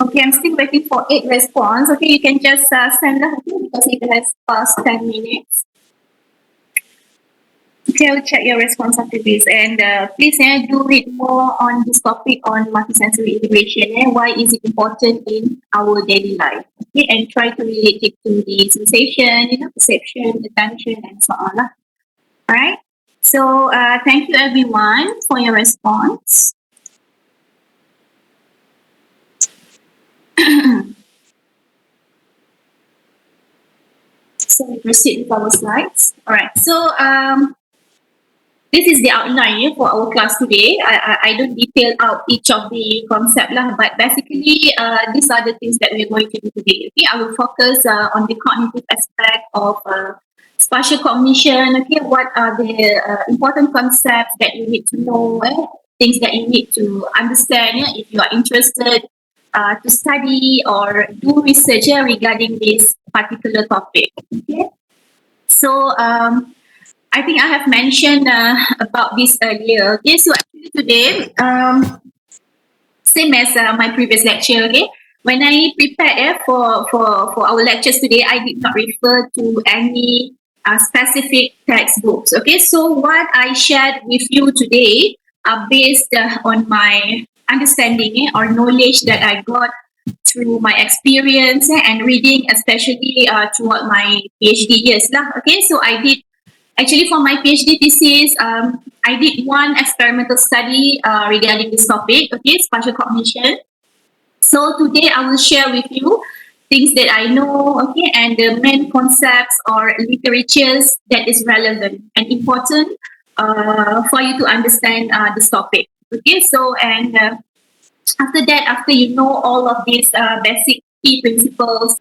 Okay, I'm still waiting for 8 response. Okay, you can just send that because it has passed 10 minutes. Okay, I'll check your response after this. And please do read more on this topic on multisensory integration. Why is it important in our daily life? Okay, and try to relate it to the sensation, perception, attention, and so on. All right. So thank you everyone for your response. So we proceed with our slides. All right. So this is the outline for our class today. I don't detail out each of the concept lah, but basically these are the things that we're going to do today. Okay, I will focus on the cognitive aspect of spatial cognition. Okay, what are the important concepts that you need to know? Things that you need to understand if you are interested to study or do research regarding this particular topic. Okay, so I think I have mentioned about this earlier. Okay, so actually today, same as my previous lecture. Okay, when I prepared for our lectures today, I did not refer to any specific textbooks. Okay, so what I shared with you today are based on my understanding or knowledge that I got through my experience and reading, especially throughout my PhD years lah. Okay, so I did. Actually, for my PhD thesis, I did one experimental study regarding this topic, okay, spatial cognition. So today I will share with you things that I know, okay, and the main concepts or literatures that is relevant and important for you to understand this topic. Okay, so and after that, after you know all of these basic key principles,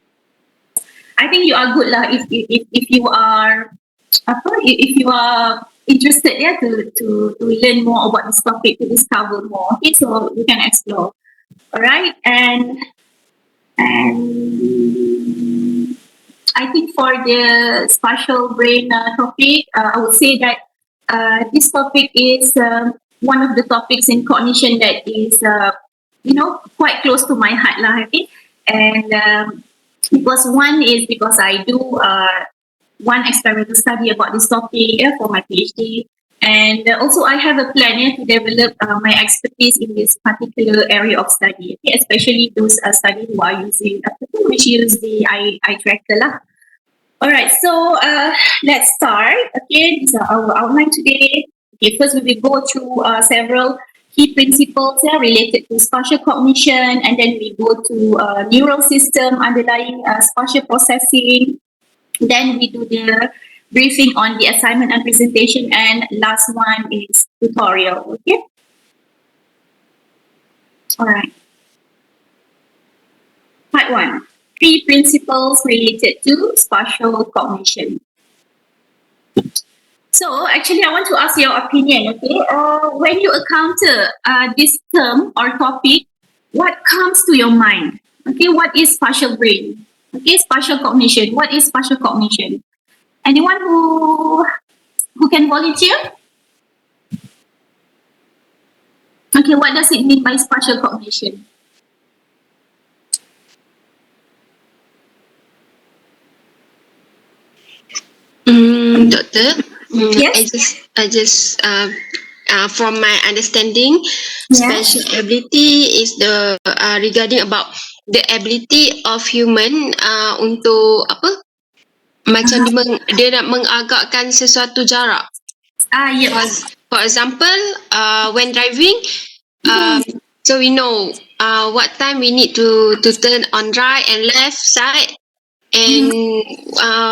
I think you are good lah if you are if you are interested to learn more about this topic, to discover more. Okay, so you can explore. All right, and I think for the spatial brain topic, I would say that this topic is one of the topics in cognition that is quite close to my heart lah. Okay, and because one is because I do one experimental study about this topic for my PhD. And also I have a plan to develop my expertise in this particular area of study, okay? Especially those studies who are using, which use the eye tracker lah. All right, so let's start. Okay, these are our outline today. Okay, first we will go through several key principles related to spatial cognition, and then we go to neural system underlying spatial processing. Then we do the briefing on the assignment and presentation, and last one is tutorial. Okay. All right. Part 1. 3 principles related to spatial cognition. So actually, I want to ask your opinion. Okay. When you encounter this term or topic, what comes to your mind? Okay. What is spatial brain? Okay, spatial cognition. What is spatial cognition? Anyone who can volunteer? Okay, what does it mean by spatial cognition? Doctor, Yes. I just from my understanding, spatial ability is the regarding about the ability of human untuk apa? Macam dia nak mengagakkan sesuatu jarak. Yes. For example, when driving, so we know what time we need to turn on right and left side, and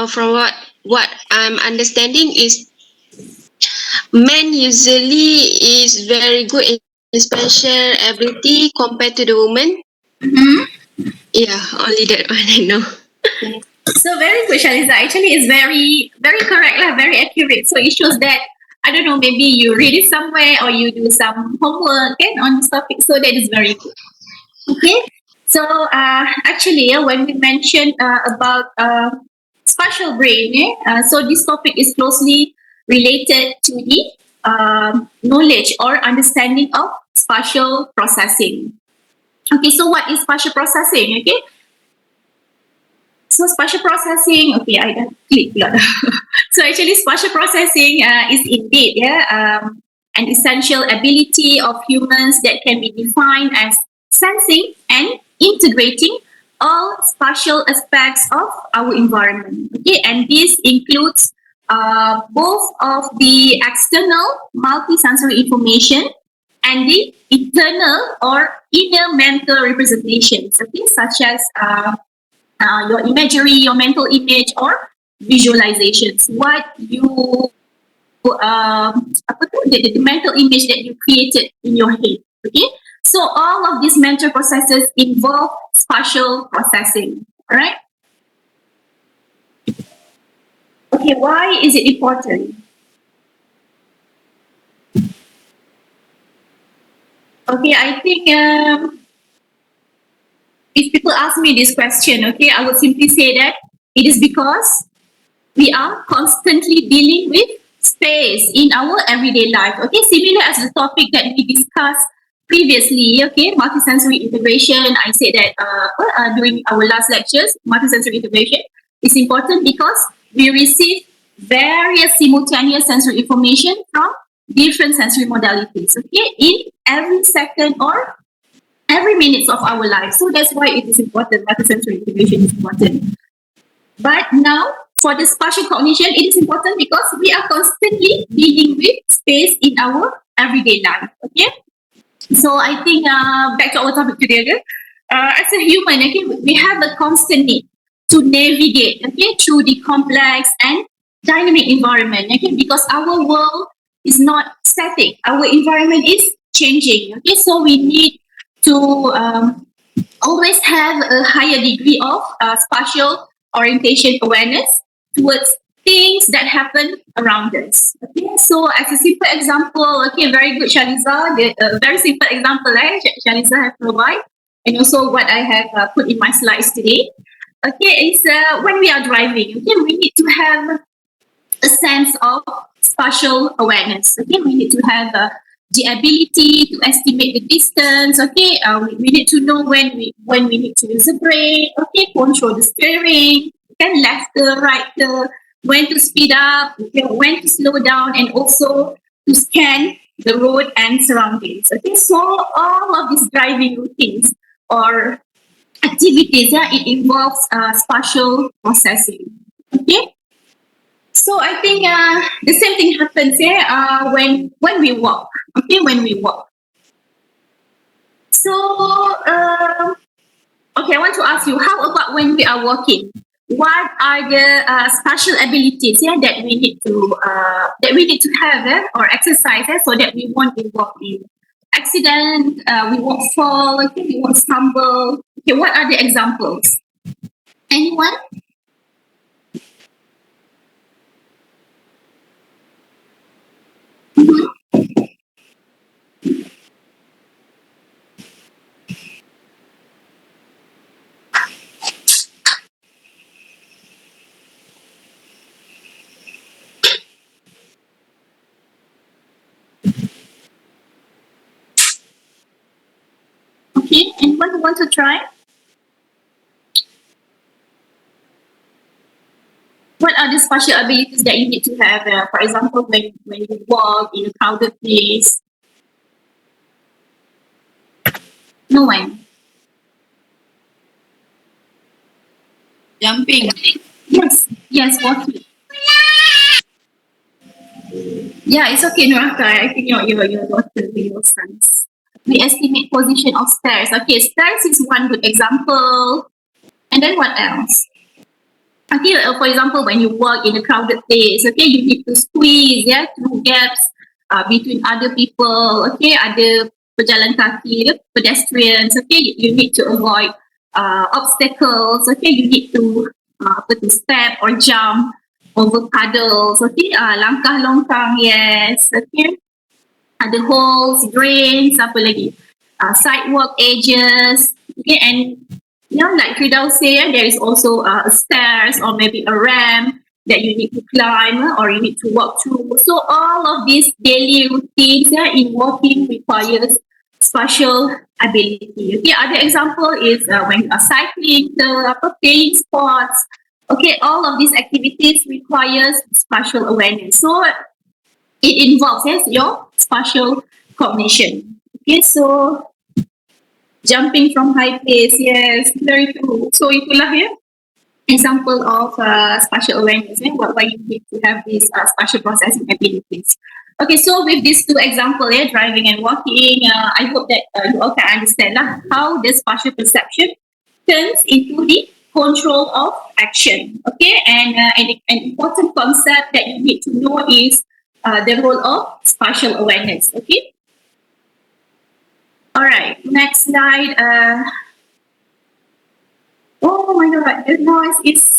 from what I'm understanding is men usually is very good in spatial ability compared to the woman. Yeah, only that one I know. So very good, Shaliza. Actually, it's very, very correct lah, very accurate. So it shows that, I don't know, maybe you read it somewhere or you do some homework on this topic. So that is very good. Okay. So actually, when we mentioned about spatial brain, so this topic is closely related to the knowledge or understanding of spatial processing. Okay, so what is spatial processing? Okay, so spatial processing. Okay, I dah click pula. So actually, spatial processing is indeed an essential ability of humans that can be defined as sensing and integrating all spatial aspects of our environment. Okay, and this includes both of the external multisensory information and the internal or inner mental representations. Okay, such as your imagery, your mental image, or visualizations. What you the mental image that you created in your head. Okay, so all of these mental processes involve spatial processing. All right. Okay, why is it important? Okay, I think if people ask me this question, okay, I would simply say that it is because we are constantly dealing with space in our everyday life. Okay, similar as the topic that we discussed previously. Okay, multisensory integration. I said that during our last lectures, multisensory integration is important because we receive various simultaneous sensory information from different sensory modalities. Okay, in every second or every minute of our life. So that's why it is important. Multisensory integration is important. But now, for the spatial cognition, it is important because we are constantly dealing with space in our everyday life. Okay, so I think back to our topic today. Okay? As a human, okay, we have a constant need to navigate, okay, through the complex and dynamic environment. Okay, because our world is not static. Our environment is changing. Okay, so we need to always have a higher degree of spatial orientation awareness towards things that happen around us. Okay, so as a simple example, okay, very good, Shaliza. Very simple example, Shaliza has provided, and also what I have put in my slides today. Okay, is when we are driving. Okay, we need to have a sense of spatial awareness. Okay, we need to have the ability to estimate the distance. Okay, we need to know when we need to use the brake. Okay, control the steering. Then left the right the when to speed up. Okay, when to slow down, and also to scan the road and surroundings. Okay, so all of these driving routines or activities, yeah, it involves spatial processing. Okay. So I think the same thing happens here when we walk. Okay, when we walk. So okay, I want to ask you, how about when we are walking? What are the special abilities, yeah, that we need to have or exercise so that we won't involve in accident, we won't fall, okay, we won't stumble. Okay, what are the examples? Anyone? Okay, anyone who wants to try? What are the special abilities that you need to have? For example, when you walk in a crowded place. No one. Jumping. Yes, yes, walking. Yeah, it's okay, Nuraka. I think your daughter, your sons. We estimate position of stairs. Okay, stairs is one good example. And then what else? Okay, for example, when you walk in a crowded place, okay, you need to squeeze, yeah, through gaps between other people, okay, other pejalan kaki, pedestrians, okay, you need to avoid obstacles, okay, you need to to step or jump over puddles, okay, langkah longkang, yes, okay, ada holes, drains, apa lagi, sidewalk edges, okay, and like Firdaus say, there is also stairs or maybe a ramp that you need to climb or you need to walk through. So all of these daily routines in walking requires spatial ability. Okay, other example is when you are cycling, playing sports. Okay, all of these activities requires spatial awareness. So it involves, yes, your spatial cognition. Okay, so jumping from high place, yes, very true. So itulah ya example of spatial awareness, why you need to have these spatial processing abilities. Okay, so with these two examples, driving and walking, I hope that you all can understand how the spatial perception turns into the control of action. Okay, and an important concept that you need to know is the role of spatial awareness. Okay, all right, next slide. Oh my god, the noise is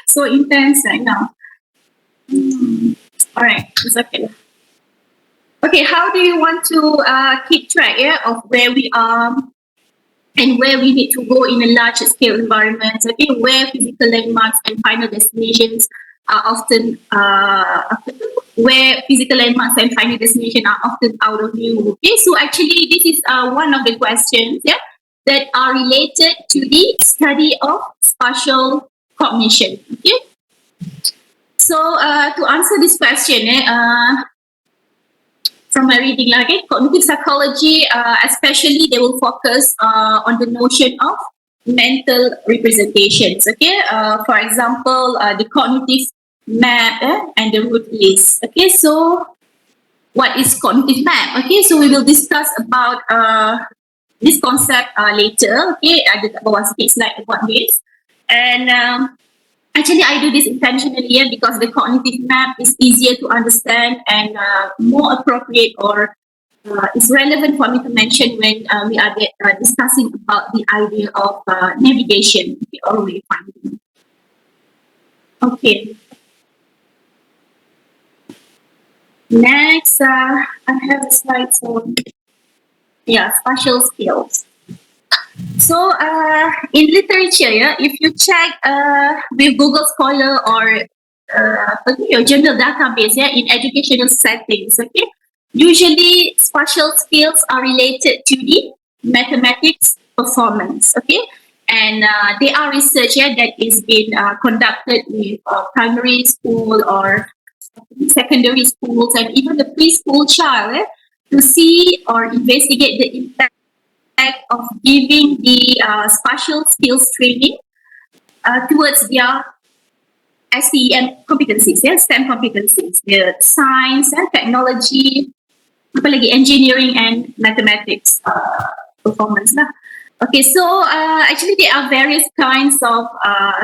so intense right now. All right, it's okay. Okay, how do you want to keep track of where we are and where we need to go in a large scale environment? Okay, where physical landmarks and final destinations are often where physical landmarks and final destination are often out of view. Okay, so actually this is one of the questions, that are related to the study of spatial cognition. Okay, so to answer this question, from my reading, okay, cognitive psychology, especially they will focus on the notion of mental representations. Okay, for example, the cognitive map and the root list. Okay, so what is cognitive map? Okay, so we will discuss about this concept later. Okay, ada kat bawah sikit slide about this. And actually, I do this intentionally because the cognitive map is easier to understand and more appropriate, or is relevant for me to mention when we are discussing about the idea of navigation, or wayfinding. Okay. Next, I have a slide on spatial skills. So in literature, if you check with Google Scholar or your general database, in educational settings, okay, usually spatial skills are related to the mathematics performance, okay, and there are research that is being conducted with primary school or secondary schools and even the preschool child to see or investigate the impact of giving the spatial skills training towards their STEM competencies, STEM competencies, the science and technology, apalagi engineering and mathematics performance lah. Okay, so actually there are various kinds of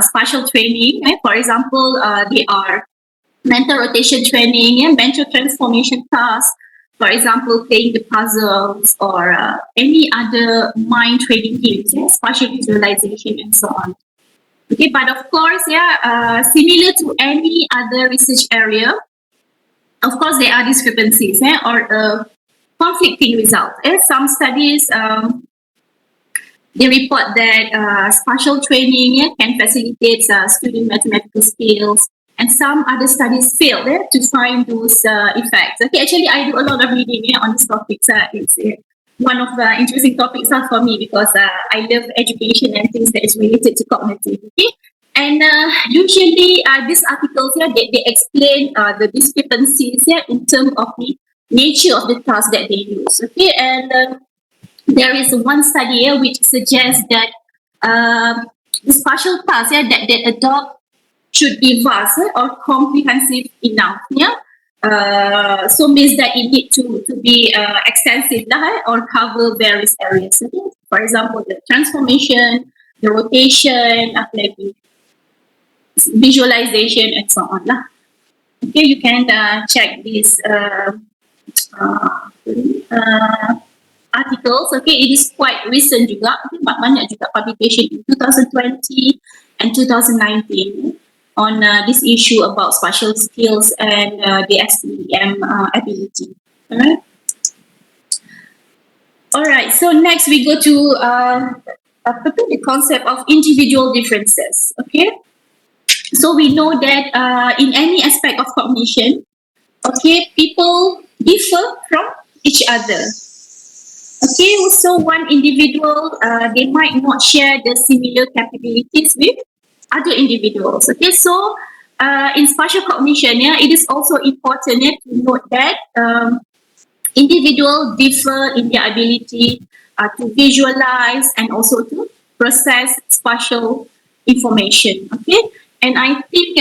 spatial training. For example, there are mental rotation training and mental transformation tasks. For example, playing the puzzles or any other mind training games, spatial visualization and so on. Okay, but of course, similar to any other research area, of course there are discrepancies or conflicting results. Some studies they report that spatial training can facilitate student mathematical skills, and some other studies failed to find those effects. Okay, actually, I do a lot of reading on this topic. It's one of the interesting topics for me because I love education and things that is related to cognitive. Okay, and usually these articles they explain the discrepancies in terms of the nature of the task that they use. Okay, and there is one study which suggests that the spatial task that they adopt should be vast or comprehensive enough. So means that it need to be extensive or cover various areas. Okay? For example, the transformation, the rotation, visualization, and so on. Okay, you can check these articles. Okay, it is quite recent juga. Banyak juga publication in 2020 and 2019 on this issue about spatial skills and the STEM ability. All right. So next we go to the concept of individual differences. Okay. So we know that in any aspect of cognition, okay, people differ from each other. Okay, so one individual, they might not share the similar capabilities with other individuals. Okay, so in spatial cognition, yeah, it is also important to note that individuals differ in their ability to visualize and also to process spatial information. Okay, and I think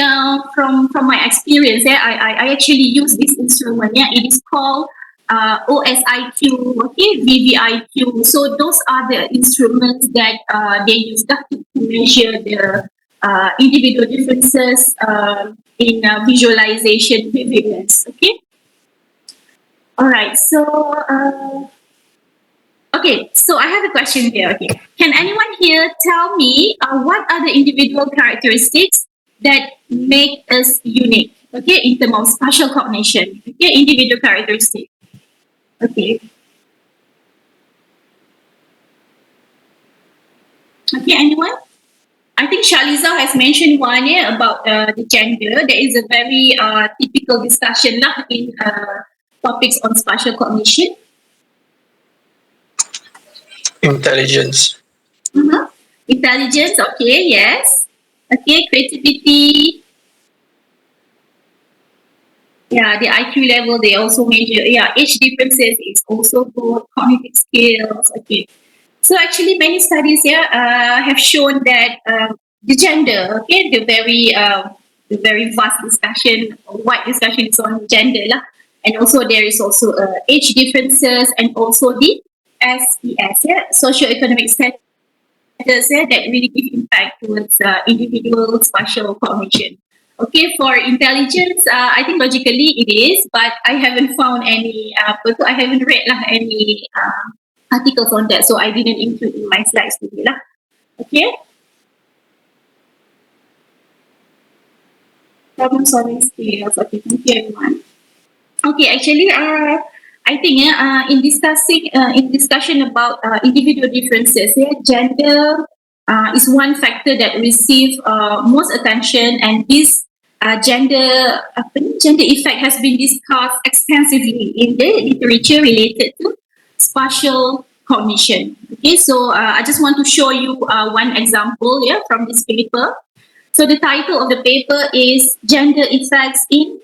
from my experience, I actually use this instrument. Yeah, it is called OSIQ, okay, VVIQ. So those are the instruments that they use to measure the individual differences in visualization vividness. Okay. All right. So, okay. So I have a question here. Okay. Can anyone here tell me what are the individual characteristics that make us unique? Okay, in terms of spatial cognition. Okay, individual characteristics. Okay. Okay. Anyone? I think Shaliza has mentioned one about the gender. There is a very typical discussion lah in topics on spatial cognition. Intelligence. Mm-hmm. Intelligence, okay, yes. Okay, creativity. Yeah, the IQ level, they also measure. Yeah, age differences is also good. Cognitive skills, okay. So actually, many studies here have shown that the gender, okay, the very vast discussion, wide discussion is on gender lah. And also there is also age differences and also the SES, yeah, socioeconomic status that really give impact towards individual spatial cognition. Okay, for intelligence, I think logically it is, but I haven't found any, I haven't read lah, any articles on that, so I didn't include in my slides today lah. Okay, problem solving skills. Okay, thank you everyone. Okay, actually, I think in discussion about individual differences, yeah, gender is one factor that receives most attention, and this gender effect has been discussed extensively in the literature related to spatial cognition. Okay, so I just want to show you one example, yeah, from this paper. So the title of the paper is Gender Effects in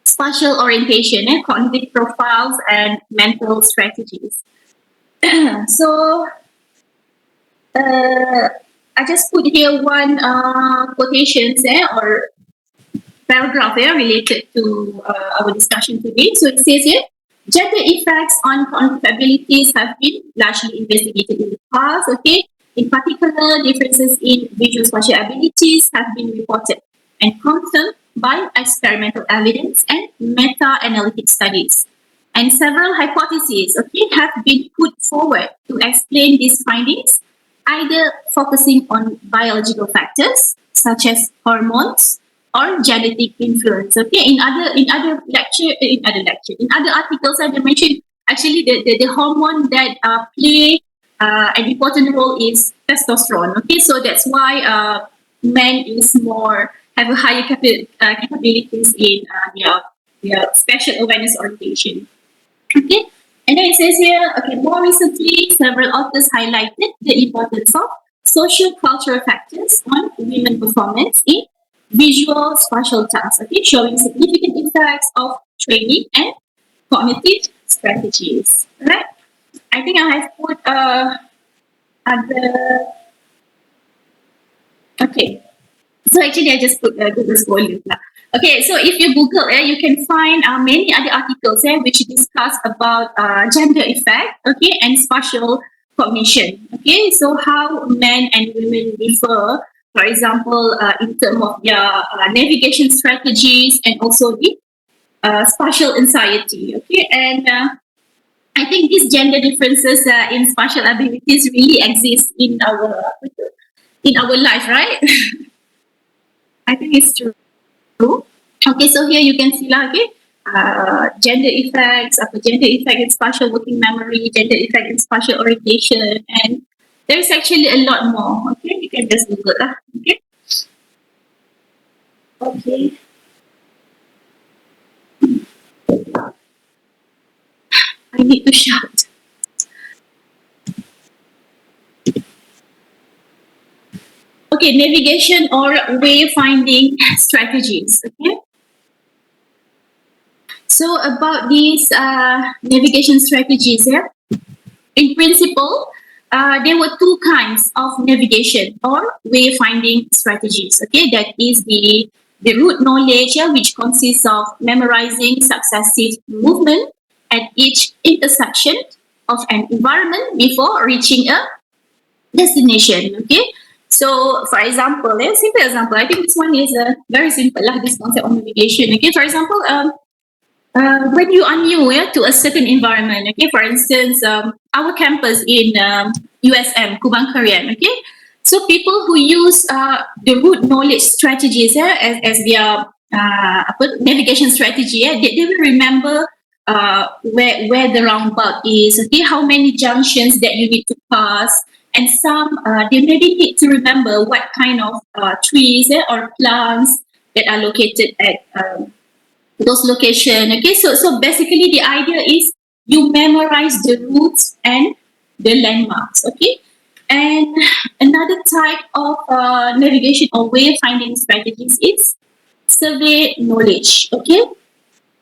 Spatial Orientation, Cognitive Profiles and Mental Strategies. So I just put here one quotations or paragraph related to our discussion today. So it says here, gender effects on cognitive abilities have been largely investigated in the past. Okay, in particular, differences in visual spatial abilities have been reported and confirmed by experimental evidence and meta-analytic studies. And several hypotheses, okay, have been put forward to explain these findings, either focusing on biological factors such as hormones or genetic influence. Okay, in other articles, I mentioned actually the hormone that play an important role is testosterone. Okay, so that's why men is more have a higher capabilities in their special awareness orientation. Okay, and then it says here, okay, more recently, several authors highlighted the importance of social cultural factors on women performance in visual spatial tasks, okay, showing significant effects of training and cognitive strategies. Right? I think I have put other. Okay, so actually, I just put Google Scholar lah. Okay, so if you Google, you can find many other articles which discuss about gender effect, okay, and spatial cognition. Okay, so how men and women differ, for example, in terms of their navigation strategies and also the spatial anxiety. Okay, and I think these gender differences in spatial abilities really exist in our life, right? I think it's true. Okay, so here you can see lah, okay, gender effects, gender effect in spatial working memory, gender effect in spatial orientation, and there's actually a lot more. Okay, you can just Google lah. Okay. Okay. I need to shout. Okay, navigation or wayfinding strategies. Okay. So about these navigation strategies, yeah, in principle, there were two kinds of navigation or wayfinding strategies. Okay, that is the route knowledge, yeah, which consists of memorizing successive movement at each intersection of an environment before reaching a destination. Okay, so for example, a simple example, I think this one is very simple lah, this concept of navigation. Okay, for example, when you are new, yeah, to a certain environment, okay, for instance, our campus in USM, Kubang Korean, okay, so people who use the route knowledge strategies, yeah, as their navigation strategy, yeah, they will remember where the roundabout is, okay, how many junctions that you need to pass, and some they maybe need to remember what kind of trees, yeah, or plants that are located at those location. Okay, so basically the idea is you memorize the routes and the landmarks. Okay, and another type of navigation or wayfinding strategies is survey knowledge. Okay,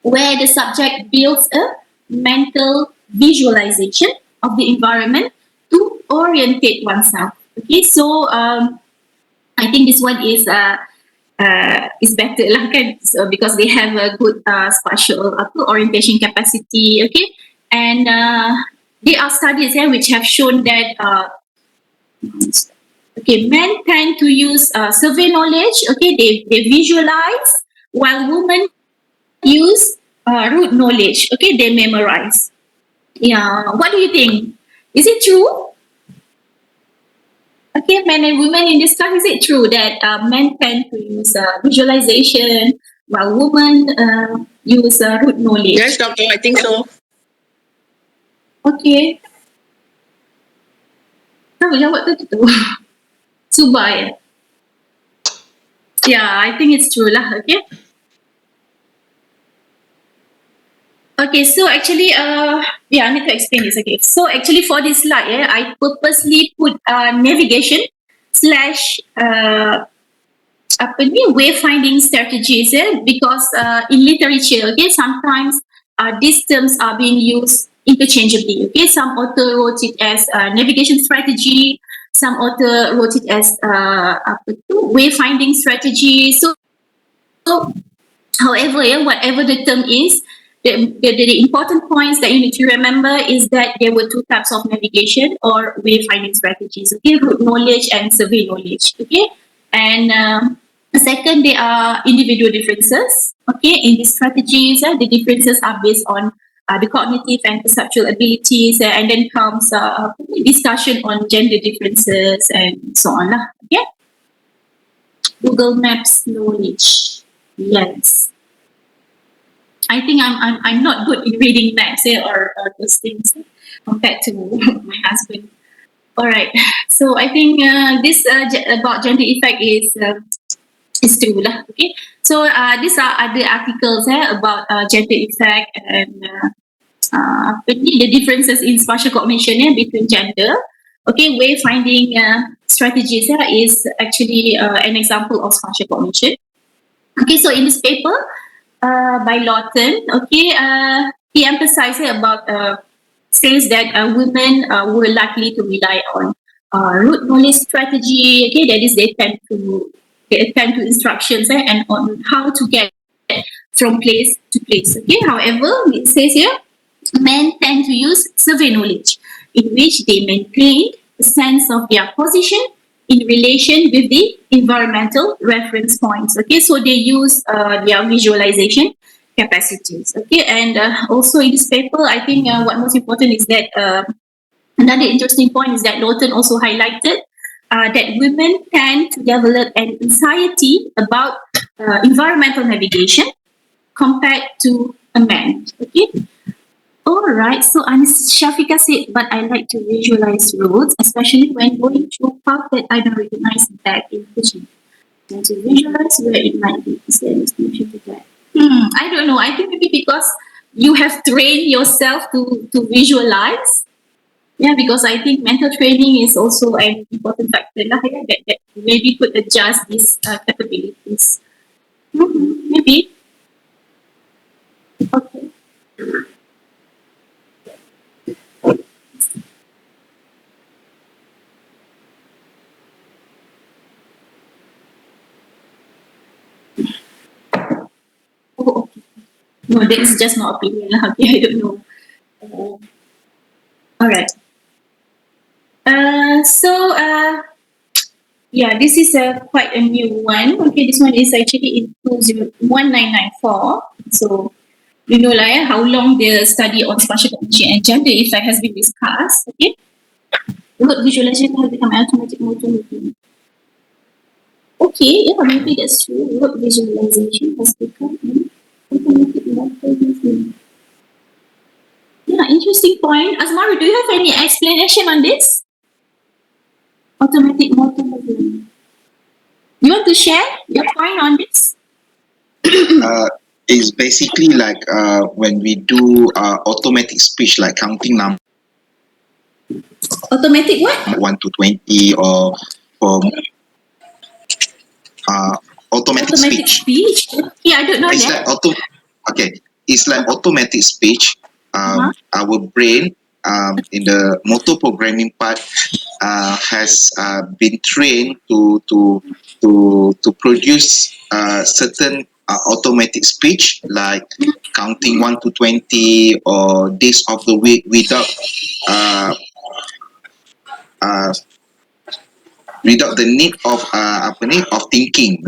where the subject builds a mental visualization of the environment to orientate oneself. Okay, so I think this one is better lah kan, so because they have a good spatial orientation capacity. Okay, and there are studies here which have shown that okay, men tend to use survey knowledge. Okay, they visualize, while women use root knowledge. Okay, they memorize. Yeah, what do you think? Is it true? Okay, men and women in this class, is it true that men tend to use visualization while women use root knowledge? Yes, doctor, I think so. Okay. Tahu jawab tu. Subah ya? Yeah, I think it's true lah. Okay. Okay, so actually, yeah, I need to explain this. Okay, so actually for this slide, yeah, I purposely put navigation slash apa ni, wayfinding strategies, yeah, because in literature, okay, sometimes these terms are being used interchangeably. Okay, some author wrote it as navigation strategy, some author wrote it as apa tu, wayfinding strategy. So however, yeah, whatever the term is, the important points that you need to remember is that there were two types of navigation or wayfinding strategies. Okay, route knowledge and survey knowledge. Okay, and second, there are individual differences. Okay, in these strategies, the differences are based on the cognitive and perceptual abilities, and then comes discussion on gender differences and so on. Okay, Google Maps knowledge. Yes. I think I'm not good in reading maps, or those things compared to my husband. All right, so I think this about gender effect is true lah. Okay, so these are other articles about gender effect and the differences in spatial cognition between gender. Okay, wayfinding strategies is actually an example of spatial cognition. Okay, so in this paper by Lawton, okay, he emphasized about says that women were likely to rely on route knowledge strategy. Okay, that is they attend to instructions and on how to get from place to place. Okay, however, it says here men tend to use survey knowledge, in which they maintain a sense of their position in relation with the environmental reference points. Okay, so they use their visualization capacities. Okay, and also in this paper, I think what most important is that another interesting point is that Lawton also highlighted that women tend to develop an anxiety about environmental navigation compared to a man. Okay. All right, so Shafika said, but I like to visualize roads, especially when going through a path that I don't recognize back in vision. And to visualize where it might be. Is there an explanation to that? I don't know. I think maybe because you have trained yourself to visualize. Yeah, because I think mental training is also an important factor lah, yeah, that maybe could adjust these capabilities. Maybe. Okay. Oh, okay. No, that is just my opinion lah. Okay, I don't know. All right. Yeah, this is a quite a new one. Okay, this one is actually in 1994. So you know lah, yeah, how long the study on spatial cognition and gender effect has been discussed. Okay, rote visualization has become automatic motor movement. Okay, yeah, maybe that's true. Rote visualization has become automatic motor movement. Yeah, interesting point. Asmaru, do you have any explanation on this? Automatic motor movement. You want to share your point on this? It's basically like when we do automatic speech, like counting number Automatic what? 1 to 20, or automatic Automatic speech. speech? Yeah, I don't know It's that. like it's like automatic speech. Our brain, in the motor programming part, has been trained to produce certain automatic speech, like counting 1 to 20 or days of the week, uh, uh, without the need of of thinking,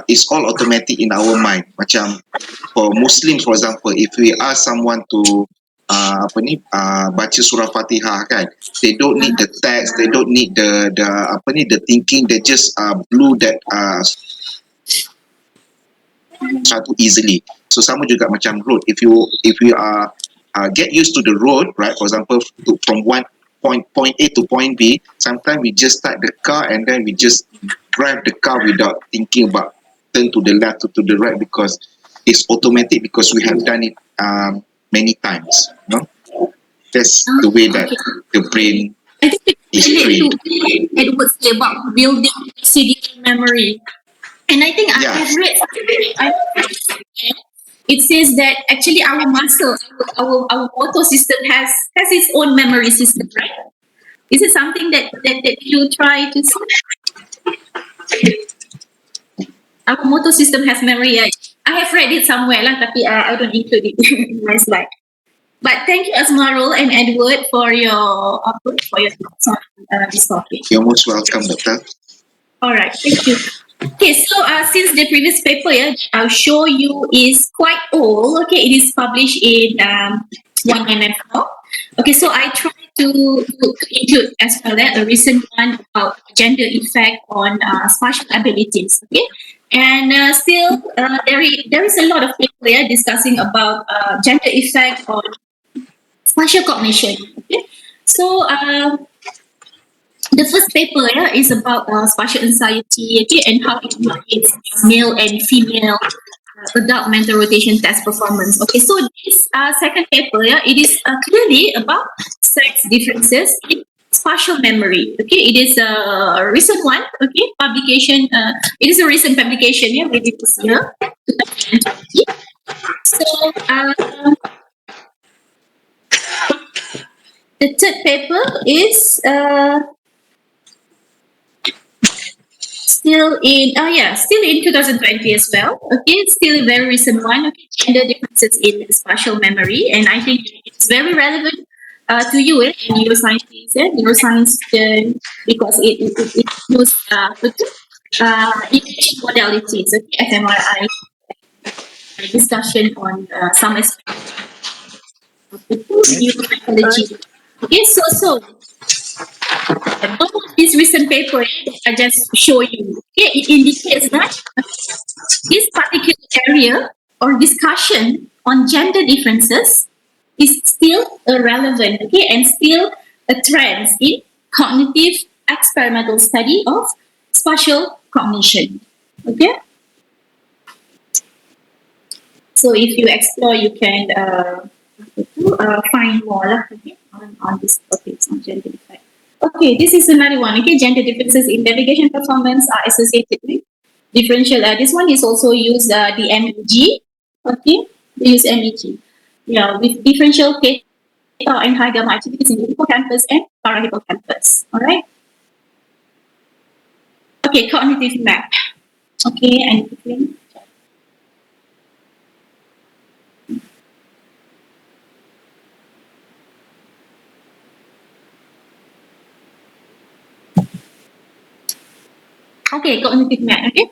it's all automatic in our mind. Macam for Muslims, for example, if we ask someone to baca surah Fatihah, kan, they don't need the text, they don't need the thinking, they just blew that satu easily. So sama juga macam road. If you get used to the road, right? For example, from point A to point B, sometimes we just start the car and then we just drive the car without thinking about turn to the left or to the right, because it's automatic, because we have done it many times. That's the way that the brain I think is it's related trained. to Edward say about building CDN memory. And I think Yeah. I've read it says that actually our muscle, our motor system has its own memory system, right? Is it something that you try to see? Our motor system has memory. I have read it somewhere lah, tapi I don't include it in my slide. But thank you, Asmarul and Edward, for your thoughts on this topic. You're most welcome, Doctor. All right, thank you. Okay, so since the previous paper, I'll show you is quite old. Okay, it is published in 1994. Okay, so I tried to include as well a recent one about gender effect on spatial abilities. Okay, and still there is a lot of people discussing about gender effect on spatial cognition. Okay, so the first paper is about spatial anxiety, okay, and how it relates male and female adult mental rotation test performance. Okay, so this second paper, it is clearly about sex differences in spatial memory. Okay, it is a recent one. Okay, publication. It is a recent publication. Yeah, maybe this year. 2020. So the third paper is still in 2020 as well. Okay, still a very recent one. Okay, gender differences in spatial memory, and I think it's very relevant to you in neuroscience student, because it knows imaging modalities, okay, fMRI, discussion on some aspects of the neuropsychology. Okay, so all of this recent paper I just show you, okay, it indicates that this particular area or discussion on gender differences is still relevant, okay, and still a trend in cognitive experimental study of spatial cognition. Okay, so if you explore, you can find more, okay, on this topic on gender effect. Okay, this is another one. Okay, gender differences in navigation performance are associated with differential. This one is also use the MEG. Okay, they use MEG. Yeah, with differential theta and high gamma activities in the hippocampus and parahippocampus. All right. Okay, cognitive map. Okay, and between. Okay, cognitive map. Okay.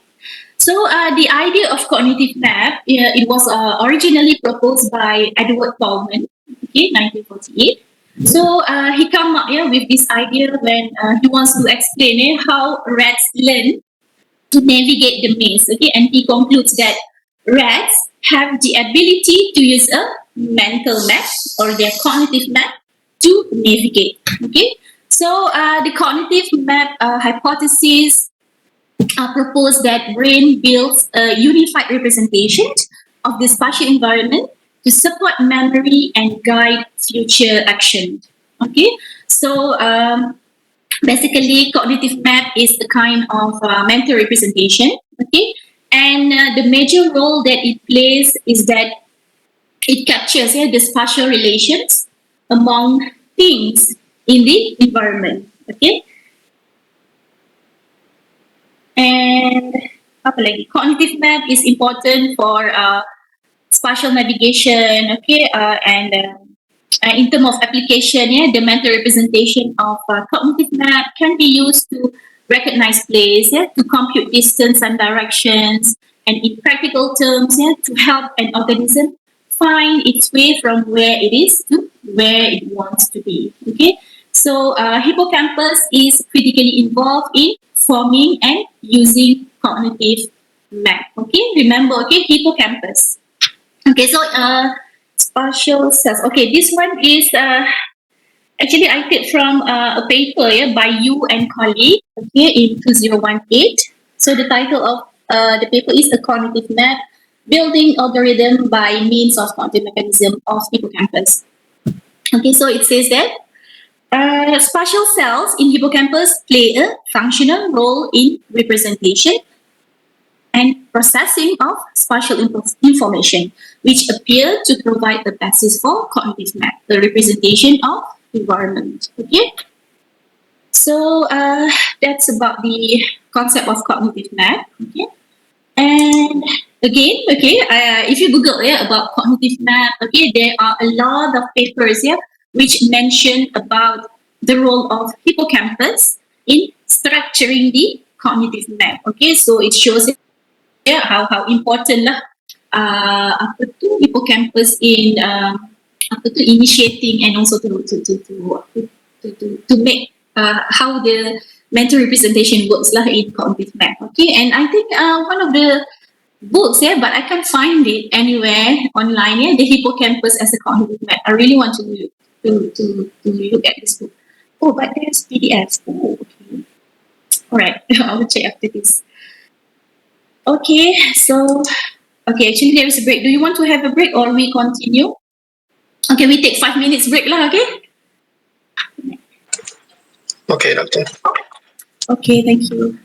So the idea of cognitive map, it was originally proposed by Edward Bowman, okay, 1948. So he come up with this idea when he wants to explain how rats learn to navigate the maze, okay, and he concludes that rats have the ability to use a mental map or their cognitive map to navigate, okay. So the cognitive map hypothesis proposed that brain builds a unified representation of the spatial environment to support memory and guide future action. Okay, so basically, cognitive map is a kind of mental representation. Okay, and the major role that it plays is that it captures the spatial relations among things in the environment. Okay, and apa lagi? Cognitive map is important for spatial navigation, okay, and in terms of application, the mental representation of cognitive map can be used to recognize place, to compute distance and directions, and in practical terms, to help an organism find its way from where it is to where it wants to be. Okay, so hippocampus is critically involved in forming and using cognitive map. Okay, remember, okay, hippocampus. Okay, so spatial cells. Okay, this one is actually I took from a paper by you and colleague, okay, in 2018. So the title of the paper is A Cognitive Map, Building Algorithm by Means of Cognitive Mechanism of Hippocampus. Okay, so it says that spatial cells in hippocampus play a functional role in representation and processing of spatial information, which appear to provide the basis for cognitive map, the representation of environment. Okay, so that's about the concept of cognitive map. Okay, and again, okay, if you Google about cognitive map, okay, there are a lot of papers which mention about the role of hippocampus in structuring the cognitive map. Okay, so it shows how important lah apa tu hippocampus in apa tu initiating and also to make how the mental representation works lah in cognitive map. Okay, and I think one of the books but I can't find it anywhere online the hippocampus as a cognitive map. I really want to look at this book. Oh, but there's PDF. Oh, okay. All right, I will check after this. Okay, so actually there is a break. Do you want to have a break or we continue? Okay, we take 5 minutes break lah. Okay. Okay, doctor. Okay, thank you.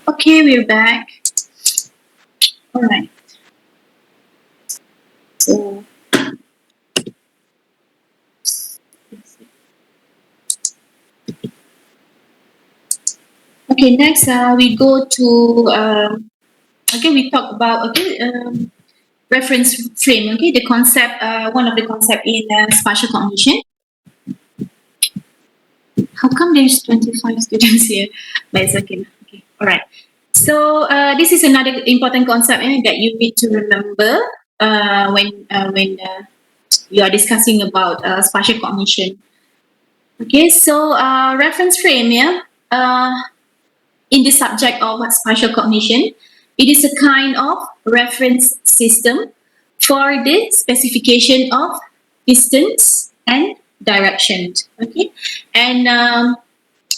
Okay, we're back. All right. So, okay, next we go to, we talk about, reference frame, okay, the concept, one of the concept in spatial cognition. How come there's 25 students here? But it's okay. Okay, all right. So this is another important concept that you need to remember when you are discussing about spatial cognition. Okay, so reference frame, in the subject of spatial cognition, it is a kind of reference system for the specification of distance and direction. Okay, and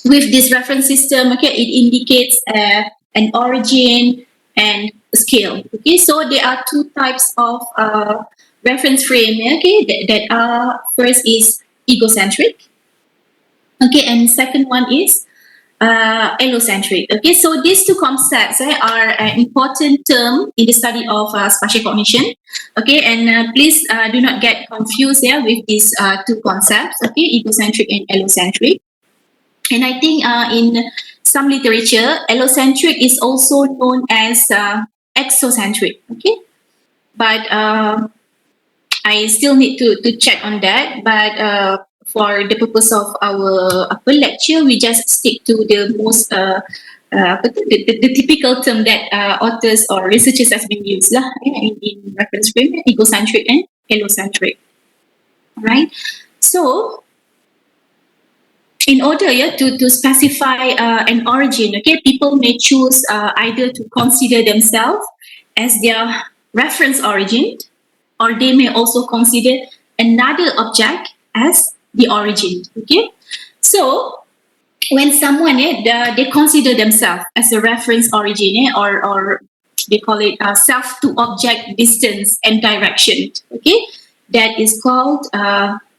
with this reference system, okay, it indicates an origin and scale. Okay, so there are two types of reference frame. Okay, that are, first is egocentric. Okay, and second one is allocentric. Okay, so these two concepts are an important term in the study of spatial cognition. Okay, and please do not get confused with these two concepts. Okay, egocentric and allocentric. And I think in some literature, allocentric is also known as exocentric. Okay, but I still need to check on that. But for the purpose of our lecture, we just stick to the most the typical term that authors or researchers has been used lah, in reference frame, egocentric and allocentric. Right. So in order to specify an origin, okay, people may choose either to consider themselves as their reference origin, or they may also consider another object as the origin. Okay, so when someone they consider themselves as a reference origin, or they call it self to object distance and direction. Okay, that is called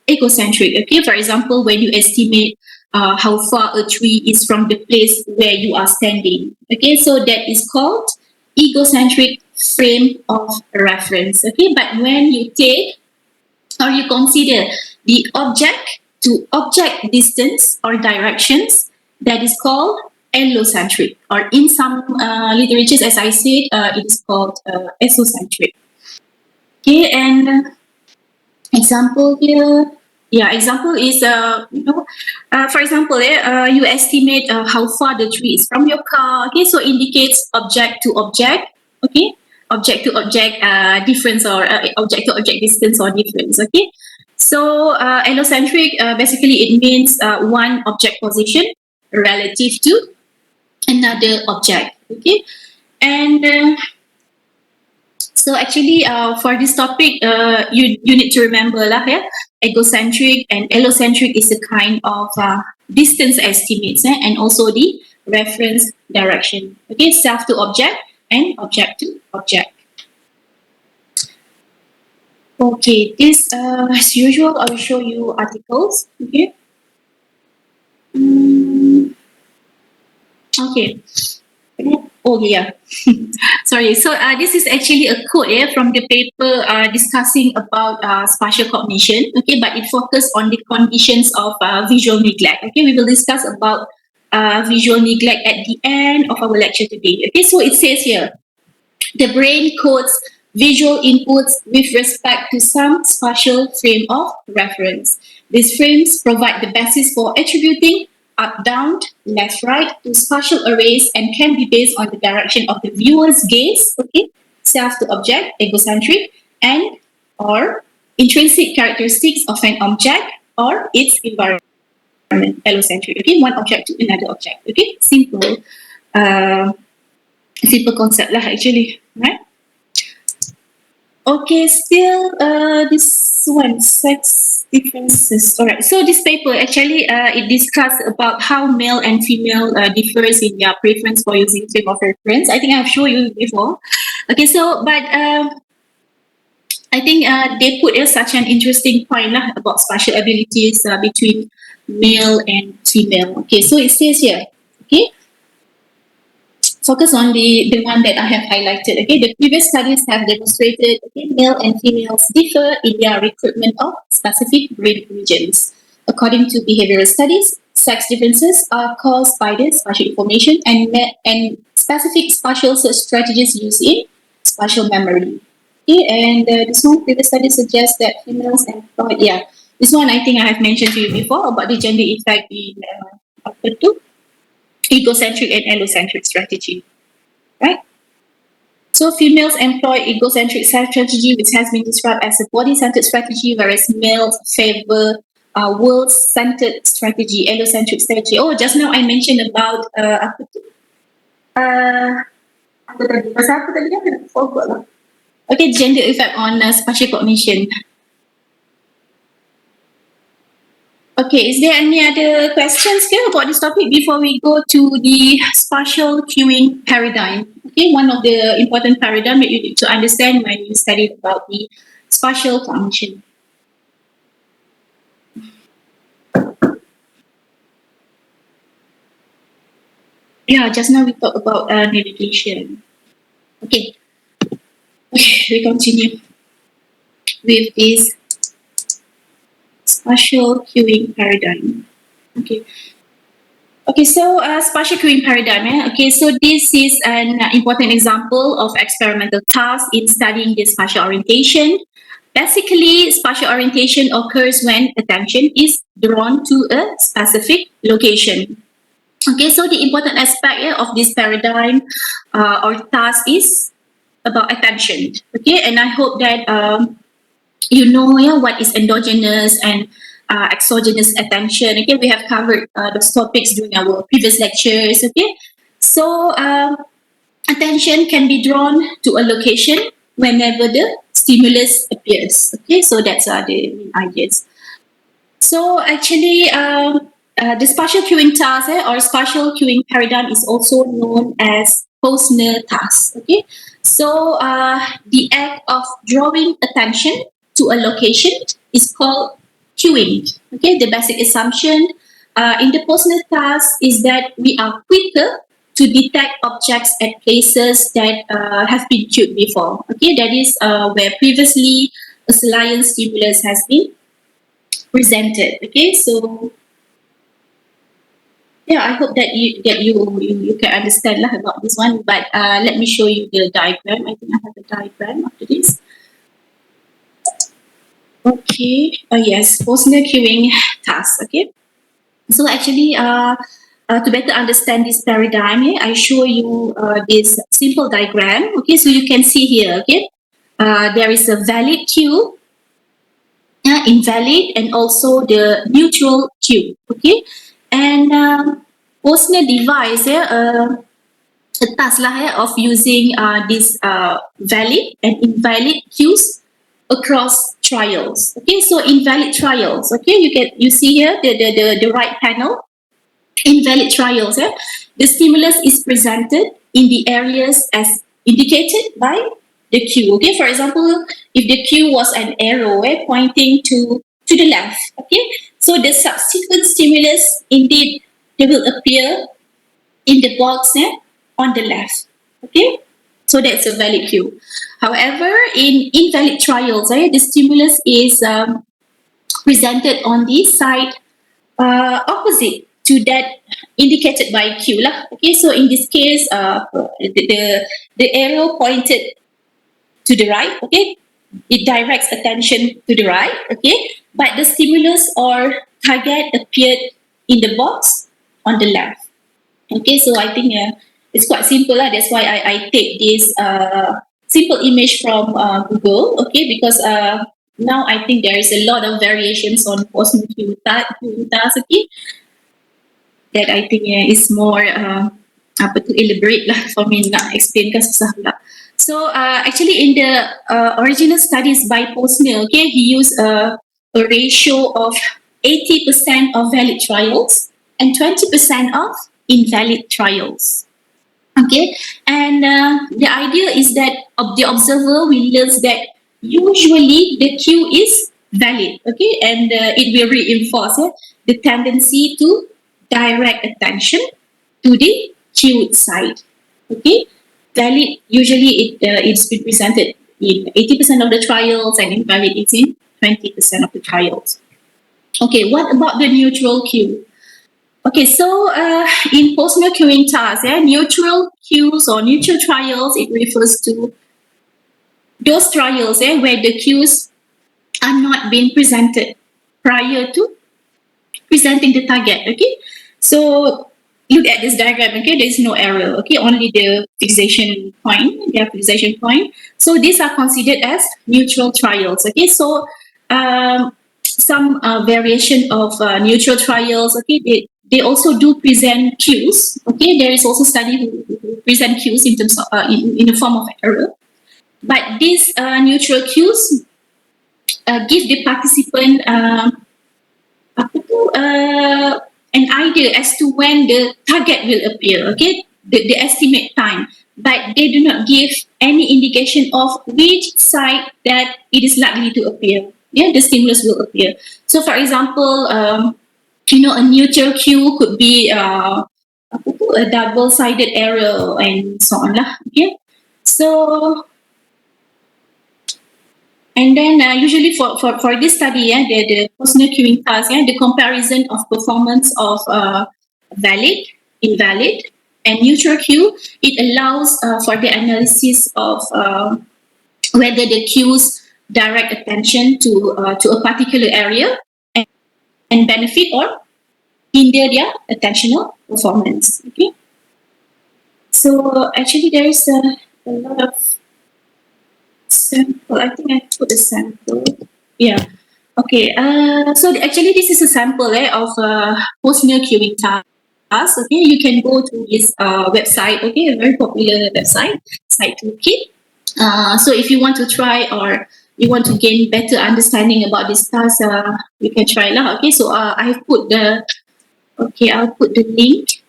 egocentric. Okay, for example, when you estimate how far a tree is from the place where you are standing. Okay, so that is called egocentric frame of reference. Okay, but when you take or you consider the object to object distance or directions, that is called allocentric, or in some literatures, as I said, it is called exocentric. Okay, and example here. Yeah, example is for example, you estimate how far the tree is from your car. Okay, so indicates object to object. Okay, object to object difference, or object to object distance or difference. Okay, so allocentric basically it means one object position relative to another object. Okay, and so actually, for this topic, you need to remember lah, egocentric and allocentric is a kind of distance estimates, and also the reference direction. Okay, self to object and object to object. Okay, this as usual, I will show you articles. Okay. Okay. Oh yeah. Sorry. So this is actually a quote from the paper discussing about spatial cognition. Okay, but it focuses on the conditions of visual neglect. Okay, we will discuss about visual neglect at the end of our lecture today. Okay, so it says here, the brain codes visual inputs with respect to some spatial frame of reference. These frames provide the basis for attributing up, down, left, right to spatial arrays, and can be based on the direction of the viewer's gaze, okay, self to object, egocentric, and or intrinsic characteristics of an object or its environment, allocentric. Okay, one object to another object. Okay, simple concept lah actually, right? Okay, still this one, sex differences. All right, so this paper actually it discussed about how male and female differs in their preference for using frame of reference. I think I've shown you before. Okay, so but I think they put such an interesting point about spatial abilities between male and female. Okay, so it says here, okay, focus on the one that I have highlighted. Okay, the previous studies have demonstrated male and females differ in their recruitment of specific brain regions. According to behavioral studies, sex differences are caused by the spatial information and specific spatial search strategies used in spatial memory. Okay, and this one previous study suggests that females employ. Yeah, this one I think I have mentioned to you before about the gender effect in apa tu? Egocentric and allocentric strategy, right? So females employ egocentric strategy, which has been described as a body-centered strategy, whereas males favor world-centered strategy, allocentric strategy. Oh, just now I mentioned about apa tu? Apa tadi? Pasal apa tadi? I forgot lah. Okay, gender effect on spatial cognition. Okay, is there any other questions here about this topic before we go to the spatial cueing paradigm? Okay, one of the important paradigm that you need to understand when you study about the spatial cognition. Yeah, just now we talked about navigation. Okay, we continue with this spatial cueing paradigm. Okay, so spatial cueing paradigm. Okay, so this is an important example of experimental task in studying the spatial orientation. Basically, spatial orientation occurs when attention is drawn to a specific location. Okay, so the important aspect of this paradigm or task is about attention. Okay, and I hope that you know what is endogenous and exogenous attention. Okay, we have covered those topics during our previous lectures. Okay, so attention can be drawn to a location whenever the stimulus appears. Okay, so that's the main ideas. So actually, the spatial cueing task or spatial cueing paradigm is also known as Posner task. Okay, so the act of drawing attention to a location is called cueing. Okay, the basic assumption in the Posner task is that we are quicker to detect objects at places that have been cued before. Okay, that is where previously a salient stimulus has been presented. Okay, so yeah, I hope that you can understand lah about this one. But let me show you the diagram. I think I have a diagram after this. Okay. Yes, Posner cueing task. Okay. So actually, to better understand this paradigm, I show you this simple diagram. Okay, so you can see here. Okay, there is a valid cue, invalid, and also the neutral cue. Okay, and Posner device a task lah of using this valid and invalid cues across trials. Okay, so invalid trials. Okay, you see here the right panel. Invalid trials. The stimulus is presented in the areas as indicated by the cue. Okay, for example, if the cue was an arrow pointing to the left. Okay, so the subsequent stimulus indeed they will appear in the box on the left. Okay, so that's a valid cue. However, in invalid trials, the stimulus is presented on the side opposite to that indicated by cue lah. Okay, so in this case, the arrow pointed to the right. Okay, it directs attention to the right. Okay, but the stimulus or target appeared in the box on the left. Okay, so I think it's quite simple lah. That's why I take this simple image from Google. Okay, because now I think there is a lot of variations on Posner cueing task. Okay, that I think is more to elaborate lah for me nak explain kan susah pula. So actually in the original studies by Posner, okay, he used a ratio of 80% of valid trials and 20% of invalid trials. Okay, and the idea is that the observer will learn that usually the cue is valid. Okay, and it will reinforce the tendency to direct attention to the cued side. Okay, valid usually it's been presented in 80% of the trials, and invalid is in 20% of the trials. Okay, what about the neutral queue? Okay, so in post-mill queuing tasks, neutral queues or neutral trials, it refers to those trials where the queues are not being presented prior to presenting the target. Okay, so look at this diagram. Okay, there is no error. Okay, only the fixation point, their fixation point. So these are considered as neutral trials. Okay, so some variation of neutral trials. Okay, they also do present cues. Okay, there is also study who present cues in terms of in the form of error. But these neutral cues give the participant an idea as to when the target will appear. Okay, the estimate time, but they do not give any indication of which side that it is likely to appear. Yeah, the stimulus will appear. So, for example, a neutral cue could be a double-sided error and so on lah. Okay, so and then usually for this study, the personal queuing task, the comparison of performance of valid, invalid, and neutral queue, it allows for the analysis of whether the queues direct attention to a particular area and benefit or hinder their attentional performance. Okay. So actually there is a lot of sample. I think I put a sample. Yeah. Okay. So actually, this is a sample of post-mill queuing task. Okay, you can go to this website. Okay, a very popular website, Site Toolkit. So if you want to try or you want to gain better understanding about this task, you can try lah. Okay, so I'll put the link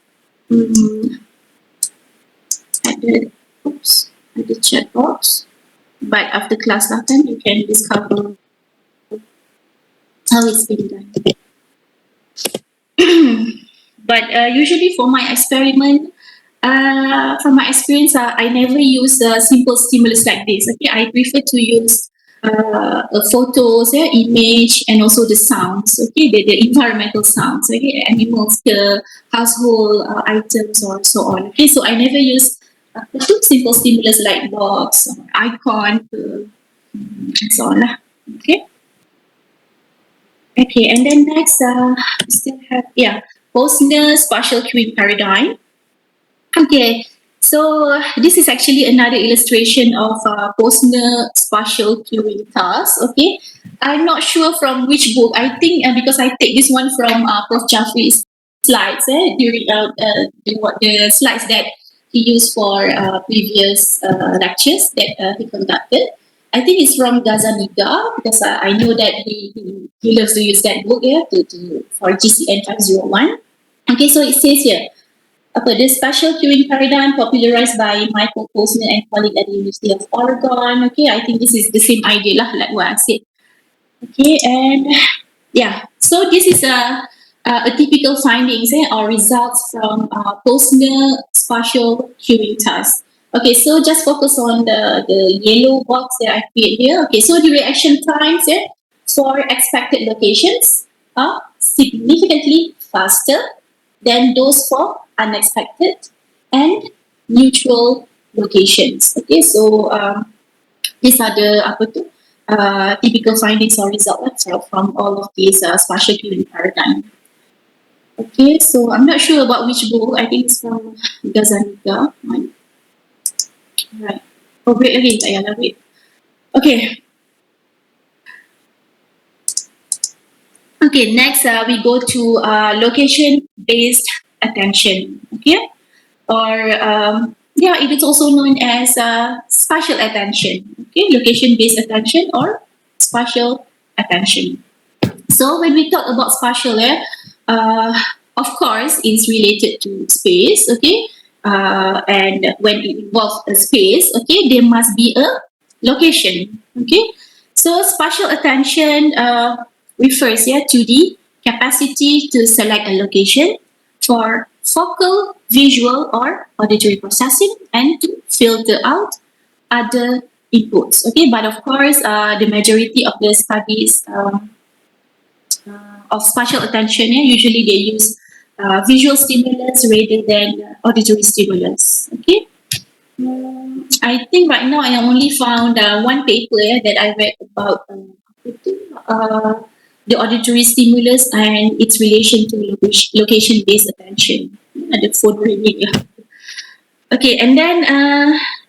at the chat box. But after class then you can discover how it's been done. But usually for my experiment, from my experience, I never use a simple stimulus like this. Okay, I prefer to use photos, image, and also the sounds. Okay, the environmental sounds. Okay, animals, the household items, or so on. Okay, so I never use simple stimulus like box, or icon, and so on. Okay. Okay, and then next, we still have Posner spatial queuing paradigm. Okay, so this is actually another illustration of Posner spatial queuing task. Okay, I'm not sure from which book. I think because I take this one from Prof. Jaffrey's slides during the slides that he used for previous lectures that he conducted. I think it's from Gazaniga because I know that he loves to use that book for GCN501. Okay, so it says here, the spatial queuing paradigm popularized by Michael Posner and colleague at the University of Oregon. Okay, I think this is the same idea like what I said. Okay, and so this is a typical findings or results from Posner spatial queuing task. Okay, so just focus on the yellow box that I create here. Okay, so the reaction times for expected locations are significantly faster than those for unexpected and neutral locations. Okay, so these are the typical findings or results from all of these spatial queuing paradigm. Okay, so I'm not sure about which book. I think it's from Gazaniga. Right. Oh, wait again. Wait. Okay. Okay, next we go to location-based attention. Okay, or it is also known as spatial attention. Okay, location-based attention or spatial attention. So when we talk about spatial, of course, it's related to space. Okay, and when it involves a space, okay, there must be a location. Okay, so spatial attention refers to the capacity to select a location for focal visual or auditory processing, and to filter out other inputs. Okay, but of course, the majority of the studies of spatial attention, yeah, usually they use visual stimulus rather than auditory stimulus. Okay. I think right now I only found one paper that I read about the auditory stimulus and its relation to location-based attention, the phone ringing. Okay, and then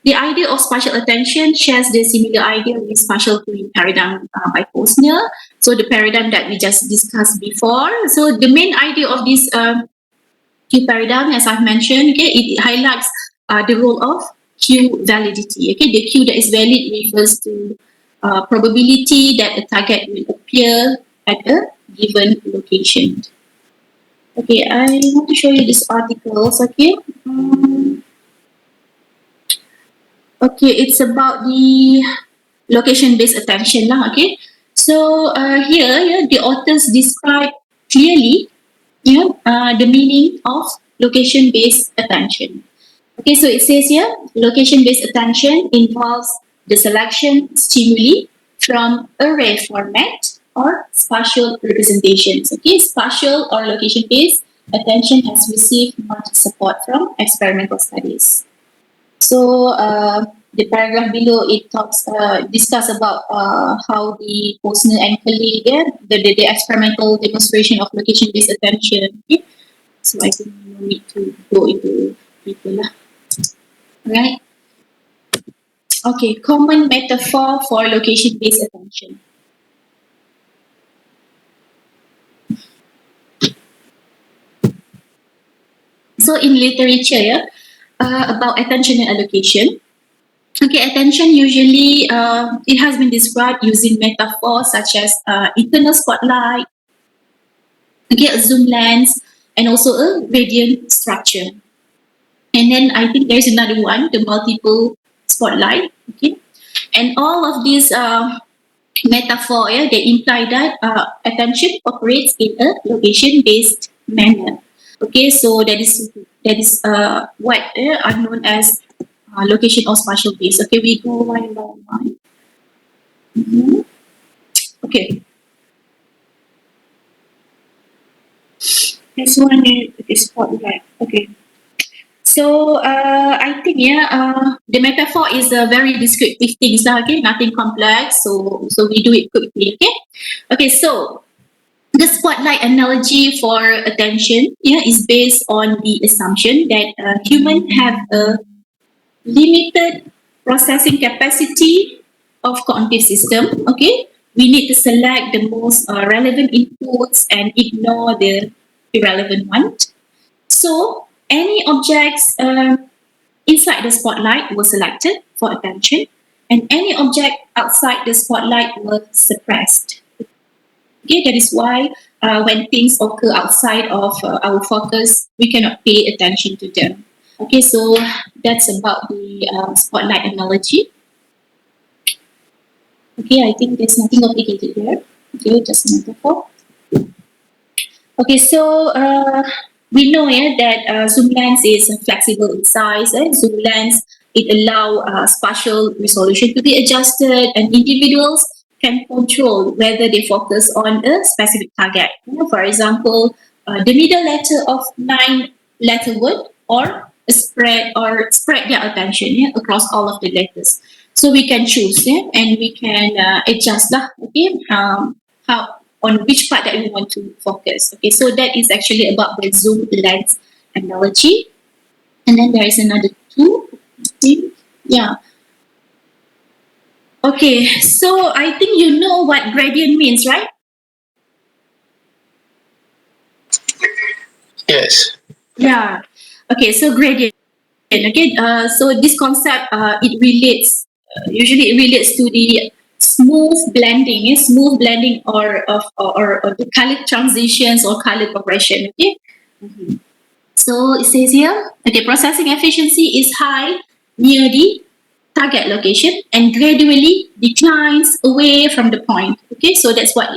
the idea of spatial attention shares the similar idea with spatial cueing paradigm by Posner. So the paradigm that we just discussed before. So the main idea of this cue paradigm, as I've mentioned, okay, it highlights the role of cue validity. Okay, the cue that is valid refers to probability that a target will appear at a given location. Okay, I want to show you this articles. Okay. Okay, it's about the location-based attention lah. Okay, so here, yeah, the authors describe clearly, the meaning of location-based attention. Okay, so it says here, location-based attention involves the selection stimuli from array format or spatial representations. Okay, spatial or location-based attention has received much support from experimental studies. So the paragraph below it discuss about how the Posner and colleague, the experimental demonstration of location-based attention. Okay? So I think no need to go into detail lah. Right? Okay, common metaphor for location-based attention. So in literature, yeah, about attention and allocation. Okay, attention usually it has been described using metaphors such as internal spotlight, okay, a zoom lens, and also a gradient structure. And then I think there's another one, the multiple spotlight. Okay, and all of these metaphor, yeah, they imply that attention operates in a location-based manner. Okay, so that is what are known as location or spatial based. Okay, we go one by one. Okay. This one is spotlight. Okay. So I think the metaphor is a very descriptive thing. So okay, nothing complex. So we do it quickly. Okay. Okay. So the spotlight analogy for attention, is based on the assumption that humans have a limited processing capacity of cognitive system. Okay, we need to select the most relevant inputs and ignore the irrelevant ones. So any objects inside the spotlight were selected for attention, and any object outside the spotlight were suppressed. Okay, that is why when things occur outside of our focus, we cannot pay attention to them. Okay, so that's about the spotlight analogy. Okay, I think there's nothing complicated there. Okay, just a metaphor. Okay, so we know that zoom lens is flexible in size. Zoom lens, it allows spatial resolution to be adjusted, and individuals can control whether they focus on a specific target. For example, the middle letter of 9-letter word, or spread their attention across all of the letters. So we can choose and we can adjust how on which part that we want to focus. Okay, so that is actually about the zoom lens analogy. And then there is another two. Yeah. Okay, so I think you know what gradient means, right? Yes. Yeah. Okay, so gradient. Okay, so this concept it relates usually it relates to the smooth blending, or the color transitions or color progression. Okay. So it says here, okay, processing efficiency is high near the target location and gradually declines away from the point. Okay, so that's what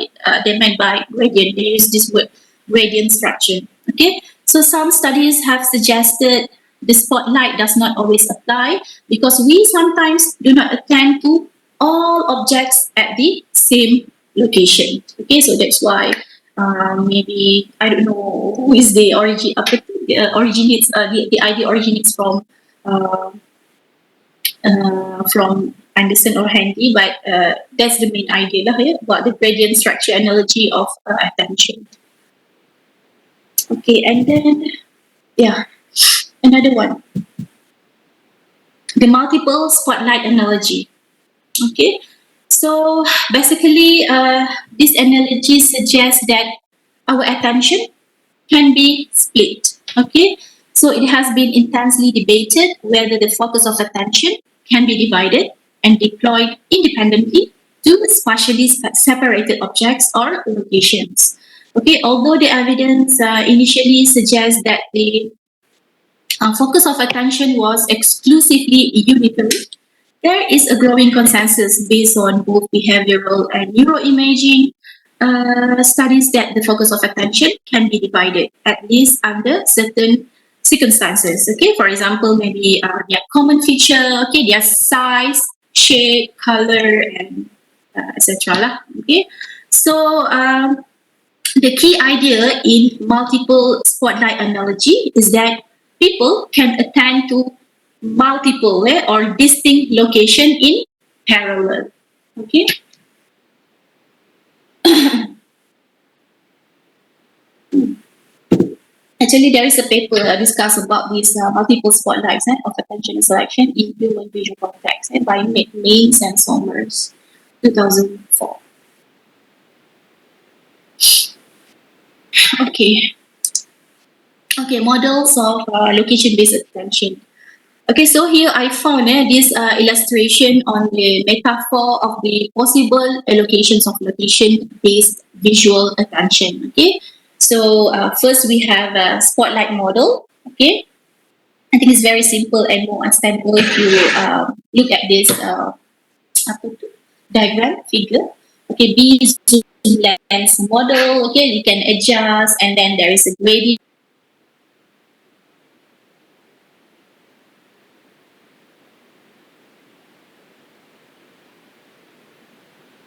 they meant by gradient. They use this word gradient structure. Okay, So some studies have suggested the spotlight does not always apply because we sometimes do not attend to all objects at the same location. Okay, so that's why maybe I don't know who is the origin originates the idea originates uh, from Anderson or Handy, but that's the main idea lah, yeah, about the gradient structure analogy of attention. Okay, and then yeah, another one, the multiple spotlight analogy. Okay, so basically, this analogy suggests that our attention can be split. Okay, so it has been intensely debated whether the focus of attention can be divided and deployed independently to spatially separated objects or locations. Okay, although the evidence initially suggests that the focus of attention was exclusively unitary, there is a growing consensus based on both behavioral and neuroimaging studies that the focus of attention can be divided, at least under certain circumstances. Okay, for example, maybe their common feature, okay, their size, shape, color, and etc. lah. Okay, so the key idea in multiple spotlight analogy is that people can attend to multiple or distinct location in parallel. Okay. Actually, there is a paper discussed about these multiple spotlights of attention and selection in human visual cortex by Maines and Somers, 2004. Okay. Okay, models of location-based attention. Okay, so here I found this illustration on the metaphor of the possible allocations of location-based visual attention. Okay, so first we have a spotlight model. Okay, I think it's very simple and more understandable if you look at this diagram figure. Okay, B zoom lens model. Okay, you can adjust, and then there is a gradient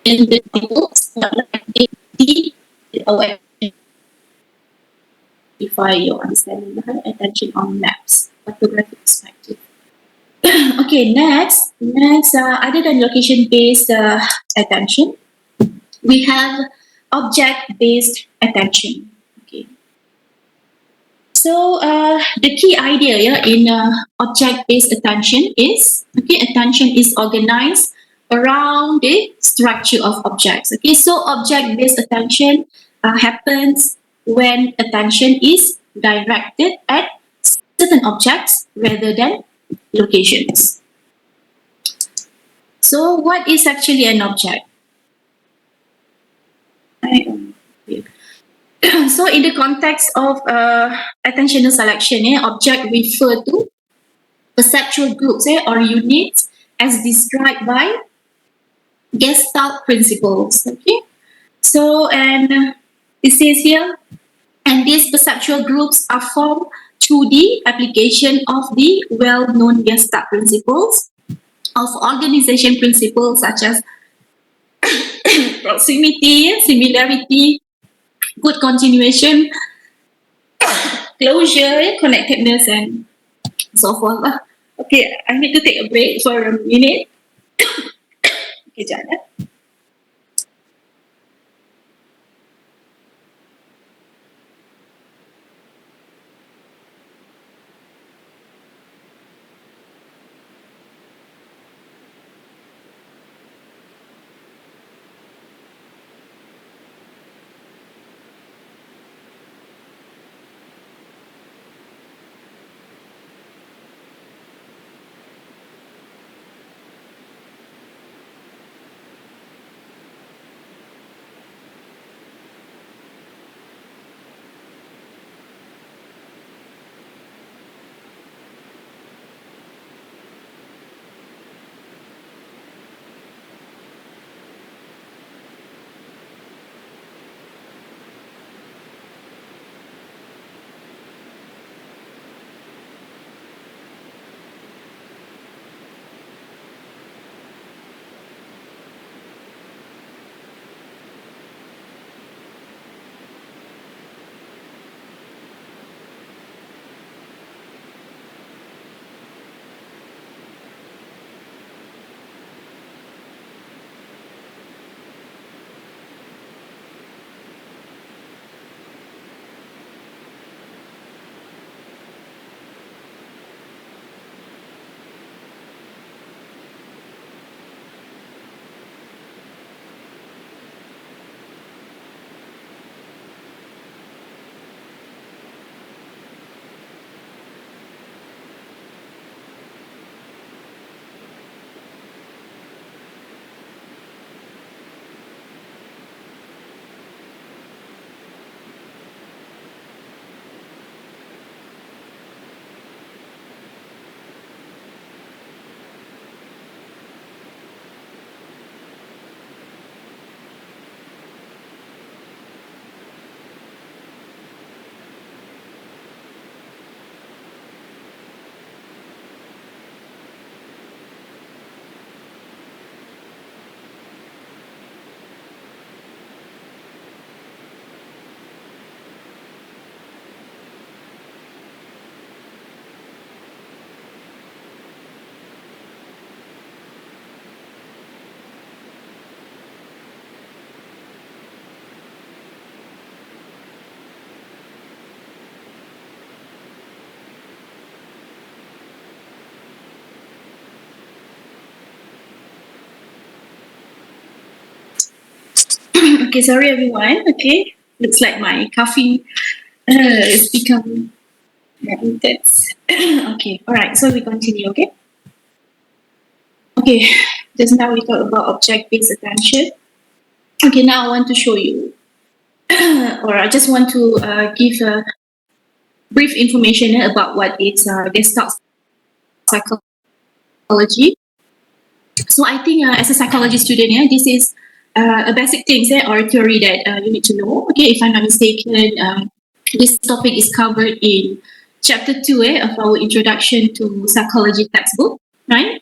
in the table, spotlight D, or amplify your understanding behind attention on maps, photographic perspective. Okay, next, other than location-based attention, we have object-based attention. Okay, so the key idea in object-based attention is attention is organized around the structure of objects. Okay, so object-based attention happens when attention is directed at certain objects rather than locations. So, what is actually an object? So, in the context of attentional selection, object refer to perceptual groups or units as described by Gestalt principles. Okay, so and it says here, and these perceptual groups are formed through the application of the well-known Gestalt principles of organization principles such as proximity, similarity, good continuation, closure, connectedness, and so forth. Okay, I need to take a break for a minute. Kejap eh. Okay, sorry everyone. Okay, looks like my coughing is becoming intense. Okay, all right. So we continue. Okay. Okay. Just now we talked about object-based attention. Okay, now I want to show you, or I just want to give a brief information about what is Gestalt psychology. So I think as a psychology student, yeah, this is a basic thing, or theory that you need to know. Okay, if I'm not mistaken, this topic is covered in chapter 2 of our introduction to psychology textbook, right?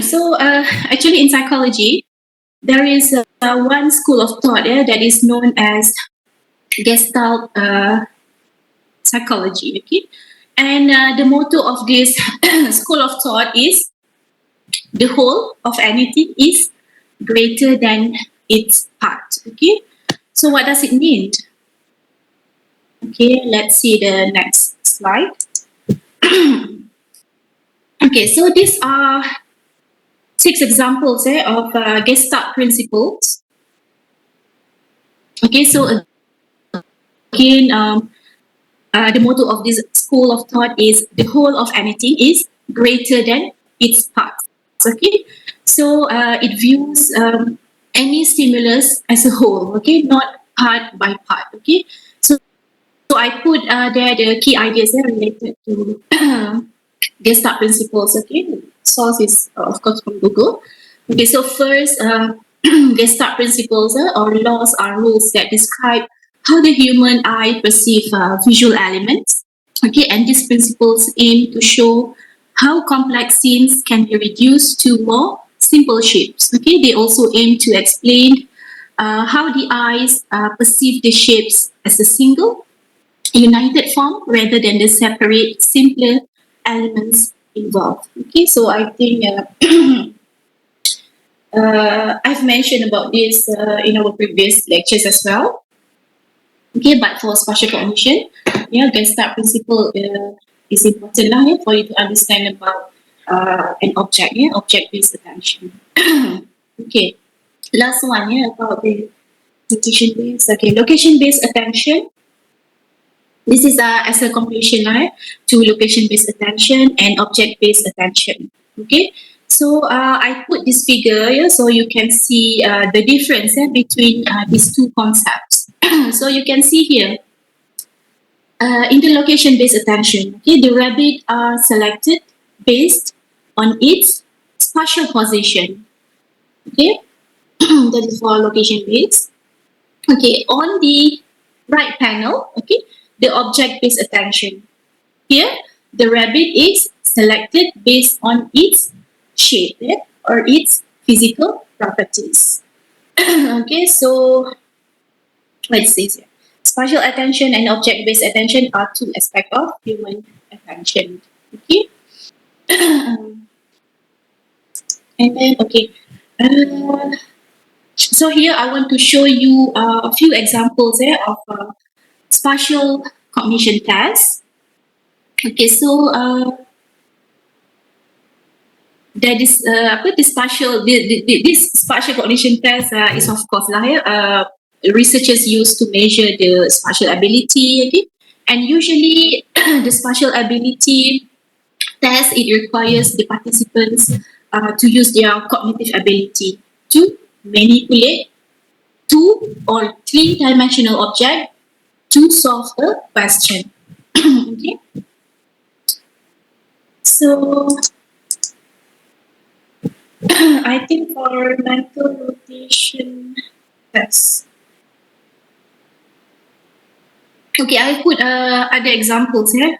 So actually in psychology, there is one school of thought that is known as Gestalt psychology. Okay, and the motto of this school of thought is the whole of anything is greater than its part. Okay, so what does it mean? Okay, let's see the next slide. Okay, so these are 6 examples of Gestalt principles. Okay, so again, the motto of this school of thought is the whole of anything is greater than its parts. Okay, so it views any stimulus as a whole. Okay, not part by part. Okay, so I put there the key ideas related to Gestalt principles. Okay, source is of course from Google. Okay, so first, Gestalt principles or laws are rules that describe how the human eye perceive visual elements. Okay, and these principles aim to show how complex scenes can be reduced to more simple shapes. Okay, they also aim to explain how the eyes perceive the shapes as a single, united form rather than the separate, simpler elements involved. Okay, so I think I've mentioned about this in our previous lectures as well. Okay, but for spatial cognition, Gestalt principle is important lah, for you to understand about an object, object-based attention. Okay, last one, about the location-based. Okay, location-based attention. This is as a completion to location-based attention and object-based attention. Okay, so I put this figure so you can see the difference between these two concepts. So you can see here, in the location-based attention, okay, the rabbit are selected based on its spatial position. Okay, that is for location-based. Okay, on the right panel, okay, the object-based attention. Here, the rabbit is selected based on its shape or its physical properties. Okay, so let's see here. Spatial attention and object-based attention are 2 aspects of human attention. Okay. And then, okay. So here I want to show you a few examples of spatial cognition tests. Okay, so that is this spatial cognition test is of course researchers use to measure the spatial ability. Okay, and usually the spatial ability test, it requires the participants to use their cognitive ability to manipulate 2 or 3-dimensional object to solve a question. Okay, so I think for mental rotation test. Okay, I put other examples here.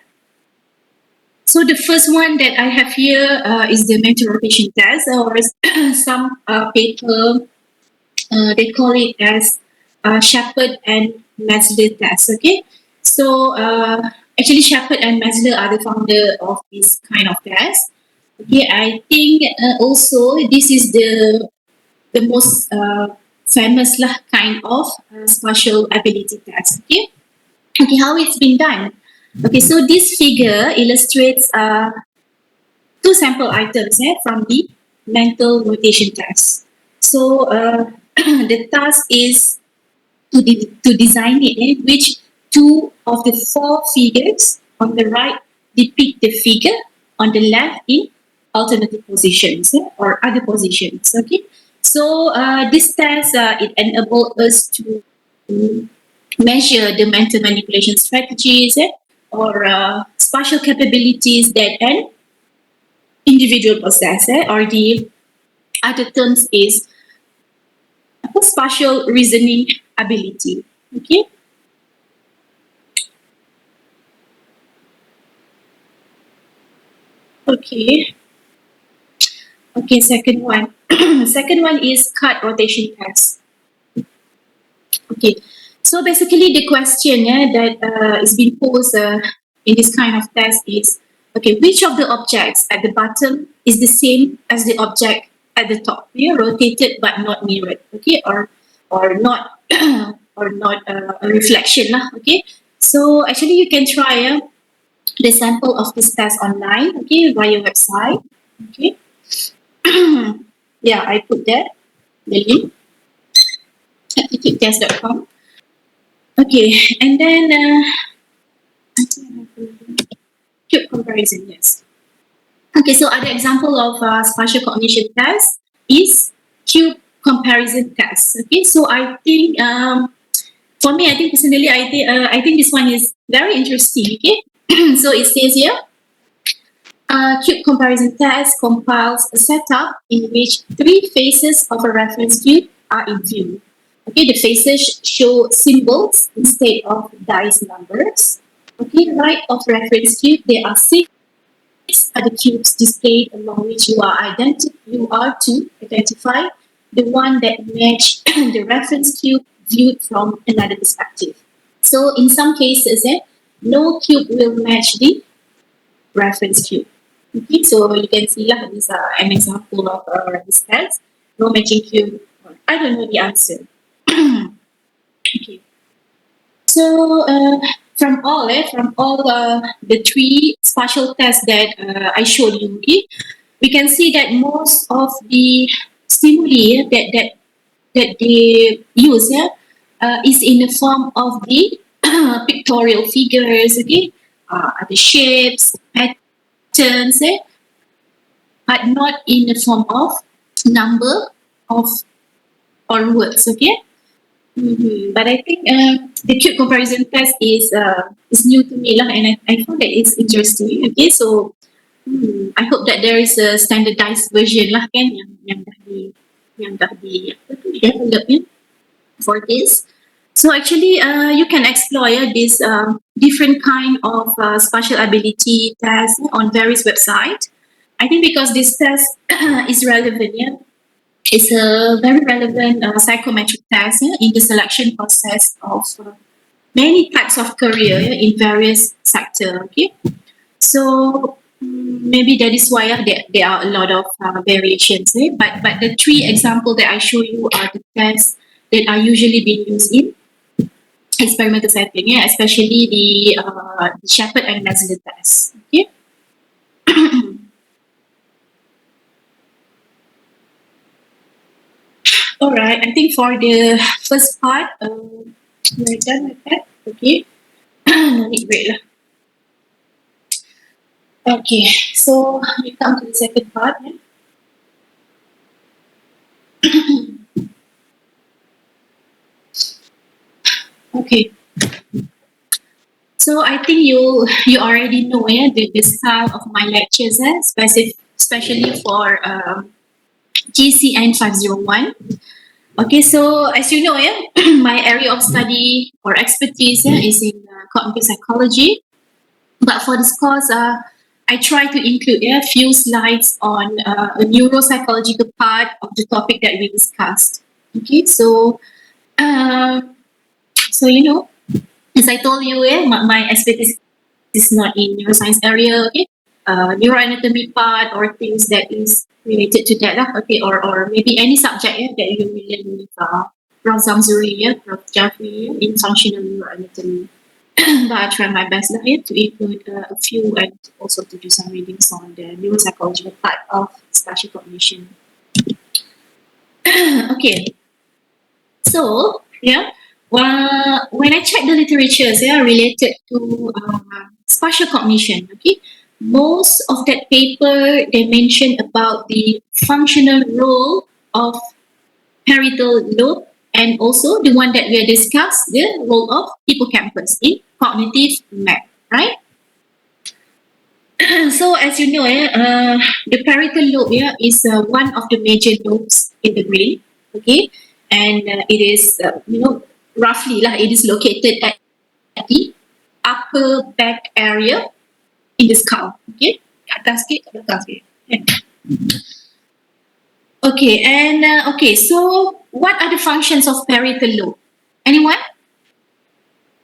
So the first one that I have here is the mental rotation test, or some paper they call it as Shepherd and Maslow test. Okay, so actually Shepherd and Maslow are the founder of this kind of test. Okay, I think also this is the most famous kind of spatial ability test. Okay, okay, how it's been done. Okay, so this figure illustrates 2 sample items from the mental rotation test. So the task is to design it, which two of the four figures on the right depict the figure on the left in alternative positions, or other positions. Okay, so this test it enables us to measure the mental manipulation strategies, or spatial capabilities that an individual possess, or the other terms is spatial reasoning ability. Okay. Okay. Okay. Second one. Second one is card rotation test. Okay. So basically, the question that is being posed in this kind of test is, okay, which of the objects at the bottom is the same as the object at the top? Yeah, rotated but not mirrored. Okay, or not or not a reflection lah. Okay. So actually, you can try the sample of this test online. Okay, via website. Okay. Yeah, I put that the link aptitudetest.com. Okay, and then cube comparison, yes. Okay, so other example of spatial cognition test is cube comparison test. Okay, so I think for me, I think personally, I think this one is very interesting. Okay, so it says here, cube comparison test compiles a setup in which three faces of a reference cube are in view. Okay, the faces show symbols instead of dice numbers. Okay, right of reference cube, there are six other cubes displayed along which you are to identify the one that match the reference cube viewed from another perspective. So in some cases, no cube will match the reference cube. Okay, so you can see lah, this is an example of this test. No matching cube. I don't know the answer. Okay. So from all the three spatial tests that I showed you, okay, we can see that most of the stimuli that they use is in the form of the pictorial figures, okay, the shapes, patterns, but not in the form of number of or words, okay. But I think the cube comparison test is new to me lah, and I found that it's interesting. Okay, so I hope that there is a standardized version lah kan yang dah di apa tu develop for this. So actually, you can explore this different kind of spatial ability test on various websites. I think because this test is relevant, it's a very relevant psychometric test in the selection process of many types of career in various sectors. Okay, so maybe that is why there are a lot of variations. But the three examples that I show you are the tests that are usually being used in experimental setting, especially the Shepherd and Mesler test. Okay. All right, I think for the first part, we're done with that. Okay, no need break lah. Okay, so we come to the second part. Okay, so I think you already know the style of my lectures, especially for GCN501. Okay, so as you know, my area of study or expertise is in cognitive psychology. But for this course, I try to include a few slides on a neuropsychological part of the topic that we discussed. Okay, so you know, as I told you, my expertise is not in neuroscience area. Okay, neuroanatomy part or things that is related to that, okay, or maybe any subject that you will learn with Prof. Zamzuri, Prof. Jafri in functional neuroanatomy. But I try my best to include a few and also to do some readings on the neuropsychological part of spatial cognition. Okay, So, yeah, well, when I check the literatures, related to spatial cognition, okay, most of that paper they mention about the functional role of parietal lobe and also the one that we have discussed, the role of hippocampus in cognitive map, right? So, as you know, the parietal lobe is one of the major lobes in the brain, okay, and it is roughly lah, it is located at the upper back area in the skull, okay, kat atas sikit, kat belakang sikit. Okay, and okay, so what are the functions of parietal lobe? Anyone?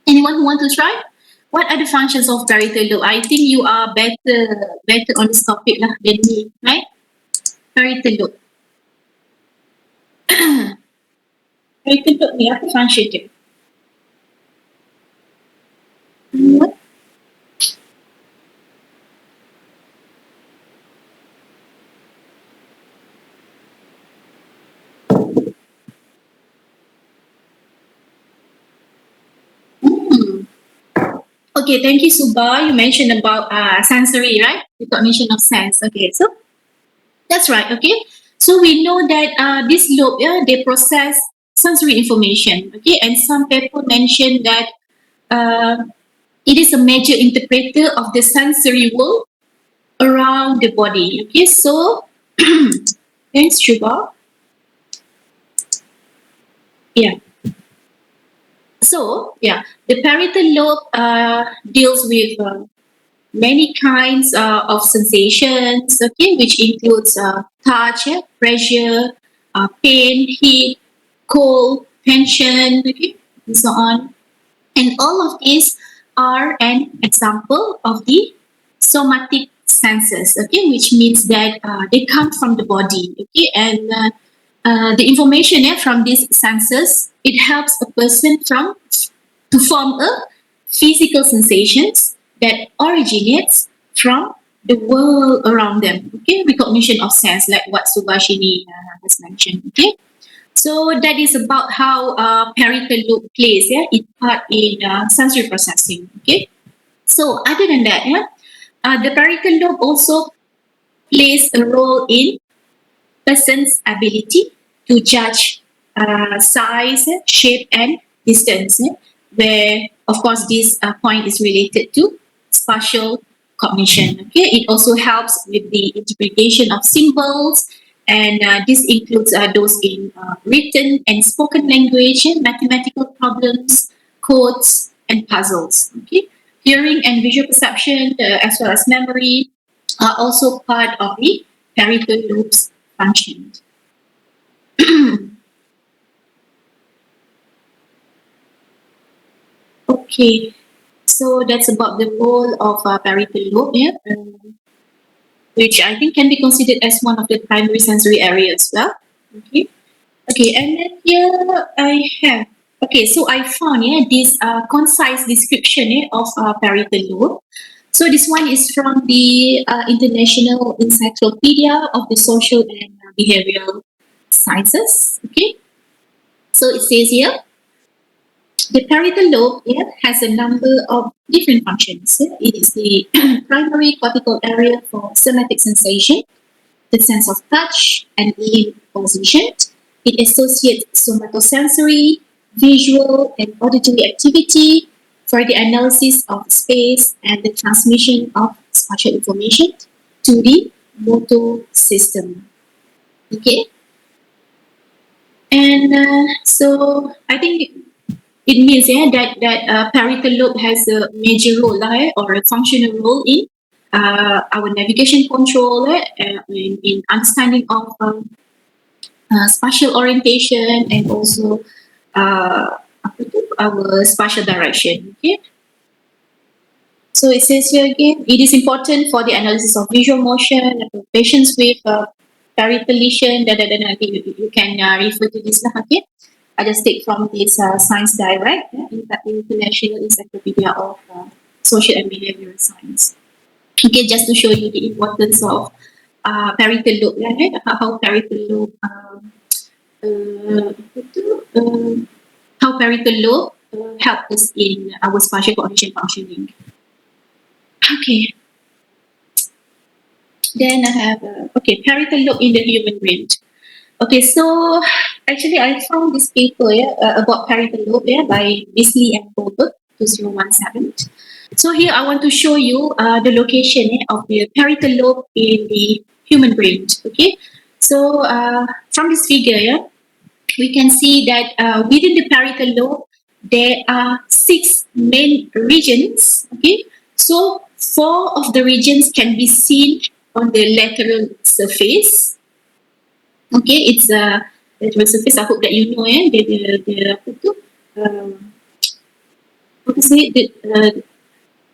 Anyone who want to try? What are the functions of parietal lobe? I think you are better on this topic lah than me, right? Parietal lobe. Parietal lobe ni apa function dia? What? Okay, thank you, Suba. You mentioned about sensory, right? Recognition of sense. Okay, so that's right. Okay, so we know that this lobe, they process sensory information. Okay, and some people mention that uh, it is a major interpreter of the sensory world around the body. Okay, so thanks, Suba. Yeah. So, yeah, the parietal lobe deals with many kinds of sensations, okay, which includes touch, pressure, pain, heat, cold, tension, okay, and so on. And all of these are an example of the somatic senses, okay, which means that they come from the body, okay, and the information from these senses, it helps a person to form a physical sensations that originates from the world around them. Okay, recognition of sense, like what Subhashini has mentioned. Okay, so that is about how parietal lobe plays its part in sensory processing. Okay, so other than that, the parietal lobe also plays a role in person's ability to judge size, shape, and distance, where, of course, this point is related to spatial cognition. Okay, it also helps with the interpretation of symbols, and this includes those in written and spoken language, mathematical problems, codes, and puzzles. Okay, hearing and visual perception, as well as memory, are also part of the parietal lobe's function. Okay, so that's about the role of parietal lobe, which I think can be considered as one of the primary sensory areas as well. Okay, okay, and then here I have. Okay, so I found this concise description of parietal lobe. So this one is from the International Encyclopedia of the Social and Behavioral Sciences. Okay, so it says here. The parietal lobe has a number of different functions. It is the primary cortical area for somatic sensation, the sense of touch and limb position. It associates somatosensory, visual, and auditory activity for the analysis of space and the transmission of spatial information to the motor system. Okay, and so I think it means that parietal lobe has a major role or a functional role in our navigation control, in understanding of spatial orientation and also our spatial direction. Okay. So it says here again, it is important for the analysis of visual motion, patients with parietal lesion, you can refer to this. Okay. I just take from this Science Direct, International Encyclopedia of Social and Behavioral Science. Okay, just to show you the importance of parietal lobe, how parietal lobe how parietal lobe help us in our spatial coordination functioning. Okay. Then I have parietal lobe in the human brain. Okay, so actually I found this paper about parietal lobe by Bisley and Goldberg 2017. So here I want to show you the location of the parietal lobe in the human brain. Okay, so from this figure, we can see that within the parietal lobe there are 6 main regions. Okay, so 4 of the regions can be seen on the lateral surface. Okay, it's a lateral surface. I hope that you know apa tu, what to say,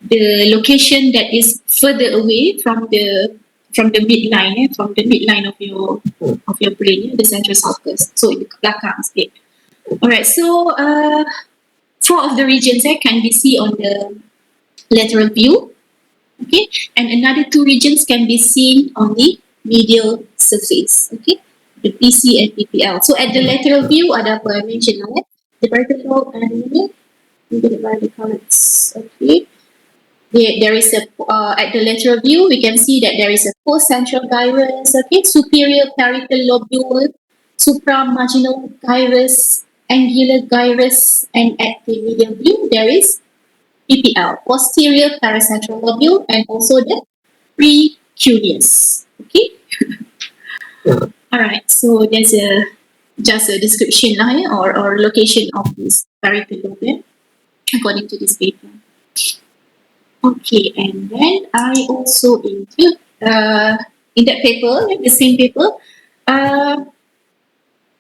the location that is further away from the midline, from the midline of your brain, the central sulcus. So in the belakang sikit. Alright, so 4 of the regions can be seen on the lateral view. Okay, and another 2 regions can be seen on the medial surface. Okay, the PC and PPL. So at the lateral view, ada apa I mention lah, the parietal lobe and the colors. Okay. There is a at the lateral view we can see that there is a post-central gyrus, okay, superior parietal lobule, supramarginal gyrus, angular gyrus, and at the medial view there is PPL, posterior paracentral lobule, and also the precuneus. Okay. All right. So there's just a description or location of this parietal lobe according to this paper. Okay, and then I also include in that paper, the same paper,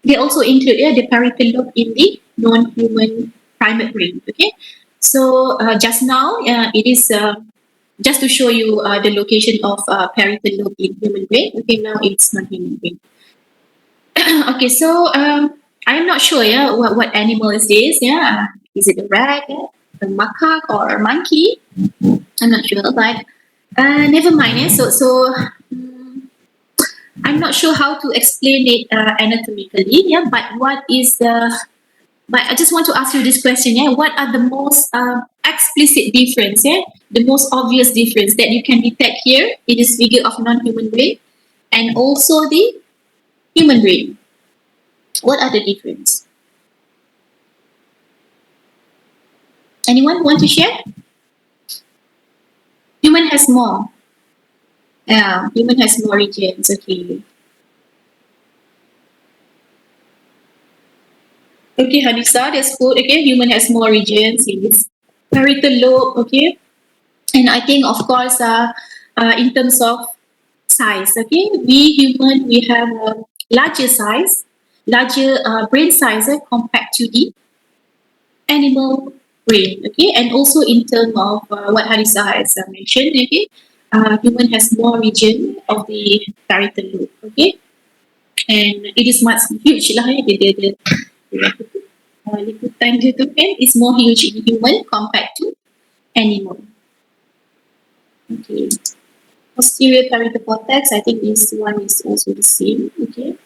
they also include the parietal lobe in the non-human primate brain. Okay, so just now it is just to show you the location of parietal lobe in human brain. Okay, now it's non-human brain. Okay, so I am not sure what animal is this. Is it a rat, a macaque, or a monkey? I'm not sure, but never mind. I'm not sure how to explain it anatomically. But what is the? But I just want to ask you this question. What are the most explicit difference? The most obvious difference that you can detect here in this figure of non-human brain, and also the human brain. What are the difference? Anyone want to share? Human has more. Yeah, human has more regions. Okay. Okay, Hanisa, that's good. Okay, human has more regions in this parietal lobe. Okay, and I think of course, in terms of size. Okay, we human we have a larger size, larger brain size compared to the animal brain. Okay, and also in terms of what Hanisa has mentioned. Okay. Human has more region of the parietal lobe, okay, and it is much huge lah. Liputan dia tu kan is more huge in human compared to animal. Okay, posterior parietal cortex. I think this one is also the same. Okay,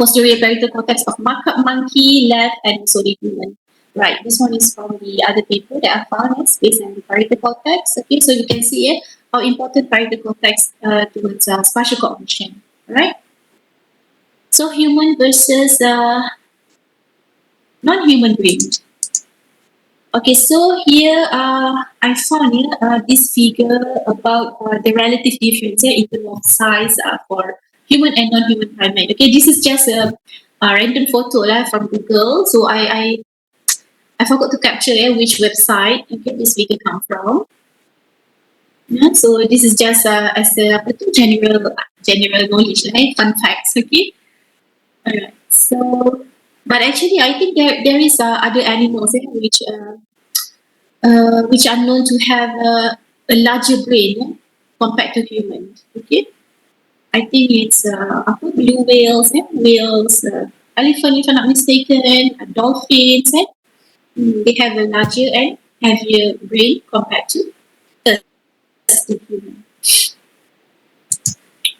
posterior parietal cortex of macaque, monkey, left, and also the human. Right, this one is from the other paper that I found. It's based on the parietal cortex. Okay, so you can see how important parietal cortex towards spatial cognition. Right. So human versus non-human brain. Okay, so here I found this figure about the relative difference in terms of size for human and non-human primate. Okay, this is just a random photo from Google. So I forgot to capture which website this figure come from. So this is just as a general knowledge, fun facts. Okay. Alright. So, but actually, I think there is other animals which are known to have a larger brain compared to humans. Okay. I think it's blue whales, elephant, if I'm not mistaken, dolphins. They have a larger and heavier brain compared to us, the human.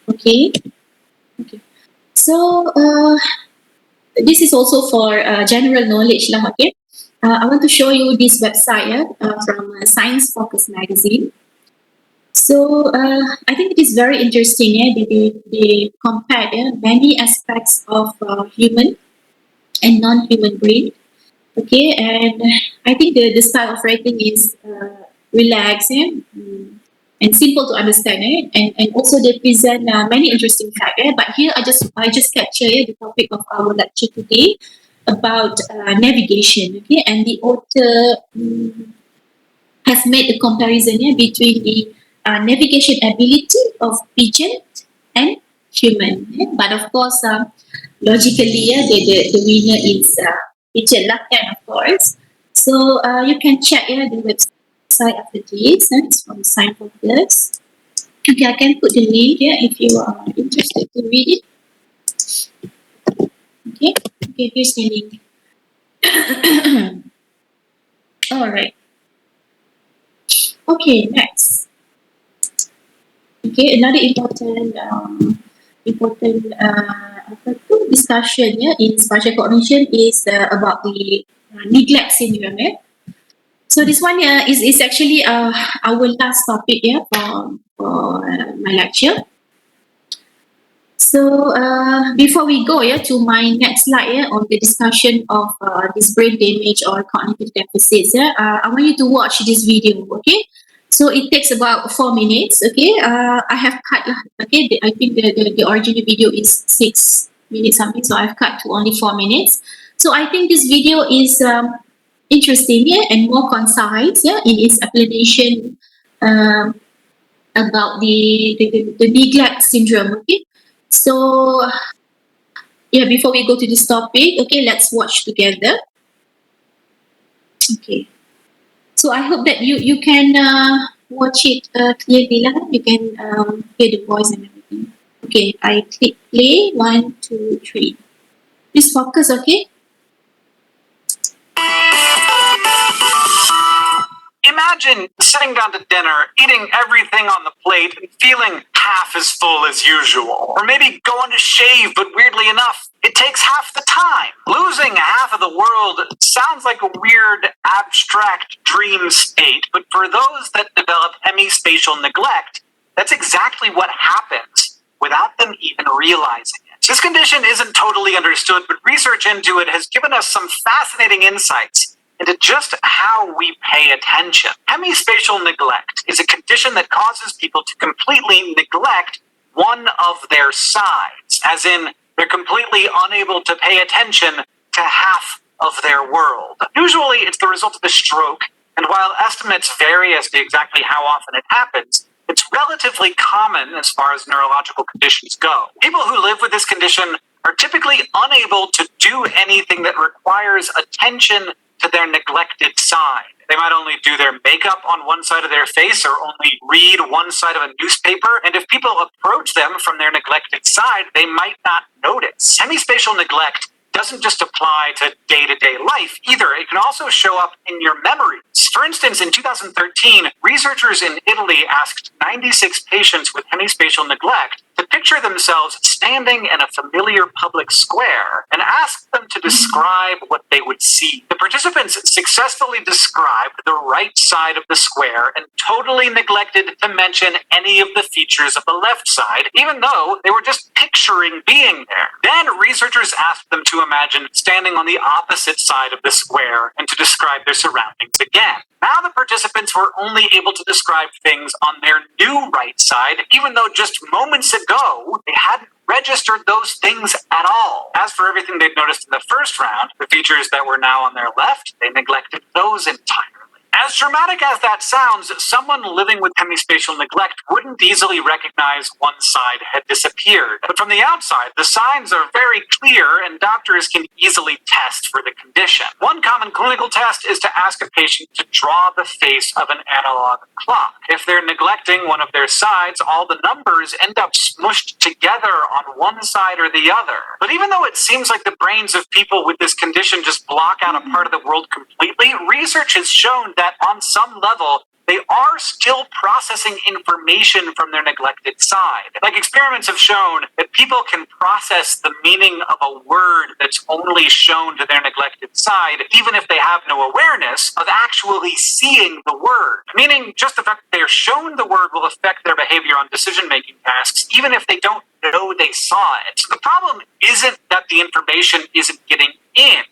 Okay. Okay. So this is also for general knowledge lah, okay. I want to show you this website from Science Focus magazine. So I think it is very interesting. They compared many aspects of human and non-human brain. Okay, and I think the style of writing is relaxed and simple to understand. And also they present many interesting facts. But here I just capture the topic of our lecture today about navigation. Okay, and the author has made a comparison between the navigation ability of pigeon and human. But of course, logically, the winner is pigeon lah, kan, of course. So you can check the website after this. It's from Sign Focus. Okay, I can put the link here if you are interested to read it. Okay, here's the link. All right. Okay, next. Okay, another important discussion in spatial cognition is about the neglect syndrome. So this one is actually our last topic for my lecture. So before we go to my next slide on the discussion of this brain damage or cognitive deficits, I want you to watch this video, okay? So it takes about 4 minutes, okay? I have cut, okay? I think the original video is 6 minutes something, so I've cut to only 4 minutes. So I think this video is interesting and more concise in its explanation about the neglect syndrome, okay? So before we go to this topic, okay, let's watch together. Okay. So I hope that you can watch it clearly. You can hear the voice and everything. Okay, I click play. 1, 2, 3. Please focus, okay? Imagine sitting down to dinner, eating everything on the plate, and feeling half as full as usual. Or maybe going to shave, but weirdly enough, it takes half the time. Losing half of the world sounds like a weird, abstract dream state, but for those that develop hemispatial neglect, that's exactly what happens without them even realizing it. This condition isn't totally understood, but research into it has given us some fascinating insights into just how we pay attention. Hemispatial neglect is a condition that causes people to completely neglect one of their sides, as in they're completely unable to pay attention to half of their world. Usually it's the result of a stroke, and while estimates vary as to exactly how often it happens, it's relatively common as far as neurological conditions go. People who live with this condition are typically unable to do anything that requires attention to their neglected side. They might only do their makeup on one side of their face or only read one side of a newspaper, and if people approach them from their neglected side, they might not notice. Hemispatial neglect doesn't just apply to day-to-day life either. It can also show up in your memories. For instance, in 2013, researchers in Italy asked 96 patients with hemispatial neglect to picture themselves standing in a familiar public square and asked them to describe what they would see. The participants successfully described the right side of the square and totally neglected to mention any of the features of the left side, even though they were just picturing being there. Then researchers asked them to imagine standing on the opposite side of the square and to describe their surroundings again. Now the participants were only able to describe things on their new right side, even though just moments ago they hadn't registered those things at all. As for everything they'd noticed in the first round, the features that were now on their left, they neglected those entirely. As dramatic as that sounds, someone living with hemispatial neglect wouldn't easily recognize one side had disappeared. But from the outside, the signs are very clear and doctors can easily test for the condition. One common clinical test is to ask a patient to draw the face of an analog clock. If they're neglecting one of their sides, all the numbers end up smushed together on one side or the other. But even though it seems like the brains of people with this condition just block out a part of the world completely, research has shown that on some level, they are still processing information from their neglected side. Like experiments have shown that people can process the meaning of a word that's only shown to their neglected side, even if they have no awareness of actually seeing the word. Meaning just the fact that they're shown the word will affect their behavior on decision-making tasks, even if they don't know they saw it. So the problem isn't that the information isn't getting in.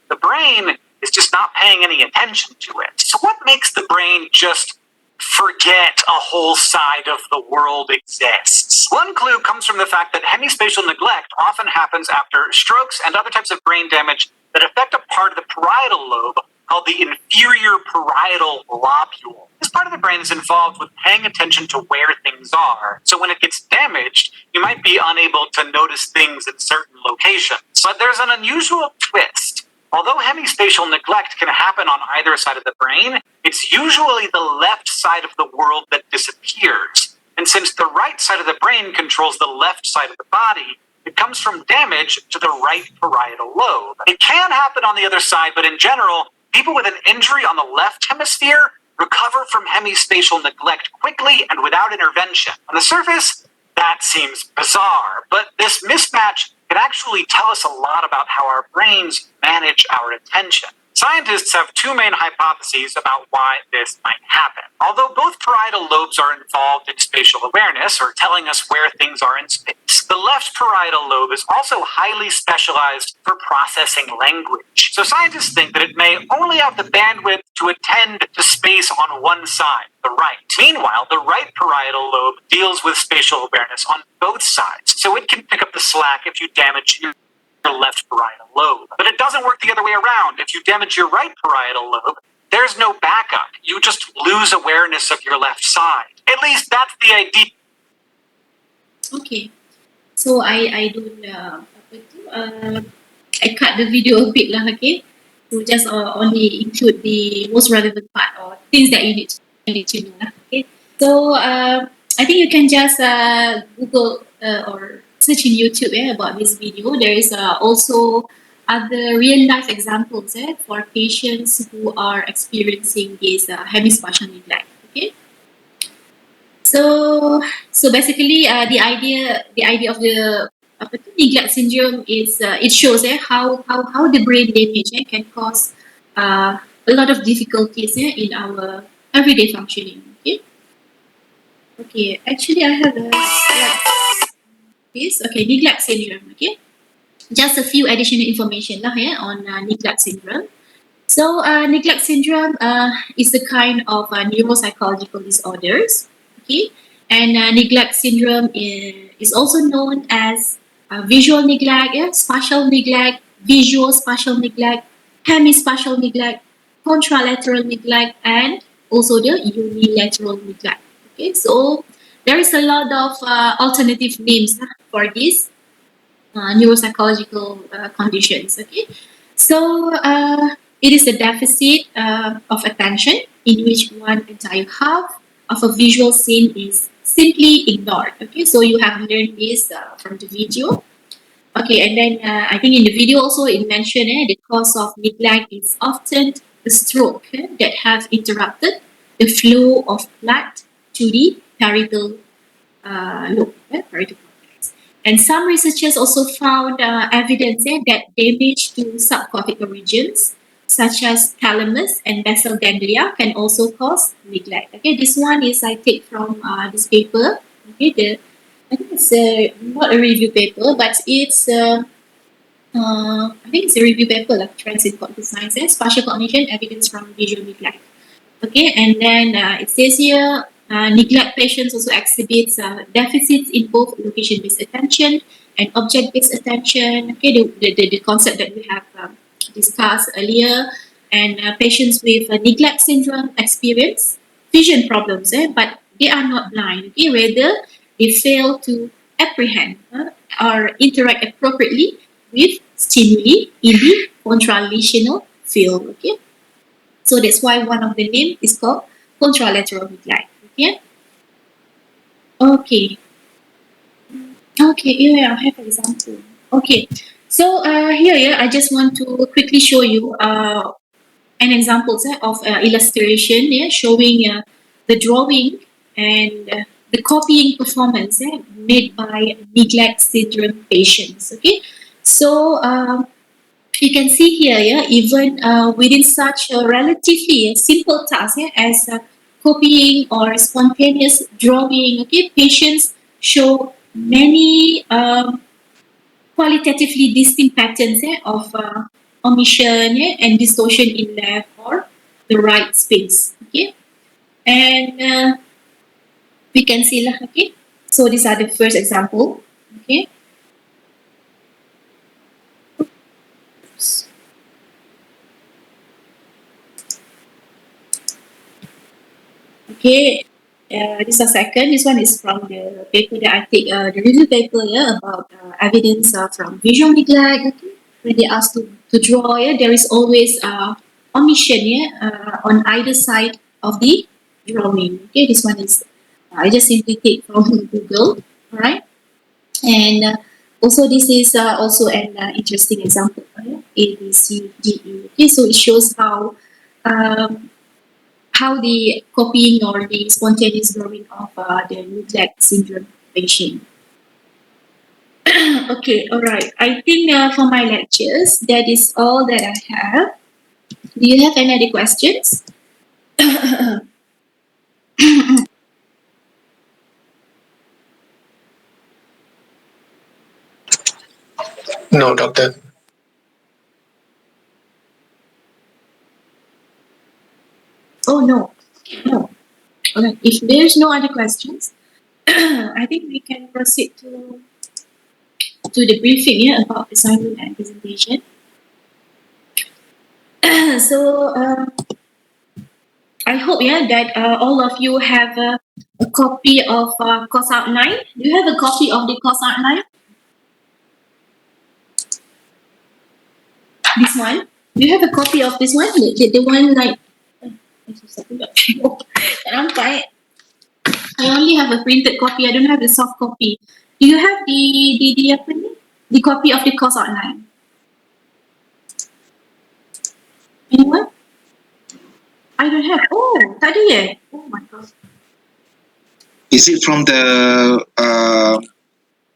The brain is just not paying any attention to it. So what makes the brain just forget a whole side of the world exists? One clue comes from the fact that hemispatial neglect often happens after strokes and other types of brain damage that affect a part of the parietal lobe called the inferior parietal lobule. This part of the brain is involved with paying attention to where things are. So when it gets damaged, you might be unable to notice things in certain locations. But there's an unusual twist. Although hemispatial neglect can happen on either side of the brain, it's usually the left side of the world that disappears. And since the right side of the brain controls the left side of the body, it comes from damage to the right parietal lobe. It can happen on the other side, but in general, people with an injury on the left hemisphere recover from hemispatial neglect quickly and without intervention. On the surface, that seems bizarre, but this mismatch can actually tell us a lot about how our brains manage our attention. Scientists have two main hypotheses about why this might happen. Although both parietal lobes are involved in spatial awareness, or telling us where things are in space, the left parietal lobe is also highly specialized for processing language. So scientists think that it may only have the bandwidth to attend to space on one side, the right. Meanwhile, the right parietal lobe deals with spatial awareness on both sides, so it can pick up the slack if you damage your left parietal lobe. But it doesn't work the other way around. If you damage your right parietal lobe, there's no backup. You just lose awareness of your left side. At least that's the idea. Okay. So I don't I cut the video a bit lah, okay? So just only include the most relevant part or things that you need to know lah, okay? So I think you can just Google or search in YouTube about this video. There is also other real life examples for patients who are experiencing this hemispatial neglect. Okay. So basically, the idea of the neglect syndrome is it shows how the brain damage can cause a lot of difficulties in our everyday functioning. Okay. Okay. Actually, I have a slide. This okay, neglect syndrome. Okay, just a few additional information lah on neglect syndrome. So neglect syndrome is a kind of neuropsychological disorders. Okay, and neglect syndrome is also known as visual neglect, spatial neglect, visual spatial neglect, hemispatial neglect, contralateral neglect, and also the unilateral neglect. Okay, so there is a lot of alternative names for these neuropsychological conditions. Okay, so it is a deficit of attention in which one entire half of a visual scene is simply ignored. Okay, so you have learned this from the video. Okay, and then I think in the video also it mentioned the cause of neglect is often a stroke that has interrupted the flow of blood to the parietal lobe, parietal cortex. And some researchers also found evidence that damage to subcortical regions such as thalamus and basal ganglia can also cause neglect. Okay, this one is I take from this paper. Okay, I think it's not a review paper, but it's I think it's a review paper like Trends in Cognitive Science, Spatial Cognition Evidence from Visual Neglect. Okay, and then it says here neglect patients also exhibits deficits in both location-based attention and object-based attention. Okay, the concept that we have discussed earlier. And patients with neglect syndrome experience vision problems, but they are not blind. Okay, rather they fail to apprehend or interact appropriately with stimuli in the contralateral field. Okay, so that's why one of the name is called contralateral neglect. Okay. Okay. Okay. Yeah, I have an example. Okay. So here, I just want to quickly show you an example of illustration showing the drawing and the copying performance made by neglect syndrome patients. Okay, so you can see here, even within such a relatively simple task as copying or spontaneous drawing, okay, patients show many qualitatively distinct patterns of omission and distortion in left or the right space. Okay, and we can see lah. Okay, so these are the first example. Okay. Okay, this is second. This one is from the paper that I take, the review paper about evidence from visual neglect. Okay, when they ask to draw, there is always omission on either side of the drawing. Okay, this one is I just simply take from Google. All right, and also this is also an interesting example. A, B, C, D, E. Okay, so it shows how the copying or the spontaneous drawing of the neglect syndrome patient. Okay, all right. I think for my lectures, that is all that I have. Do you have any other questions? No, doctor. Oh, no. No. Okay. If there's no other questions, I think we can proceed to the briefing about assignment and presentation. So I hope that all of you have a copy of course outline. Do you have a copy of the course outline? This one? Do you have a copy of this one? The one like I only have a printed copy. I don't have the soft copy. Do you have the copy of the course outline? Anyone? I don't have. Oh, tak ada eh? Oh my god. Is it from the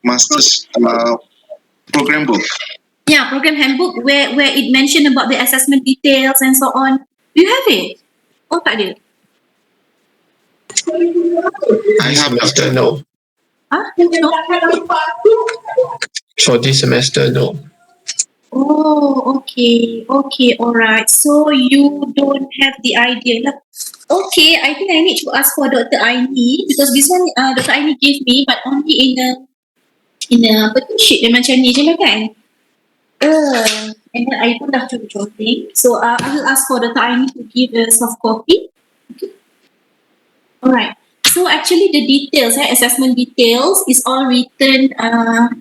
master's program book? Yeah, program handbook where it mentioned about the assessment details and so on. Do you have it? Oh, tak ada. This semester, no. Huh? No? For this semester, no. Oh, okay, alright. So you don't have the idea lah. Okay, I think I need to ask for Dr. Aini because this one Dr. Aini gave me, but only in a sheet yang macam ni je lah kan. And then I pun dah cuba jotting. So I will ask for Dr. Aini to give a soft copy. Okay. Alright. So actually the details, assessment details is all written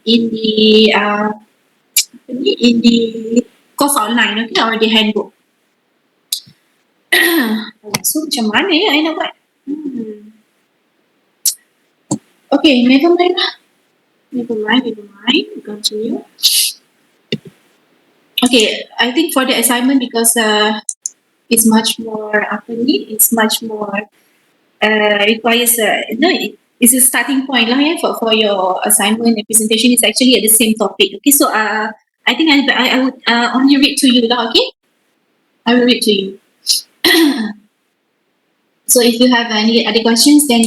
in the course outline, okay, or the handbook. So macam mana I nak buat? Okay, never mind. We continue. Okay, I think for the assignment because it's much more it's much more requires it's a starting point lah for your assignment and presentation is actually at the same topic. Okay, so I think I would only read to you lah. Okay, I will read to you. So if you have any other questions, then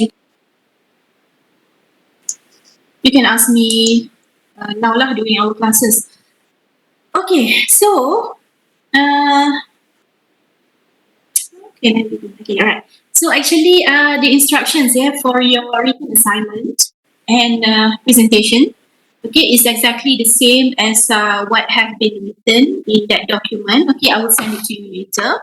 you can ask me now lah during our classes. Okay, so okay, all right. So actually, the instructions for your written assignment and presentation, okay, is exactly the same as what have been written in that document. Okay, I will send it to you later.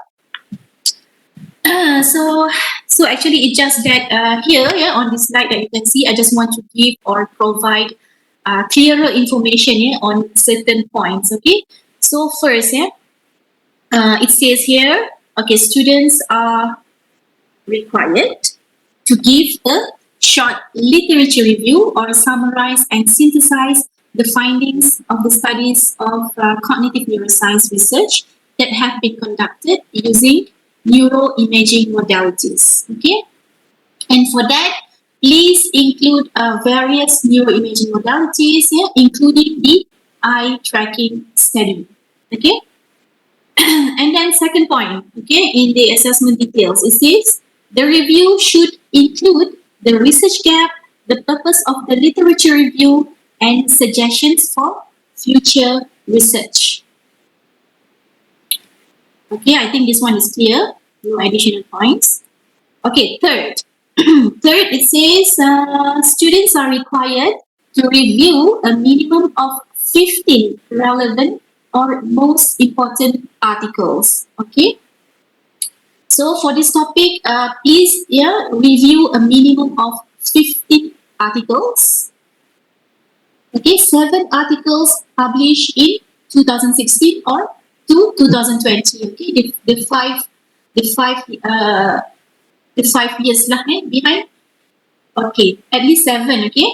So actually, it's just that here, on this slide that you can see, I just want to give or provide clearer information on certain points. Okay, so first, it says here, okay, students are required to give a short literature review or summarize and synthesize the findings of the studies of cognitive neuroscience research that have been conducted using neuroimaging modalities. Okay, And for that, please include various neuroimaging modalities, including the eye tracking study. Okay. And then second point, okay, in the assessment details, it says the review should include the research gap, the purpose of the literature review, and suggestions for future research. Okay, I think this one is clear. No additional points. Okay, third. Third, it says students are required to review a minimum of 15 relevant or most important articles. Okay. So for this topic, please review a minimum of 15 articles. Okay, 7 articles published in 2016 or to 2020. Okay, the five years lah behind. Okay, at least 7. Okay.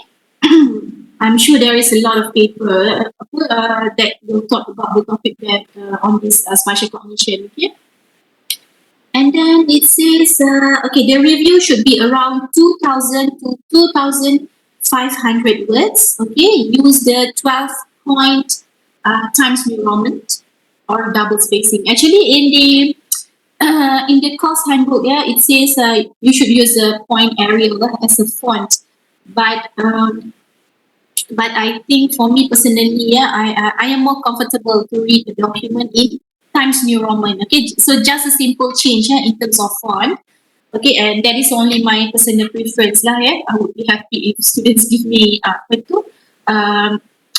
I'm sure there is a lot of paper that will talk about the topic that on this spatial cognition. Okay. And then it says, okay, the review should be around 2,000 to 2,500 words. Okay, use the 12-point times New Roman or double spacing. Actually, in the course handbook, it says you should use a point Arial as a font, but I think for me personally, I am more comfortable to read the document in Times New Roman. Okay, so just a simple change in terms of font. Okay, and that is only my personal preference lah. I would be happy if students give me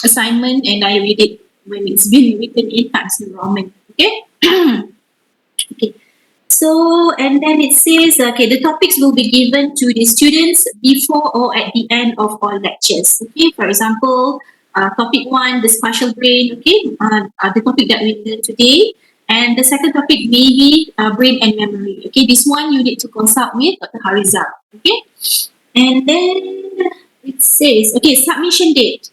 assignment and I read it when it's been written in Times New Roman. Okay. Okay. So, and then it says, okay, the topics will be given to the students before or at the end of all lectures. Okay, for example, topic 1, the spatial brain, okay, the topic that we learned today. And the second topic may be brain and memory. Okay, this one you need to consult with Dr. Harizal. Okay, and then it says, okay, submission date.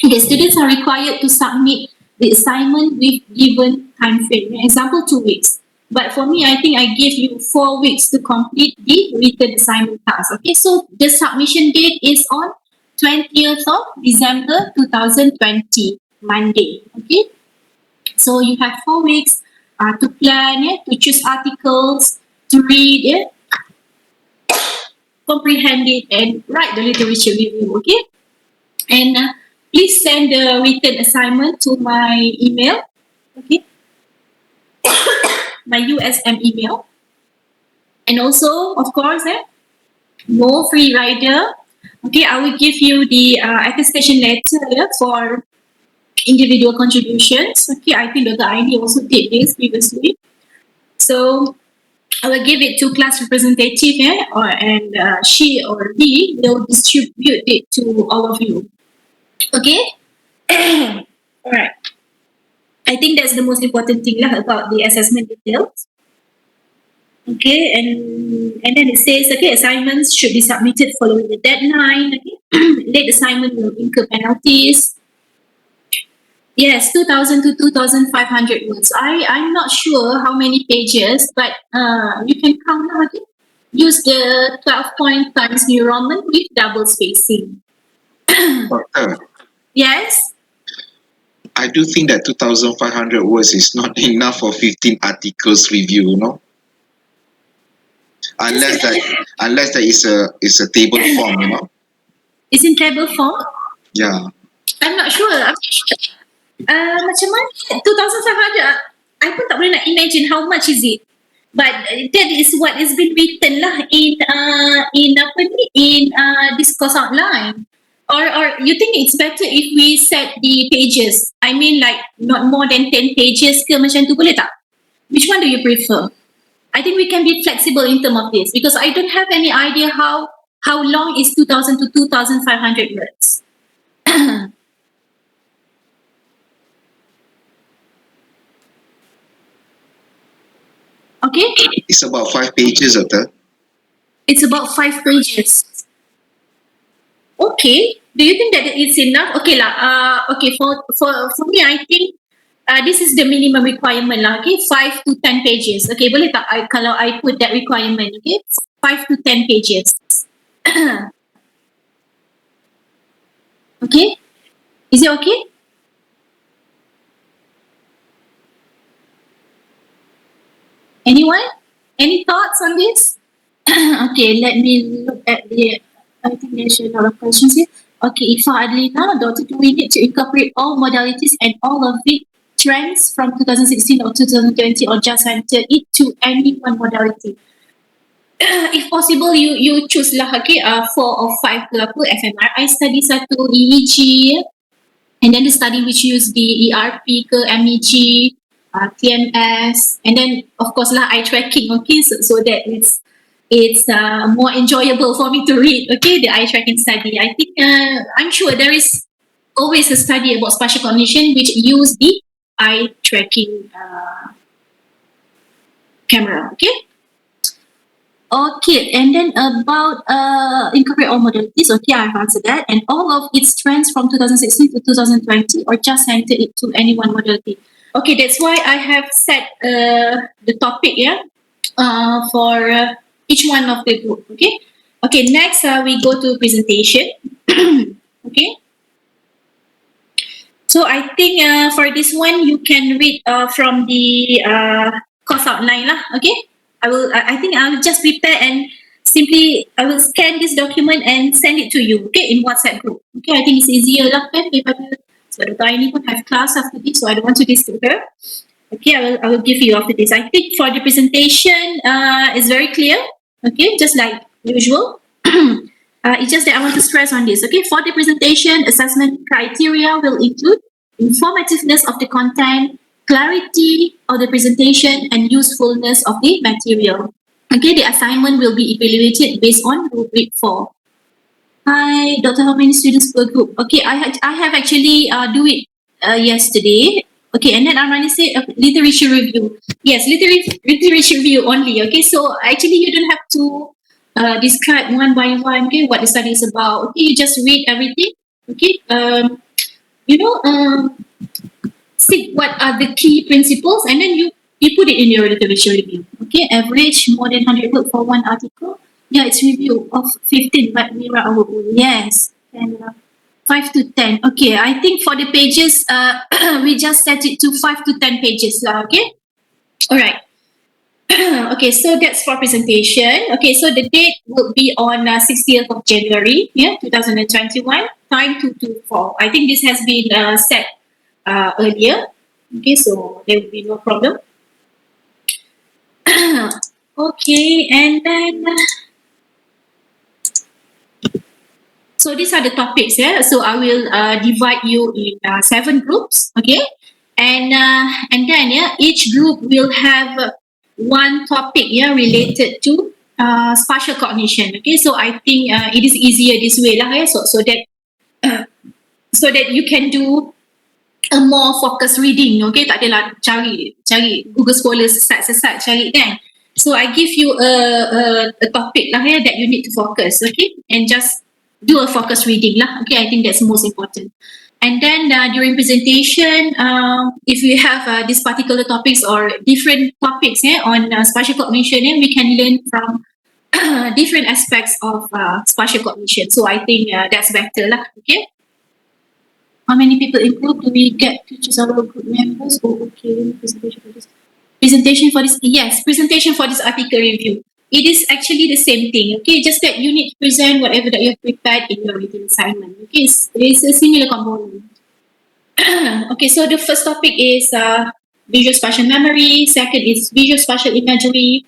The students are required to submit the assignment with given time frame. Example, 2 weeks. But for me, I think I give you 4 weeks to complete the written assignment task. Okay, so the submission date is on 20th of December 2020, Monday. Okay, so you have 4 weeks to plan, to choose articles, to read, comprehend it, and write the literature review. Okay, and please send the written assignment to my email. Okay. My USM email, and also of course no free rider. Okay, I will give you the attestation letter for individual contributions. Okay, I think Dr. Aini also did this previously, so I will give it to class representative and she or he will distribute it to all of you. Okay. All right. I think that's the most important thing about the assessment details. Okay, and then it says, okay, assignments should be submitted following the deadline. Okay, late assignment will incur penalties. Yes, 2,000 to 2,500 words. I'm not sure how many pages, but you can count out. Okay? Use the 12-point times New Roman with double spacing. Yes. I do think that 2,500 words is not enough for 15 articles review, you know. Unless that is a table form, you know. It's in table form? Yeah. I'm not sure. Macam mana? 2,500. I pun tak boleh nak imagine how much is it. But that is what is been written lah in this course outline. Or you think it's better if we set the pages? I mean, like not more than 10 pages ke macam tu, boleh tak? Which one do you prefer? I think we can be flexible in terms of this because I don't have any idea how long is 2,000 to 2,500 words. Okay. It's about 5 pages, Doctor. It's about 5 pages. Okay. Do you think that it's enough? Okay lah. Okay, for me, I think this is the minimum requirement lah. Okay, 5 to 10 pages. Okay, boleh tak? Kalau I put that requirement. Okay. 5 to 10 pages. Okay? Is it okay? Anyone? Any thoughts on this? Okay, let me look at I think there's a lot of questions here. Okay, Ifa Adlina, Dr. Do we need to incorporate all modalities and all of the trends from 2016 or 2020 or just enter it to any one modality? If possible, you choose lah, okay, 4 or 5 ke apa, fMRI study satu, EEG, and then the study which use the ERP ke, MEG, TMS, and then of course lah eye tracking, okay, so that it's more enjoyable for me to read, okay, the eye tracking study. I think I'm sure there is always a study about spatial cognition which use the eye tracking camera, okay. Okay, and then about incorporate all modalities, okay, I've answered that, and all of its trends from 2016 to 2020 or just enter it to any one modality. Okay, that's why I have set the topic, yeah, for each one of the group, okay. Okay, next we go to presentation. Okay. So I think for this one you can read from the course outline lah, okay. I think I'll just prepare and simply I will scan this document and send it to you, okay, in WhatsApp group. Okay, I think it's easier lah kan daripada sebab Dr. Aini pun have class after this, so I don't want to disturb her. Okay, I will give you after this. I think for the presentation is very clear, okay, just like usual. It's just that I want to stress on this, okay. For the presentation, assessment criteria will include informativeness of the content, clarity of the presentation, and usefulness of the material. Okay, the assignment will be evaluated based on rubric 4. Hi, Doctor, how many students per group? Okay, I have actually do it yesterday. Okay, and then Armani said literature review. Yes, literature review only. Okay, so actually you don't have to describe one by one, okay, what the study is about. Okay, you just read everything. Okay, see what are the key principles, and then you put it in your literature review. Okay, average more than 100 word for one article. Yeah, it's review of 15, but Mira our own. Yes, and 5 to 10. Okay, I think for the pages, we just set it to 5 to 10 pages lah. Okay, all right. Okay, so that's for presentation. Okay, so the date will be on 60th of January, yeah, 2021. Time 2 to 4. I think this has been set earlier. Okay, so there will be no problem. Okay, and then so these are the topics, yeah. So I will divide you in 7 groups, okay, and then yeah, each group will have one topic, yeah, related to spatial cognition. Okay, so I think it is easier this way lah, yeah. So that you can do a more focused reading, okay, tak adalah cari Google Scholar sesat cari kan. So I give you a topic lah, yeah, that you need to focus, okay, and just do a focused reading lah, okay. I think that's most important. And then during presentation, if we have these particular topics or different topics, yeah, on spatial cognition, yeah, we can learn from different aspects of spatial cognition. So I think that's better lah, okay. How many people in group do we get to choose our group members? Oh, okay. Presentation for this. Yes, presentation for this article review. It is actually the same thing, okay? Just that you need to present whatever that you have prepared in your written assignment, okay? It's a similar component. Okay, so the first topic is visual spatial memory. Second is visual spatial imagery.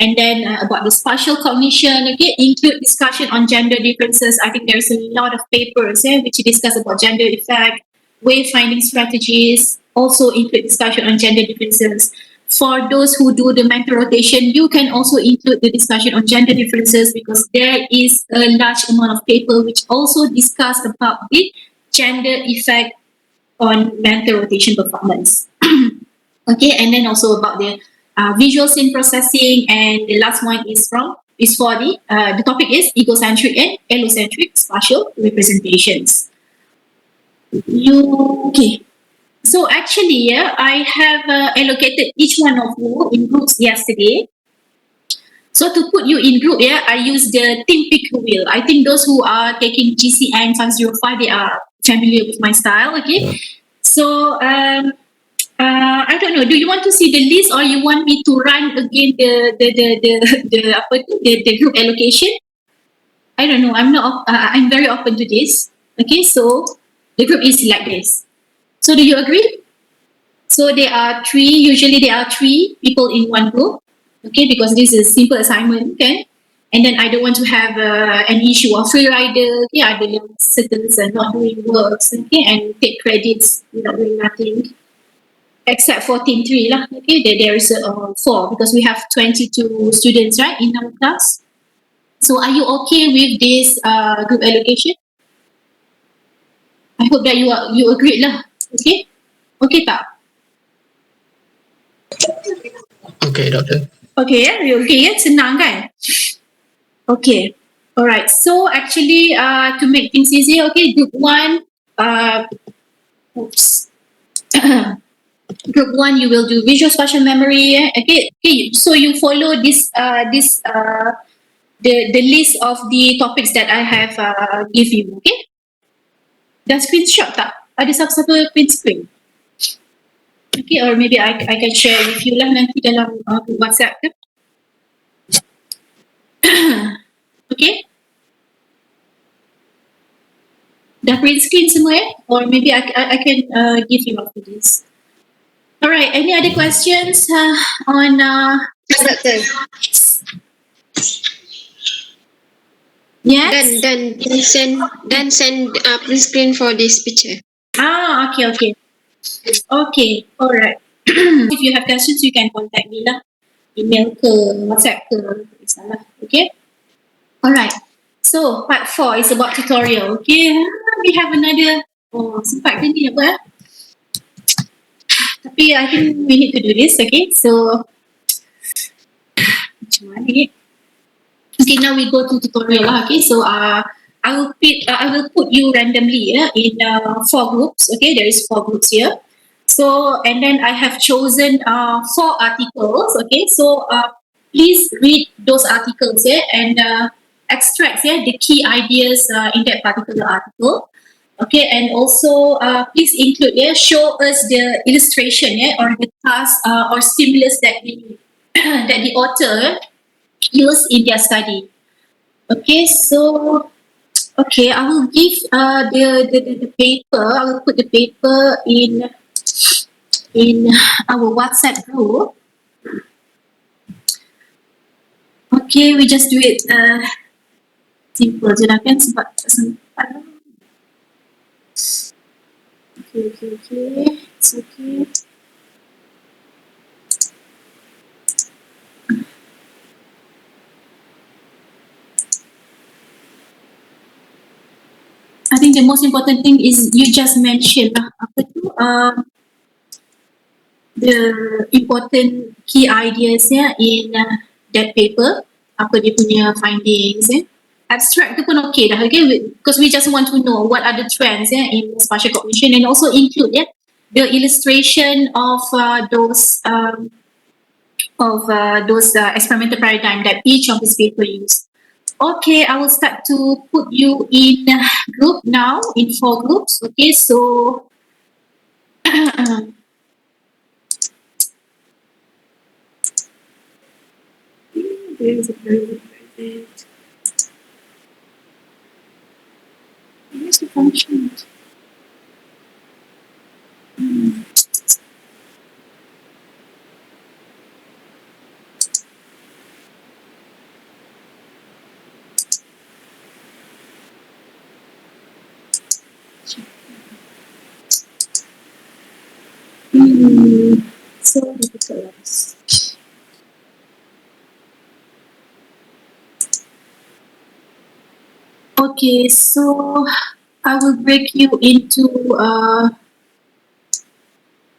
And then about the spatial cognition, okay? Include discussion on gender differences. I think there's a lot of papers which discuss about gender effect, wayfinding strategies, also include discussion on gender differences. For those who do the mental rotation, you can also include the discussion on gender differences because there is a large amount of paper which also discuss about the gender effect on mental rotation performance. Okay, and then also about the visual scene processing, and the last one is for the topic is egocentric and allocentric spatial representations. Okay. So actually, yeah, I have allocated each one of you in groups yesterday. So to put you in group, I use the team picker wheel. I think those who are taking GCN505, they are familiar with my style. Okay, so I don't know. Do you want to see the list, or you want me to run again the group allocation? I don't know. I'm very open to this. Okay, so the group is like this. So do you agree? So there are three. Usually there are three people in one group. Okay, because this is simple assignment. Okay, and then I don't want to have an issue of free rider. Yeah, the students are not doing works. Okay, and take credits without doing nothing. Except for team 3 lah. Okay, there is 4 because we have 22 students, right, in our class. So are you okay with this group allocation? I hope that you agreed lah. Okay? Okay tak? Okay, doctor. Okay, you okay, senang kan? Okay. Alright, so actually to make things easier, okay, group 1, oops. Group 1, you will do visual spatial memory. Okay, so you follow the list of the topics that I have give you. Okay, dah screenshot tak? Ada satu print screen? Okay, or maybe I can share with you lah nanti dalam WhatsApp ke? Okay, dah print screen semua or maybe I can give you after this. Alright, any other questions on Doctor. yes? Then send print screen for this picture. Okay. Okay, alright. If you have questions, you can contact me lah. Email ke, WhatsApp ke, salah. Okay? Alright. So, part 4 is about tutorial. Okay, we have another, sempat ke ni apa? Tapi I think we need to do this, okay? So, macam mana ni? Okay, now we go to tutorial lah, okay? So, I will put you randomly in 4 groups, okay? There is 4 groups here. So, and then I have chosen 4 articles, okay? So, please read those articles and extract the key ideas in that particular article. Okay, and also please include, show us the illustration, or the task or stimulus that that the author used in their study. Okay, so I will give the paper. I will put the paper in our WhatsApp group. Okay, we just do it simple je lah kan sebab tak sempat. Okay. It's okay. I think the most important thing is you just mention apa tu the important key ideas in that paper, apa dia punya findings. Abstract tu pun okay dah, okay? Because we just want to know what are the trends in spatial cognition, and also include the illustration of those experimental paradigm that each of this paper use. Okay, I will start to put you in group now, in 4 groups. Okay, so there is a very good. Where's the function? So difficult. Okay, so I will break you into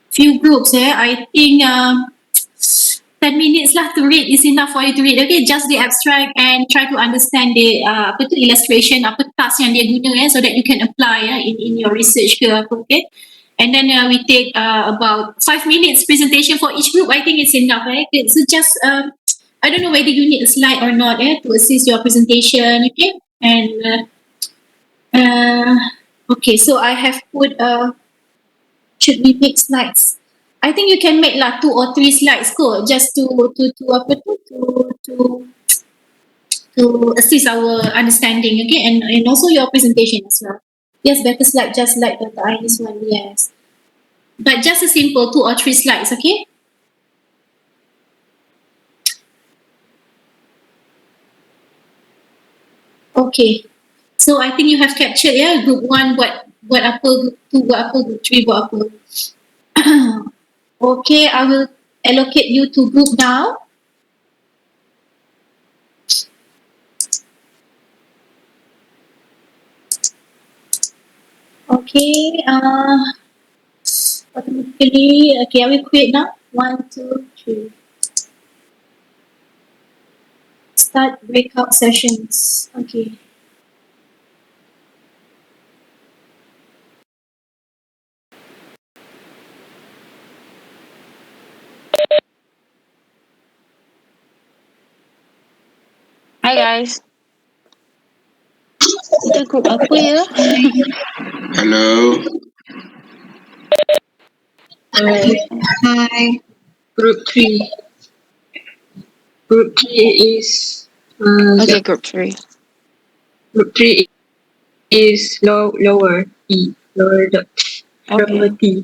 few groups. I think 10 minutes lah to read is enough for you to read. Okay, just the abstract and try to understand the apa tu illustration, apa task yang dia guna so that you can apply in your research ke apa. Okay, and then we take about 5 minutes presentation for each group. I think it's enough. Okay, so just I don't know whether you need a slide or not to assist your presentation, okay? And okay, so I have put should we make slides? I think you can make lah 2 or 3 slides kot, just to apa tu to assist our understanding, okay, and also your presentation as well. Yes, better slide just like Dr. Ainis one, yes. But just a simple 2 or 3 slides, okay? Okay. So I think you have captured group 1 buat apa, group 2 buat apa, group 3 buat apa. Okay, I will allocate you to group now. Okay, automatically, okay, I will create now. 1, 2, 3. Start breakout sessions. Okay. Hi guys. Kita group apa ya? Hello. Hi. Group 3. Group 3 is okay. Group 3. Group 3 is lower T. Lower T.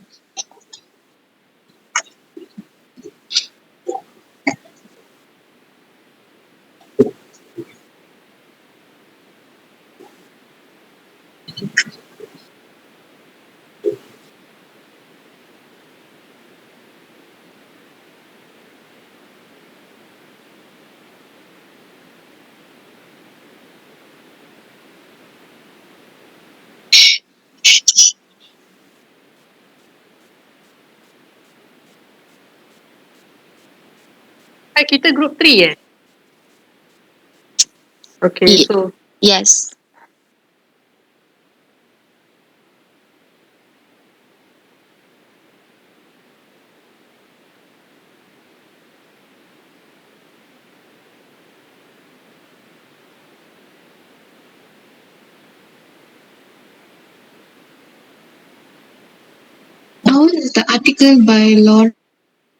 Kita group 3 Okay, so Yes. How is the article by Laura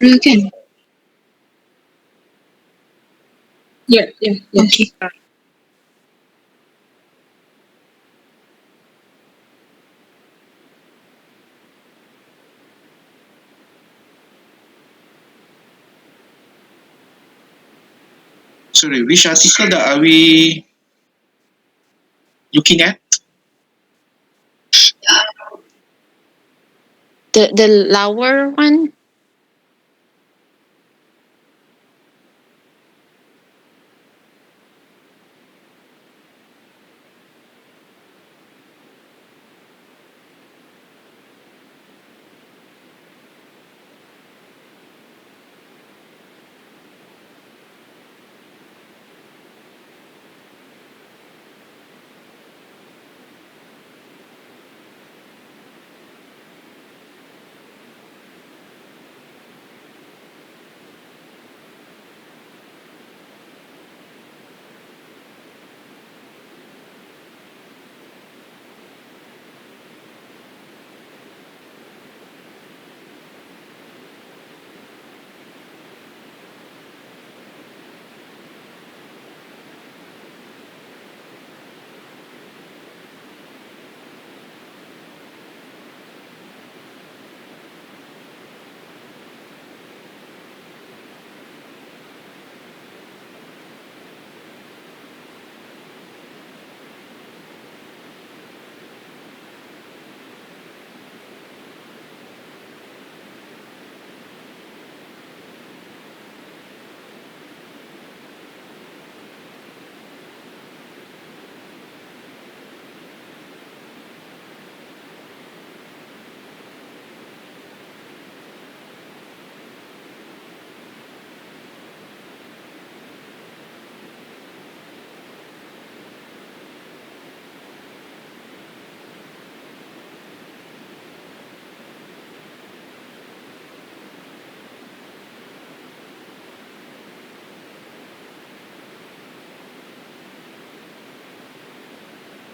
again? yes. Okay. Sorry, which article that are we looking at? The lower one.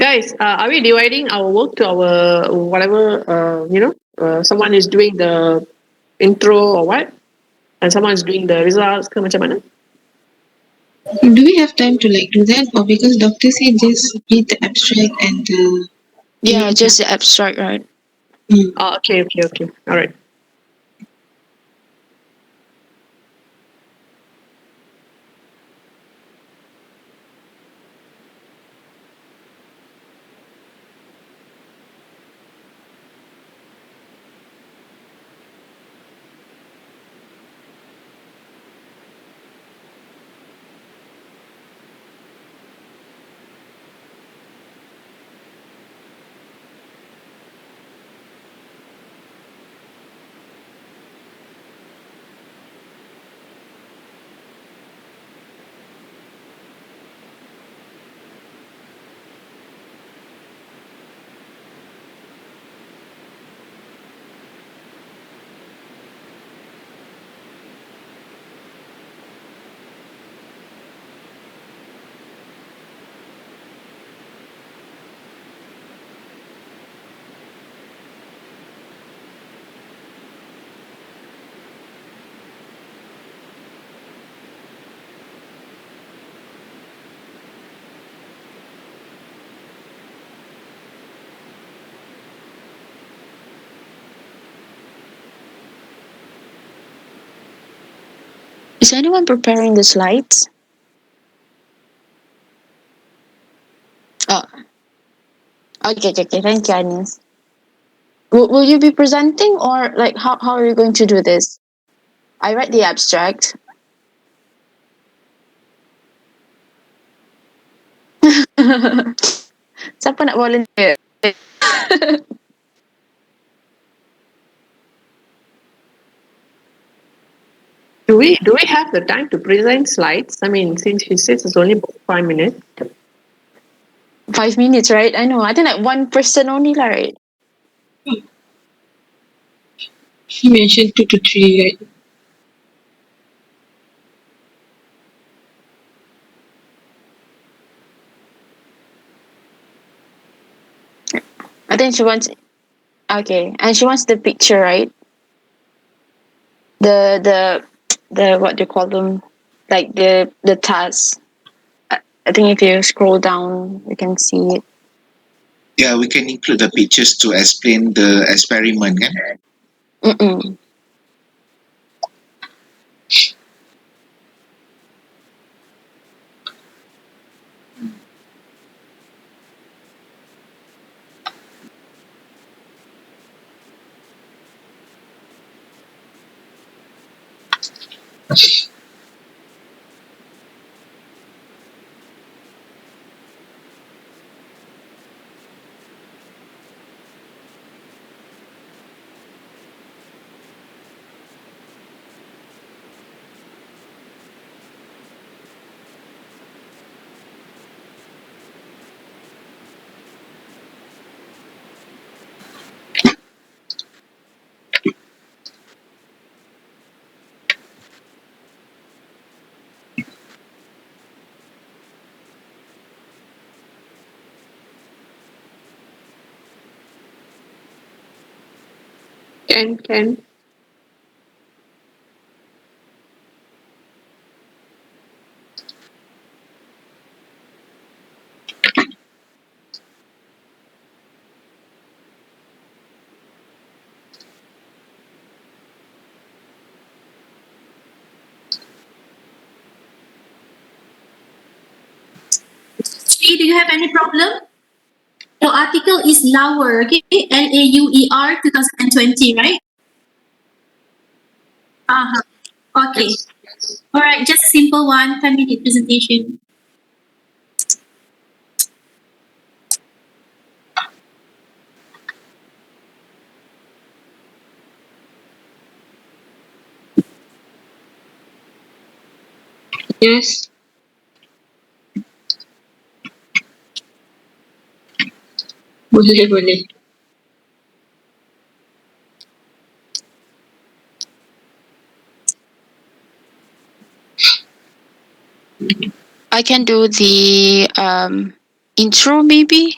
Guys, are we dividing our work to our whatever, someone is doing the intro or what? And someone is doing the results ke macam mana? Do we have time to do that, or because doctor said just read the abstract and the Yeah, just the abstract, right? Oh, okay. All right. Is anyone preparing the slides? Oh, okay. Thank you, Agnes. Will you be presenting, or how are you going to do this? I read the abstract. Siapa nak volunteer? Do we have the time to present slides? I mean, since she says it's only about 5 minutes. 5 minutes, right? I know. I think one person only, right? She mentioned 2 to 3, right? I think she wants. Okay, and she wants the picture, right? The what do you call them? Like the tasks. I think if you scroll down, you can see it. Yeah, we can include the pictures to explain the experiment, kan? Mm-mm. Can. Sri, do you have any problem? Your article is Lauer, okay? LAUER 2020, right? Uh-huh. Okay. All right, just simple one, 10-minute presentation. Yes. Boleh. I can do the intro, maybe.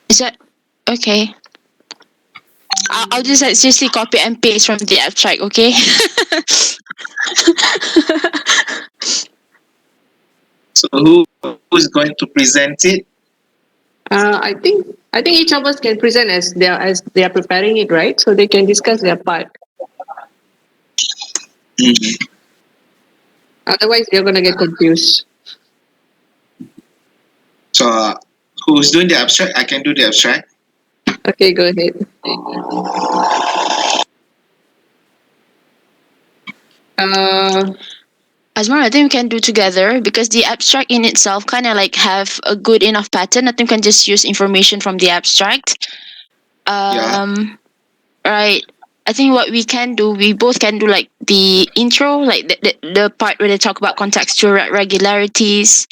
Is that okay? I'll just like seriously copy and paste from the abstract, okay? So who's going to present it? I think each of us can present as they are preparing it, right? So they can discuss their part. Mhm. Otherwise, you're gonna get confused. So who's doing the abstract? I can do the abstract. Okay, go ahead. Asmar, I think we can do together because the abstract in itself kind of like have a good enough pattern. I think we can just use information from the abstract. Yeah. Right. I think what we can do, we both can do like the intro, like the part where they talk about contextual regularities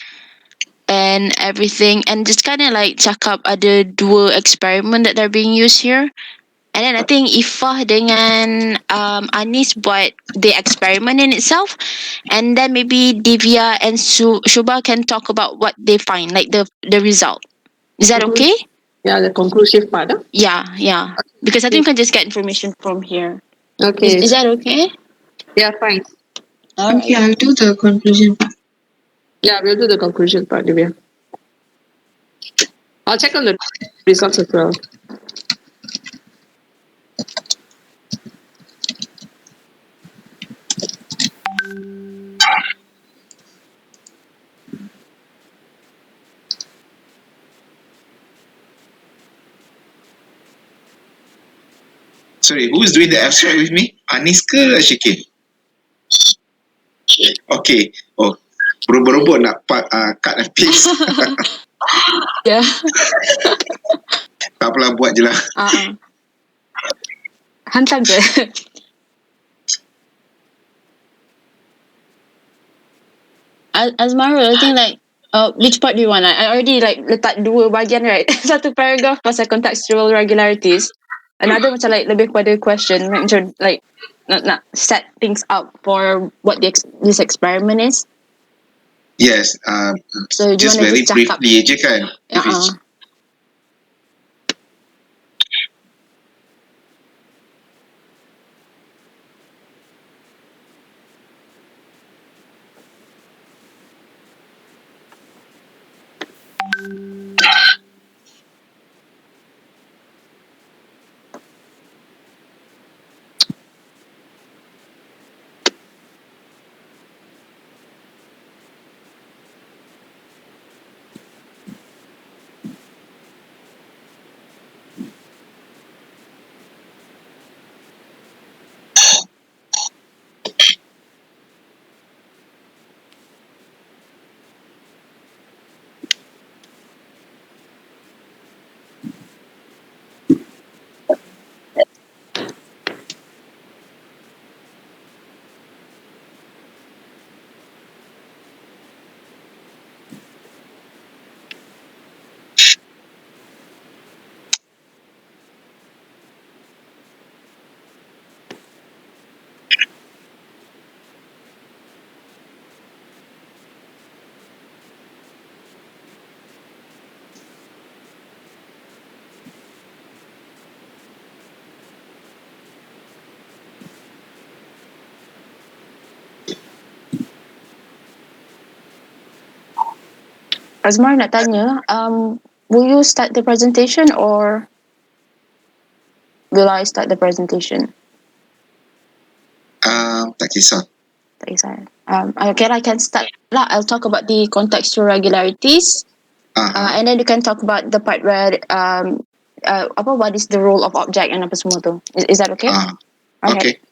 and everything, and just kind of like check up ada dua experiment that they're being used here. And then I think Ifah dengan Anis buat the experiment in itself, and then maybe Divya and Shubha can talk about what they find, like the result. Is that okay? Yeah, the conclusive part. Huh? Yeah. Because I think we can just get information from here. Okay. Is that okay? Yeah, fine. Okay, I'll do the conclusion part. Yeah, we'll do the conclusion part, Divya. I'll check on the results as well. Sorry, who is doing the abstract with me? Anis ke Syakir? Okay. Oh, berobot-robot nak cut and paste. Yeah. Tak apalah, buat je lah. Hantar je. Azmarul, I think like which part do you want? I already like letak dua bahagian, right? Satu paragraph pasal contextual regularities. Another macam like lebih pada question, macam like nak set things up for what this experiment is. Yes. So do you Just want to very just cakap? briefly je kan. If it's Azmar nak tanya, will you start the presentation or will I start the presentation? tak kisah. Tak kisah. Okay, I can start lah. I'll talk about the contextual regularities. And then you can talk about the part where what is the role of object and apa semua tu. Is that okay? Okay.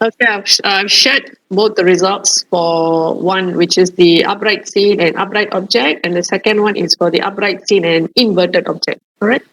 Okay, I've shared both the results for one, which is the upright scene and upright object, and the second one is for the upright scene and inverted object. All right.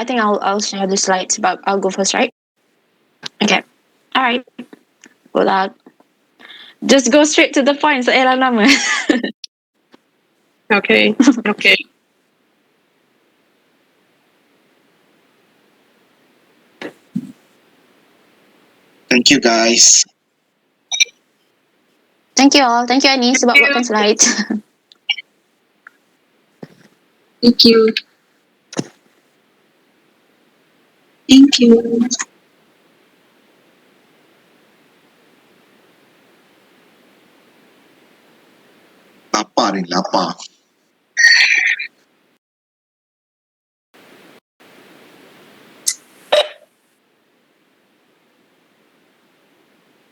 I think I'll share the slides, but I'll go first, right? Okay. All right. Good luck. Just go straight to the point. Sa elang nama. Okay. Okay. Thank you, guys. Thank you all. Thank you, Anis, sebab buatkan slides. Thank you. Thank you. Lapar ni, lapar.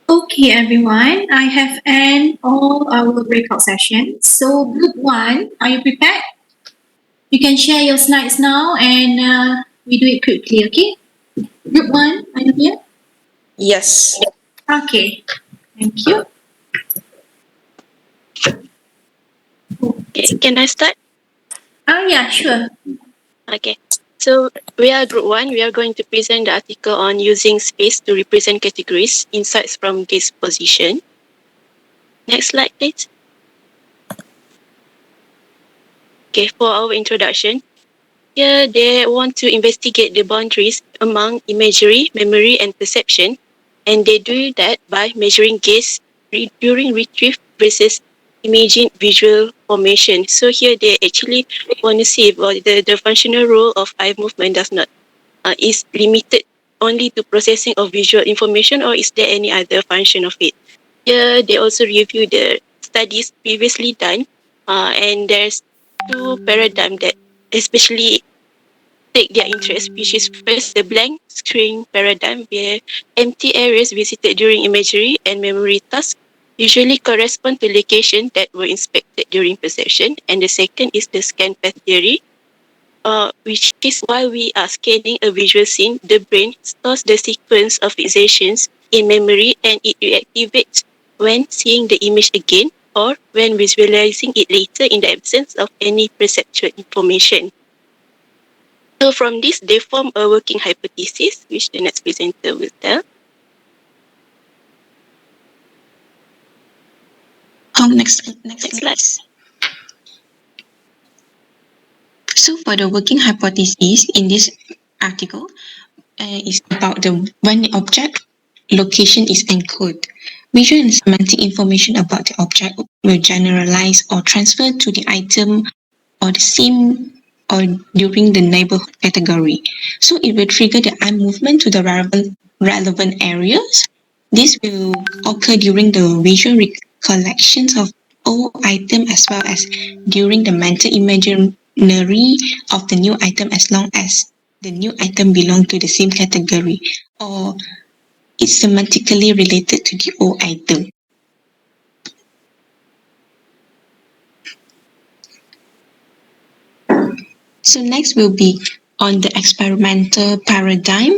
Okay, everyone. I have end all our breakout sessions. So, group one, are you prepared? You can share your slides now, and we do it quickly. Okay. Group one, are you here? Yes. Okay. Thank you. Okay, can I start? Yeah, sure. Okay. So we are group one. We are going to present the article on using space to represent categories, insights from gaze position. Next slide, please. Okay, for our introduction, here they want to investigate the boundaries among imagery, memory, and perception, and they do that by measuring gaze during retrieve versus imaging visual formation. So here they actually want to see if the functional role of eye movement does not is limited only to processing of visual information, or is there any other function of it? Here they also review the studies previously done, and there's two paradigms that especially take their interest, which is first the blank screen paradigm, where empty areas visited during imagery and memory tasks usually correspond to locations that were inspected during perception. And the second is the scan path theory, which is while we are scanning a visual scene, the brain stores the sequence of fixations in memory and it reactivates when seeing the image again or when visualizing it later in the absence of any perceptual information. So from this, they form a working hypothesis, which the next presenter will tell. Next slide. So for the working hypothesis in this article, is about when the object location is encoded. Visual and semantic information about the object will generalize or transfer to the item or the scene or during the neighborhood category. So it will trigger the eye movement to the relevant areas. This will occur during the visual recollections of all item as well as during the mental imaginary of the new item as long as the new item belong to the same category or is semantically related to the old item. So next will be on the experimental paradigm.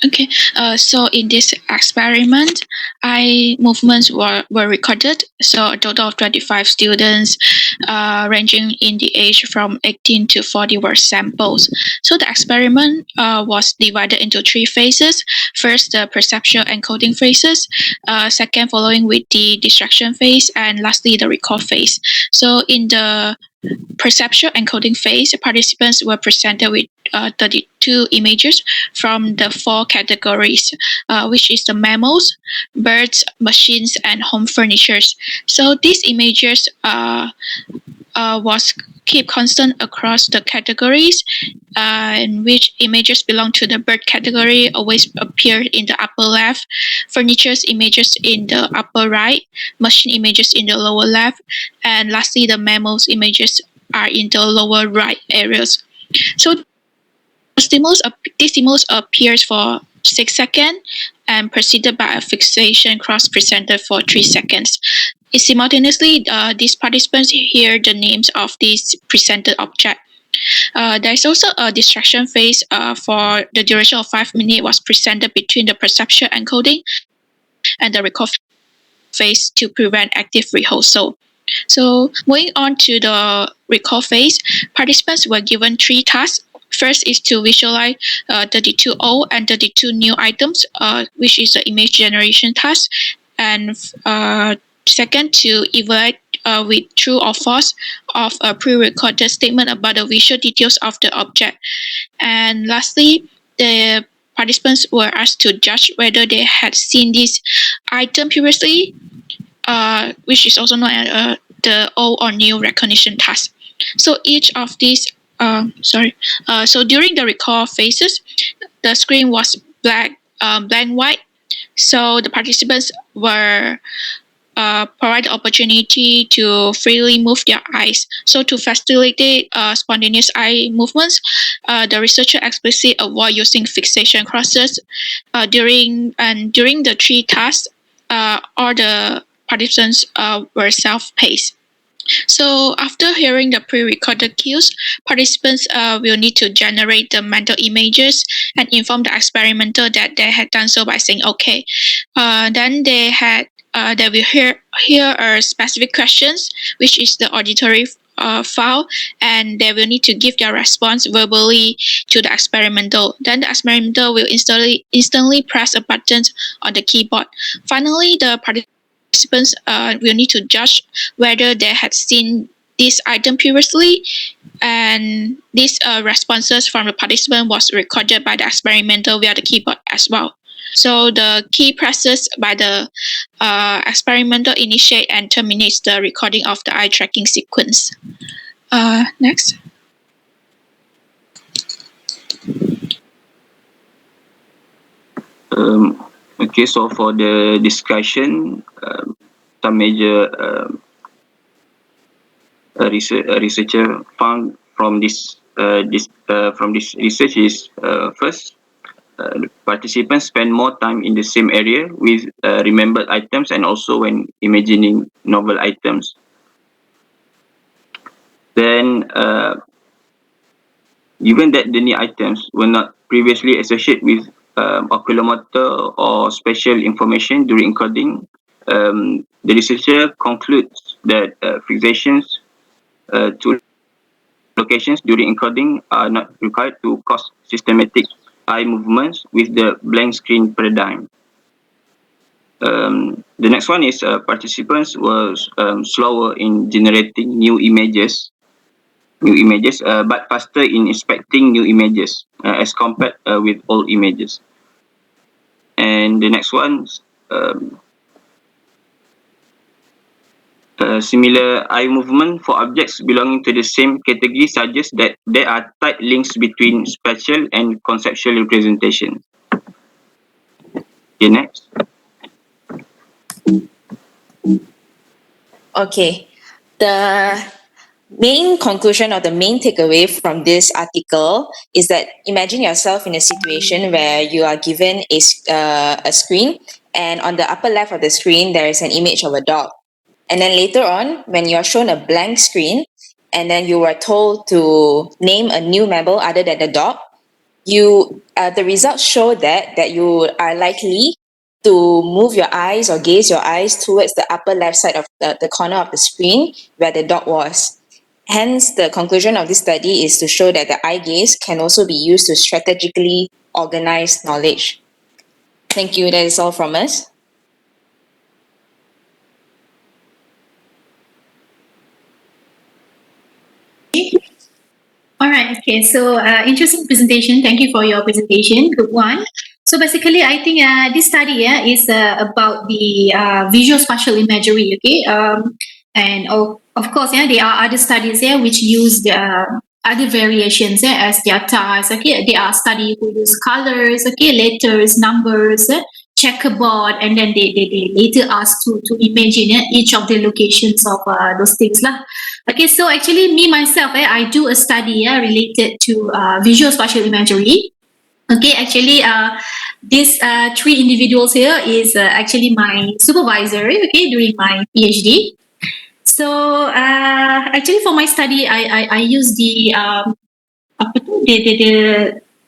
Okay, so in this experiment, eye movements were recorded. So a total of 25 students ranging in the age from 18 to 40 were samples. So the experiment was divided into three phases. First, the perceptual encoding phases. Second, following with the distraction phase. And lastly, the recall phase. So in the perceptual encoding phase, participants were presented with 32 images from the four categories, which is the mammals, birds, machines, and home furnitures. So these images was keep constant across the categories, in which images belong to the bird category always appear in the upper left, furniture's images in the upper right, machine images in the lower left, and lastly the mammals images are in the lower right areas. So this stimulus appears for 6 seconds and preceded by a fixation cross presented for 3 seconds. Simultaneously, these participants hear the names of these presented object. There is also a distraction phase for the duration of 5 minutes was presented between the perceptual encoding and the recall phase to prevent active rehearsal. So moving on to the recall phase, participants were given 3 tasks. first is to visualize 32 old and 32 new items, which is the image generation task. And second, to evaluate with true or false of a pre-recorded statement about the visual details of the object. And lastly, the participants were asked to judge whether they had seen this item previously, which is also known as the old or new recognition task. So each of these, so during the recall phases, the screen was blank white. So the participants were provide opportunity to freely move their eyes. So to facilitate spontaneous eye movements, the researcher explicitly avoid using fixation crosses during the three tasks. All the participants were self-paced. So after hearing the pre-recorded cues, participants will need to generate the mental images and inform the experimenter that they had done so by saying okay. Then they will hear specific questions, which is the auditory file, and they will need to give their response verbally to the experimenter. Then the experimenter will instantly press a button on the keyboard. Finally, the participants will need to judge whether they had seen this item previously, and these responses from the participant was recorded by the experimenter via the keyboard as well. So the key presses by the experimenter initiate and terminates the recording of the eye tracking sequence. Next. Okay, so for the discussion, some major researcher found from this research is first, the participants spend more time in the same area with remembered items and also when imagining novel items. Then, given that the new items were not previously associated with oculomotor or spatial information during encoding, the researcher concludes that fixations to locations during encoding are not required to cause systematic eye movements with the blank screen paradigm. The next one is participants were slower in generating new images, but faster in inspecting new images as compared with old images. And the next one, similar eye movement for objects belonging to the same category suggests that there are tight links between spatial and conceptual representation. Okay, next. Okay. The main conclusion or the main takeaway from this article is that imagine yourself in a situation where you are given a screen, and on the upper left of the screen there is an image of a dog. And then later on, when you're shown a blank screen and then you are told to name a new mammal other than the dog, the results show that you are likely to move your eyes or gaze your eyes towards the upper left side of the corner of the screen where the dog was. Hence, the conclusion of this study is to show that the eye gaze can also be used to strategically organize knowledge. Thank you. That is all from us. All right. Okay. So, interesting presentation. Thank you for your presentation. Good one. So basically, I think this study is about the visual spatial imagery. Okay. And of course, there are other studies which use the other variations as their tasks. Okay. They are study who use colors. Okay, letters, numbers, checkerboard, and then they later ask to imagine each of the locations of those things lah. Okay, so actually me myself, I do a study related to visual spatial imagery. Okay, actually these three individuals here is actually my supervisor, okay, during my PhD. So actually for my study, I use the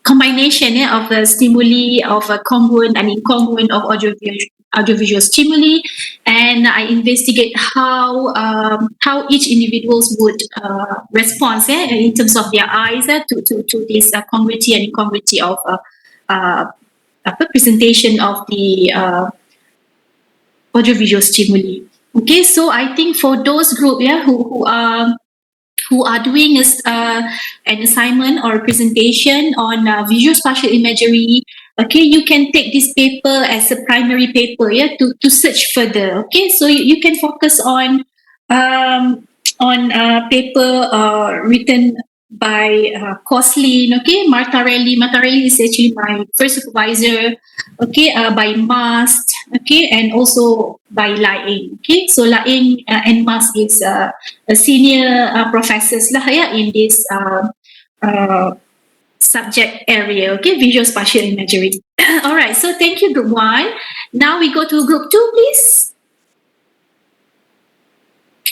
combination of the stimuli of a congruent and incongruent of audiovisual stimuli, and I investigate how each individuals would respond in terms of their eyes to this congruity and incongruity of presentation of the audiovisual stimuli. Okay, so I think for those group who are doing an assignment or a presentation on visual spatial imagery, okay, you can take this paper as a primary paper, to search further. Okay, so you can focus on paper written by Coslin, okay, Martarelli. Martarelli is actually my first supervisor, okay, by Mast, okay, and also by Laing. Okay, so Laing and Mast is a senior professors lah, in this subject area, okay, visual spatial imagery. All right, so thank you, group 1. Now we go to group 2, please.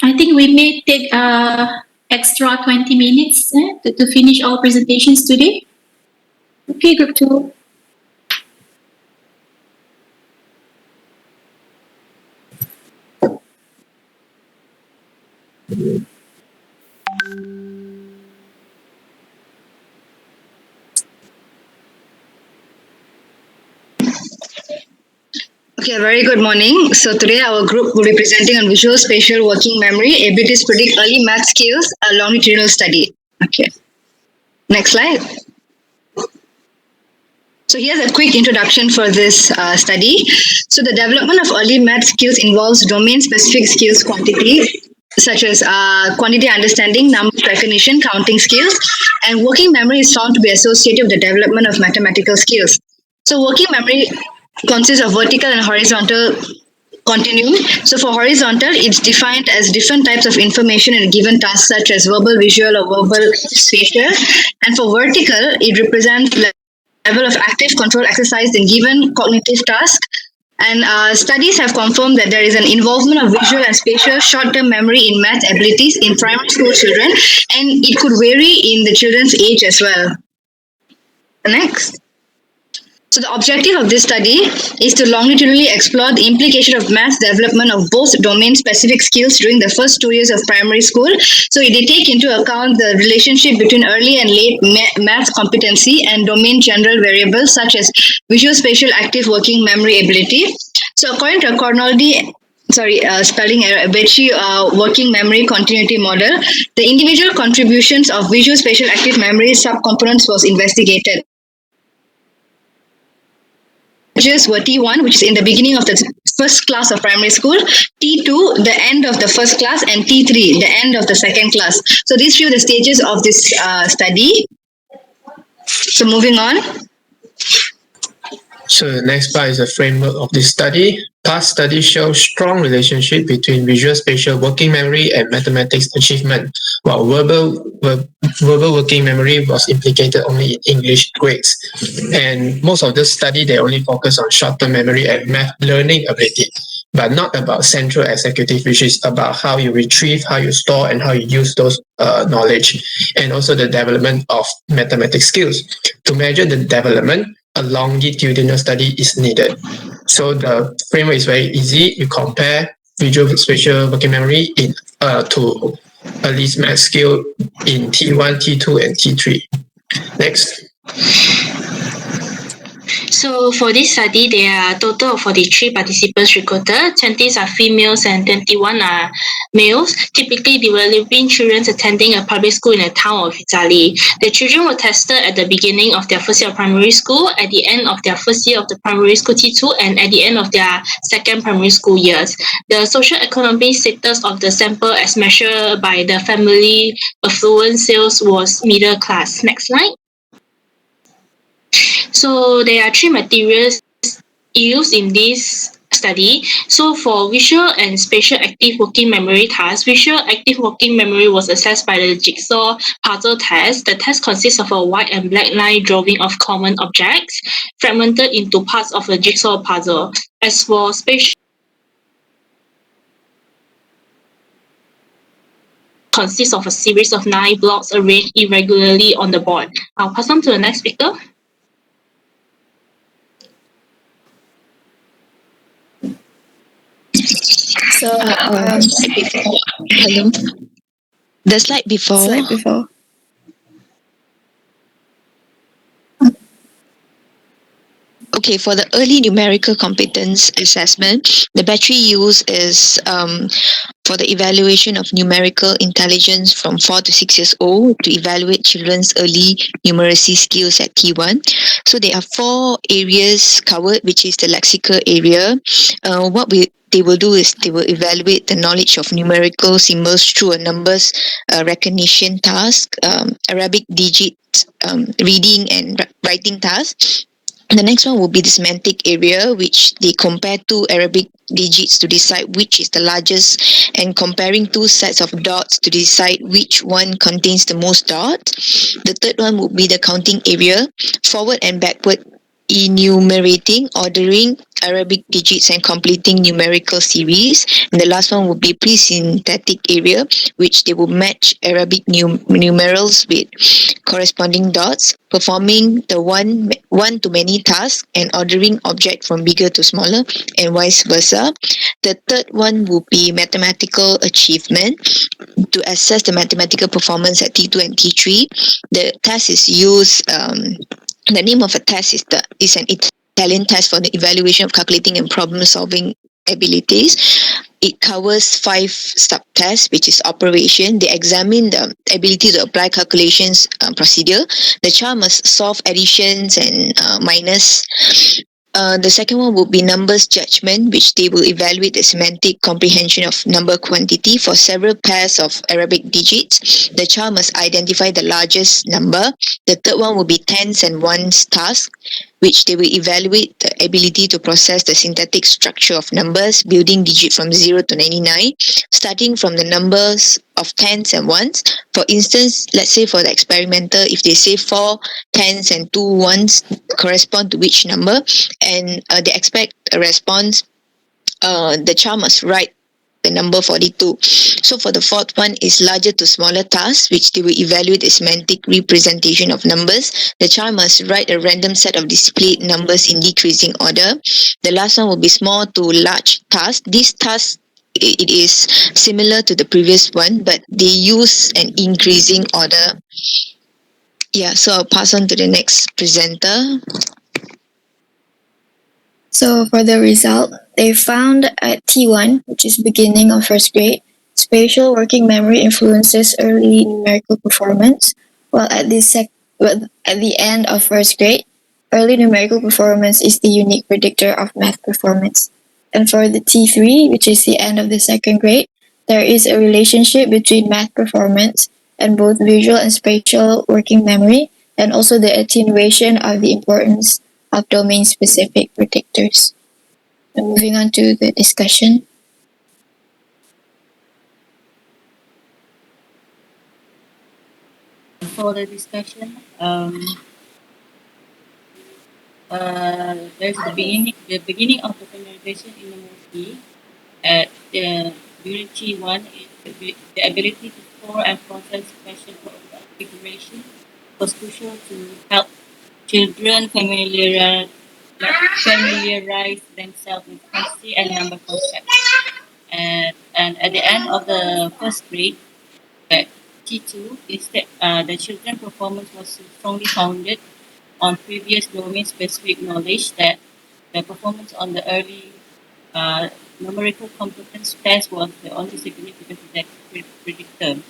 I think we may take extra 20 minutes to finish our presentations today. Okay, group 2. Okay, very good morning. So today our group will be presenting on visual spatial working memory, abilities to predict early math skills, a longitudinal study. Okay. Next slide. So here's a quick introduction for this study. So the development of early math skills involves domain-specific skills quantity, such as quantity understanding, number recognition, counting skills, and working memory is found to be associated with the development of mathematical skills. So working memory consists of vertical and horizontal continuum. So for horizontal, it's defined as different types of information in a given task, such as verbal, visual, or verbal spatial. And for vertical, it represents level of active control exercised in given cognitive task. And studies have confirmed that there is an involvement of visual and spatial short-term memory in math abilities in primary school children, and it could vary in the children's age as well. Next. So the objective of this study is to longitudinally explore the implication of math development of both domain-specific skills during the first 2 years of primary school. So it did take into account the relationship between early and late math competency and domain general variables such as visual spatial active working memory ability. So according to a spelling error, Becci working memory continuity model, the individual contributions of visual spatial active memory subcomponents was investigated. Were T1, which is in the beginning of the first class of primary school, T2, the end of the first class, and T3, the end of the second class. So these few the stages of this study. So moving on. So the next part is the framework of this study. Past studies show strong relationship between visual spatial working memory and mathematics achievement, while verbal working memory was implicated only in English grades. And most of this study, they only focus on short-term memory and math learning ability, but not about central executive, which is about how you retrieve, how you store, and how you use those knowledge, and also the development of mathematics skills. To measure the development, a longitudinal study is needed. So the framework is very easy. You compare visual spatial working memory to early math skill in T1, T2, and T3. Next. So for this study, there are a total of 43 participants recruited. 20 are females and 21 are males. Typically, they were living children attending a public school in the town of Italy. The children were tested at the beginning of their first year of primary school, at the end of their first year of the primary school T2, and at the end of their second primary school years. The social economic status of the sample as measured by the family affluence sales was middle class. Next slide. So there are 3 materials used in this study. So for visual and spatial active working memory tasks, visual active working memory was assessed by the jigsaw puzzle test. The test consists of a white and black line drawing of common objects fragmented into parts of a jigsaw puzzle. As for spatial, consists of a series of 9 blocks arranged irregularly on the board. I'll pass on to the next speaker. So Slide before. Hello. The slide before. slide before. Okay, for the early numerical competence assessment, the battery used is for the evaluation of numerical intelligence from 4 to 6 years old to evaluate children's early numeracy skills at T1. So there are 4 areas covered, which is the lexical area. They will do is they will evaluate the knowledge of numerical symbols through a numbers recognition task, Arabic digits reading and writing task. The next one will be the semantic area, which they compare 2 Arabic digits to decide which is the largest, and comparing 2 sets of dots to decide which one contains the most dots. The third one would be the counting area, forward and backward enumerating, ordering Arabic digits and completing numerical series. And the last one would be pre-synthetic area, which they will match Arabic numerals with corresponding dots, performing the one to many task, and ordering object from bigger to smaller, and vice versa. The third one will be mathematical achievement, to assess the mathematical performance at T2 and T3. The test is used. The name of a test is an Italian test for the evaluation of calculating and problem solving abilities. It covers 5 subtests, which is operation. They examine the ability to apply calculations procedure. The child must solve additions and minus. The second one would be numbers judgment, which they will evaluate the semantic comprehension of number quantity for several pairs of Arabic digits. The child must identify the largest number. The third one will be tens and ones task, which they will evaluate the ability to process the synthetic structure of numbers, building digit from 0 to 99, starting from the numbers of tens and ones. For instance, let's say for the experimenter, if they say 4 tens and 2 ones correspond to which number, and they expect a response, the child must write the number 42. So for the fourth one is larger to smaller tasks, which they will evaluate the semantic representation of numbers. The child must write a random set of displayed numbers in decreasing order. The last one will be small to large tasks. This task, it is similar to the previous one, but they use an increasing order. Yeah, so I'll pass on to the next presenter. So for the result, they found at T1, which is beginning of first grade, spatial working memory influences early numerical performance, while at the end of first grade, early numerical performance is the unique predictor of math performance. And for the T3, which is the end of the second grade, there is a relationship between math performance and both visual and spatial working memory, and also the attenuation of the importance of domain-specific predictors. And moving on to the discussion. For the discussion, there's the beginning of the conversation in the movie at during T1 is the ability to store and process special configuration was crucial to help children familiarize themselves with quantity and number concepts. And at the end of the first grade, at T2, instead, the children's performance was strongly founded on previous domain-specific knowledge that the performance on the early numerical competence test was the only significant predictor.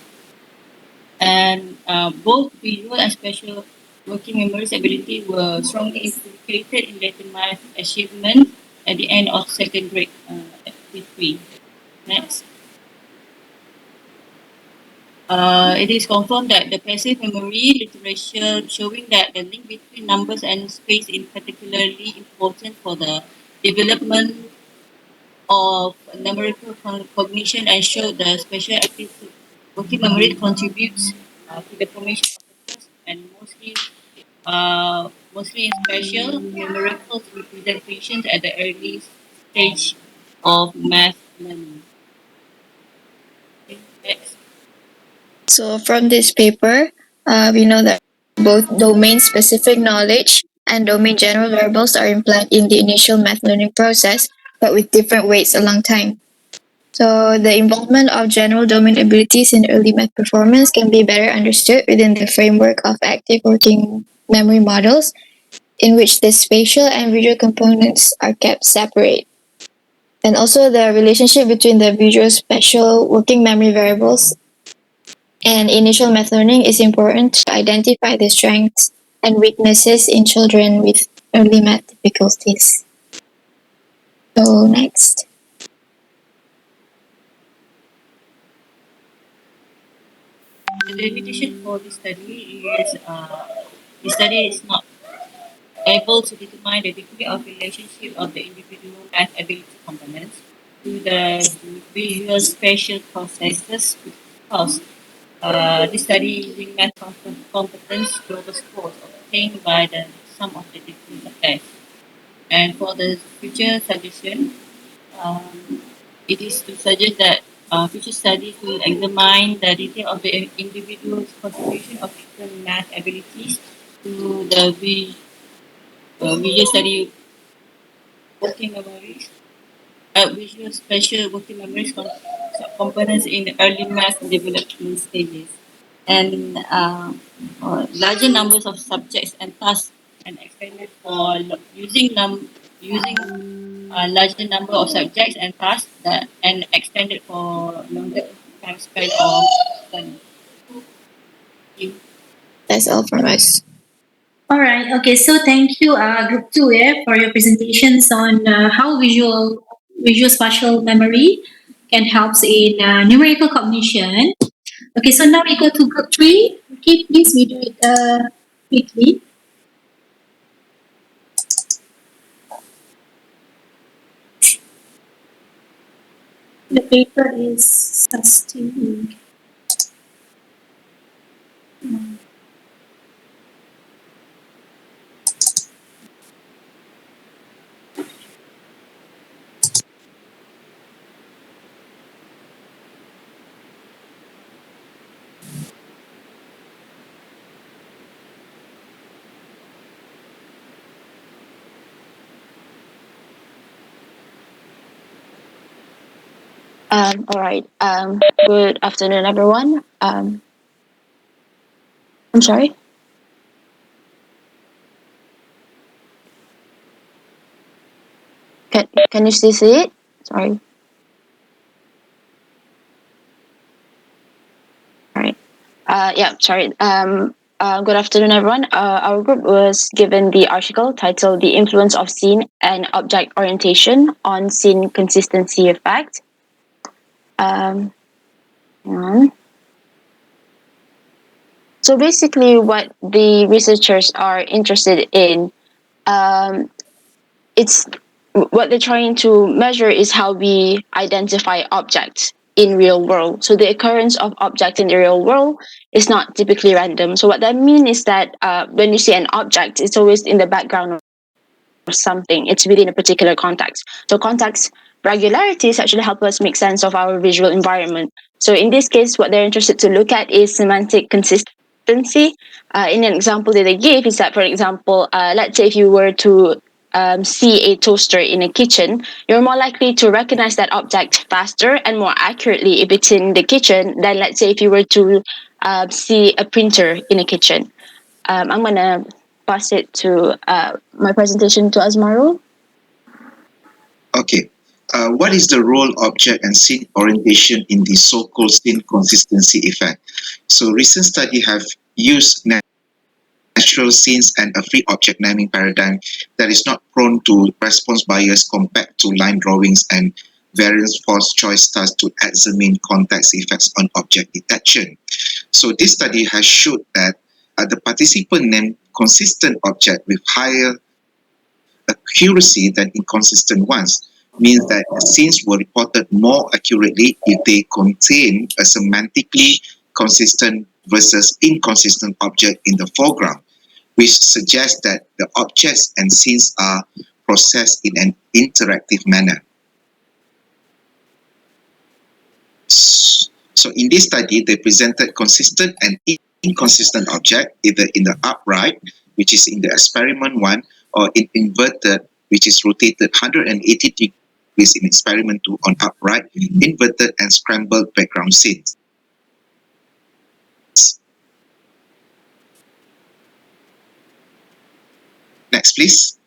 And both visual and spatial working memory's ability were strongly implicated in later math achievement at the end of second grade at T3. Next. It is confirmed that the passive memory literature showing that the link between numbers and space is particularly important for the development of numerical cognition, and show the special active working memory contributes to the formation of the first and mostly in special numerical representations at the early stage of math learning. Okay, next. So from this paper, we know that both domain-specific knowledge and domain general variables are implied in the initial math learning process, but with different weights along time. So the involvement of general domain abilities in early math performance can be better understood within the framework of active working memory models, in which the spatial and visual components are kept separate. And also the relationship between the visual spatial working memory variables and initial math learning is important to identify the strengths and weaknesses in children with early math difficulties. So next. The limitation for this study is the study is not able to determine the degree of relationship of the individual math ability components to the visual spatial processes because this study using math competence global scores obtained by the sum of the different tests. And for the future suggestion, it is to suggest that future studies will examine the detail of the individual's contribution of different math abilities to the visual study working memories, visual spatial working memories components in the early math development stages. And larger numbers of subjects and tasks and experiment for using larger number of subjects and tasks that and extended for longer time span of study. That's all from us. All right. Okay. So thank you, Group Two, for your presentations on how visual spatial memory can help in numerical cognition. Okay. So now we go to Group Three. Okay, please we do it quickly. The paper is sustaining. All right. Good afternoon, everyone. I'm sorry. Can you still see it? Sorry. All right. Yeah. Sorry. Good afternoon, everyone. Our group was given the article titled "The Influence of Scene and Object Orientation on Scene Consistency Effect." Hang on. So basically, what the researchers are interested in, it's what they're trying to measure is how we identify objects in real world. So the occurrence of objects in the real world is not typically random. So what that means is that when you see an object, it's always in the background of something. It's within a particular context. So context regularities actually help us make sense of our visual environment. So in this case, what they're interested to look at is semantic consistency. In an example that they gave is that, for example, let's say if you were to see a toaster in a kitchen, you're more likely to recognize that object faster and more accurately if it's in the kitchen than, let's say, if you were to see a printer in a kitchen. I'm going to pass it to my presentation to Azmarul. Okay. What is the role object and scene orientation in the so-called scene consistency effect? So recent studies have used natural scenes and a free object naming paradigm that is not prone to response bias compared to line drawings and variance force choice tasks to examine context effects on object detection. So this study has showed that the participant named consistent object with higher accuracy than inconsistent ones, means that the scenes were reported more accurately if they contain a semantically consistent versus inconsistent object in the foreground, which suggests that the objects and scenes are processed in an interactive manner. So in this study, they presented consistent and inconsistent object either in the upright, which is in the experiment one, or in inverted, which is rotated 180 degrees in experiment 2 on upright, inverted and scrambled background scenes. Next, please.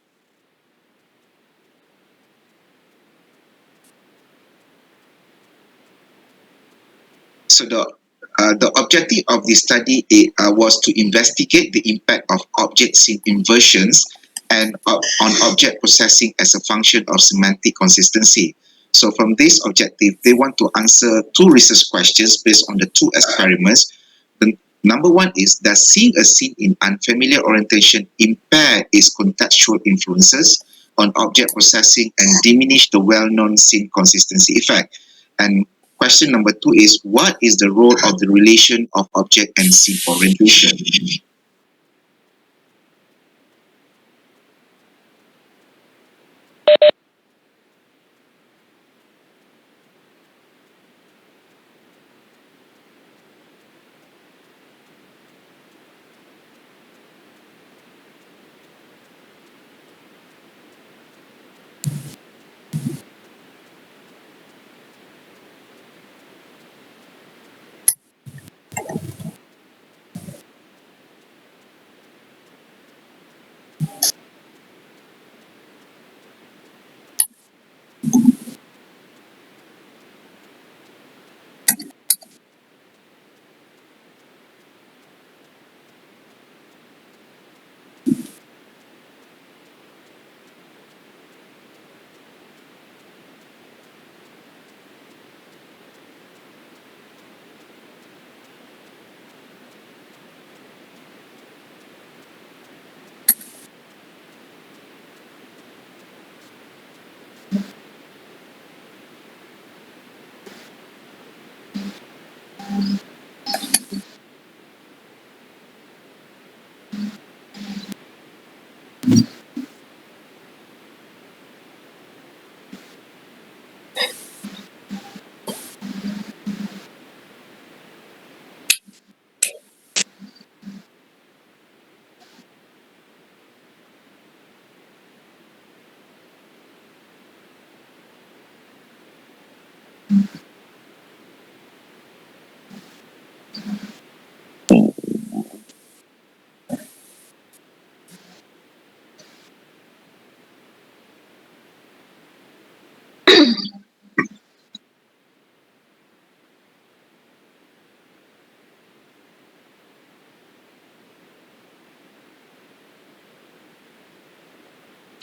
So the objective of this study was to investigate the impact of object scene inversions and on object processing as a function of semantic consistency. So from this objective, they want to answer two research questions based on the two experiments. The number one is, does seeing a scene in unfamiliar orientation impair its contextual influences on object processing and diminish the well-known scene consistency effect? And question number two is, what is the role of the relation of object and scene orientation?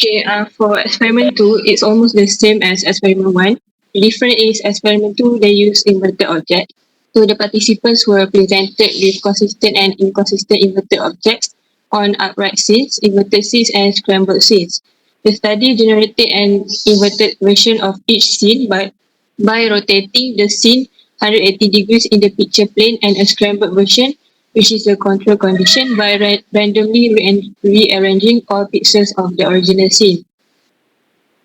Okay, for experiment 2, it's almost the same as experiment 1. The difference is experiment 2, they use inverted object. So the participants were presented with consistent and inconsistent inverted objects on upright scenes, inverted scenes and scrambled scenes. The study generated an inverted version of each scene by rotating the scene 180 degrees in the picture plane, and a scrambled version, which is the control condition, by randomly rearranging all pixels of the original scene.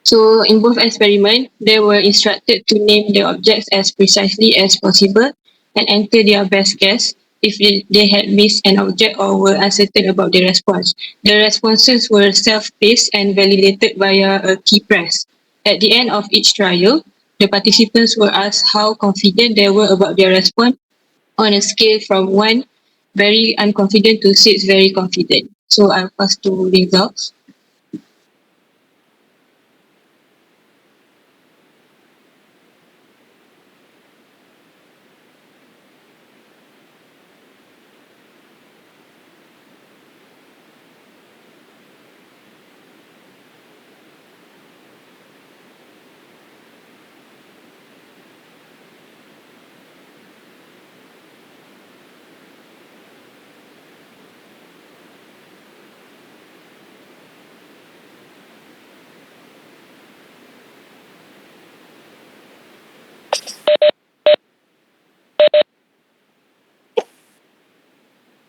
So in both experiments, they were instructed to name the objects as precisely as possible and enter their best guess if they had missed an object or were uncertain about the response. The responses were self-paced and validated via a key press. At the end of each trial, the participants were asked how confident they were about their response on a scale from 1 very unconfident to 6 very confident. So I'll pass to results.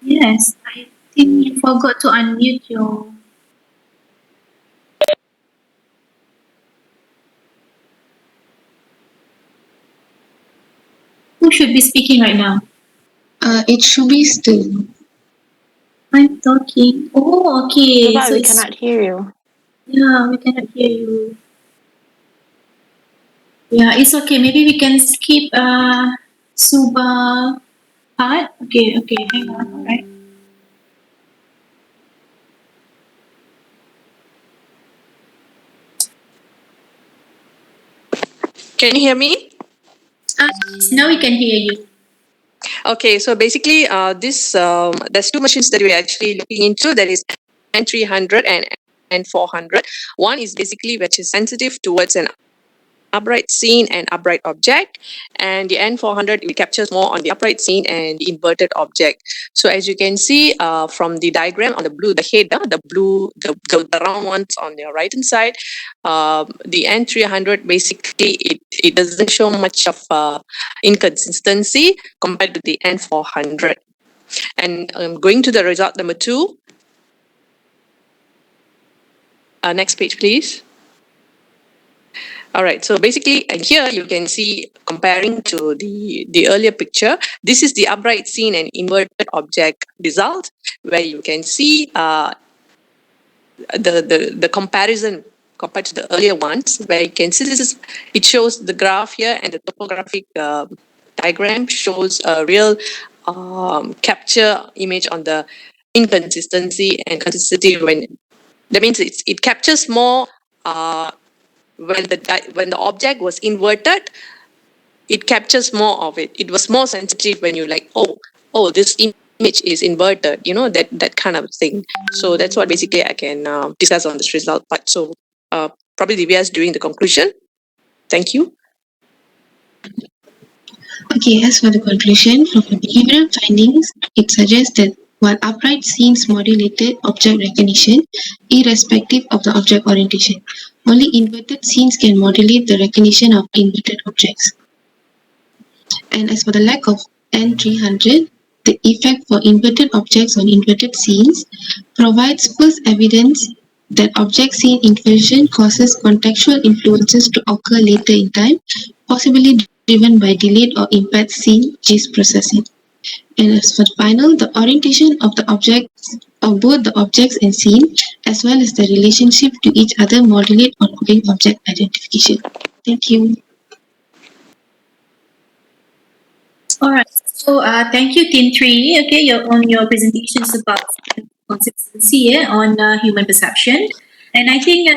Yes, I think you forgot to unmute your. Who should be speaking right now? It should be still. I'm talking. Oh, okay. But So we it's, cannot hear you. yeah, we cannot hear you. Yeah, it's okay. Maybe we can skip Suba part. Okay, hang on. All right. Can you hear me? Now we can hear you. Okay, so basically, there's two machines that we're actually looking into. That is N300 and N400. One is basically which is sensitive towards an upright scene and upright object, and the N400 it captures more on the upright scene and the inverted object. So as you can see from the diagram on the blue, the head, the round ones on your right hand side, the N300 basically it doesn't show much of inconsistency compared to the N400. And going to the result number 2. Next page, please. All right, so basically, and here you can see comparing to the earlier picture, this is the upright scene and inverted object result, where you can see the comparison compared to the earlier ones, where you can see it shows the graph here, and the topographic diagram shows a real capture image on the inconsistency and consistency. When that means it captures more when the object was inverted, it captures more of it. It was more sensitive when you like, this image is inverted, that kind of thing. So that's what basically I can discuss on this result part. So probably Divya is doing the conclusion. Thank you. Okay, as for the conclusion, from the behavioral findings, it suggests that while upright scenes modulated object recognition, irrespective of the object orientation, only inverted scenes can modulate the recognition of inverted objects. And as for the lack of N300, the effect for inverted objects on inverted scenes provides first evidence that object scene inversion causes contextual influences to occur later in time, possibly driven by delayed or impaired scene gist processing. And as for the final, the orientation of the objects of both the objects and scene, as well as the relationship to each other, modulate ongoing object identification. Thank you. All right. So thank you, Team 3. Okay, on your presentations about consistency on human perception. And I think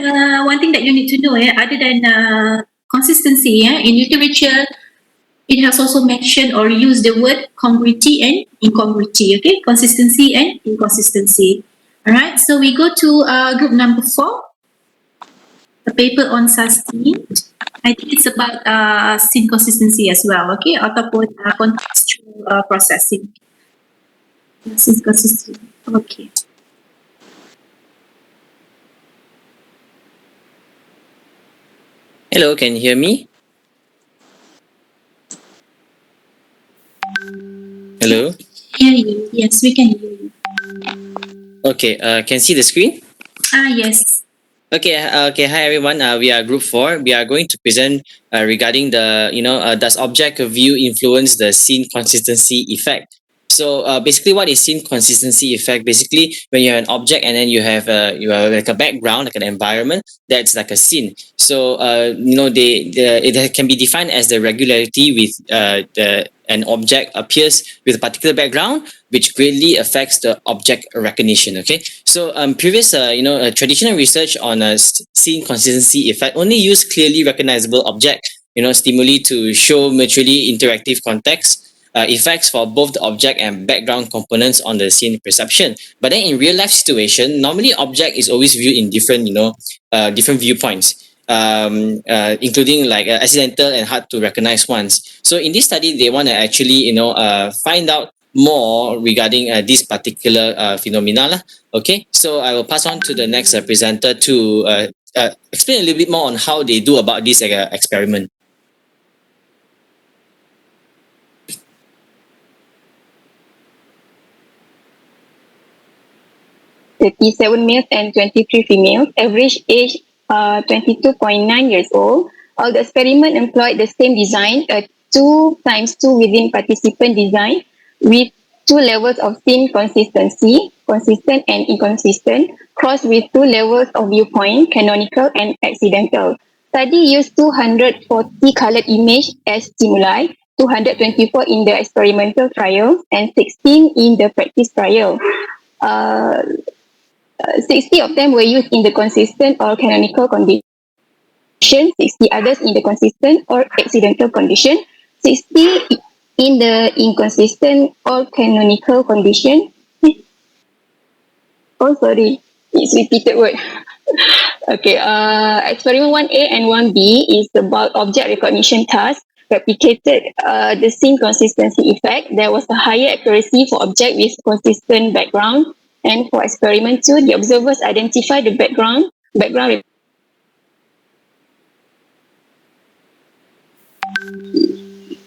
one thing that you need to know, other than consistency, in literature, it has also mentioned or used the word congruity and incongruity. Okay, consistency and inconsistency. All right. So we go to group number 4, the paper on sustained. I think it's about scene consistency as well. Okay, ataupun contextual processing. Scene consistency. Okay. Hello, can you hear me? Hello? Hear you. Yes, we can hear you. Okay, can see the screen? Yes. Okay, hi everyone. We are group 4. We are going to present regarding the, does object view influence the scene consistency effect? So basically, what is scene consistency effect? Basically, when you have an object and then you have like a background, like an environment, that's like a scene. So it can be defined as the regularity with an object appears with a particular background, which greatly affects the object recognition. Okay, so previous traditional research on scene consistency effect only used clearly recognizable object stimuli to show mutually interactive context effects for both the object and background components on the scene perception. But then in real life situation, normally object is always viewed in different different viewpoints, including like accidental and hard to recognize ones. So in this study, they want to actually find out more regarding this particular phenomena lah. Okay, so I will pass on to the next presenter to explain a little bit more on how they do about this experiment. 37 males and 23 females, average age 22.9 years old. All the experiment employed the same design, a 2x2 within participant design with 2 levels of scene consistency, consistent and inconsistent, crossed with 2 levels of viewpoint, canonical and accidental. Study used 240 colored image as stimuli, 224 in the experimental trial, and 16 in the practice trial. 60 of them were used in the consistent or canonical condition, 60 others in the consistent or accidental condition, 60 in the inconsistent or canonical condition. Oh, sorry, it's repeated word. Okay, experiment 1A and 1B is about object recognition task, replicated the scene consistency effect. There was a higher accuracy for object with consistent background. And for experiment 2, the observers identify the background.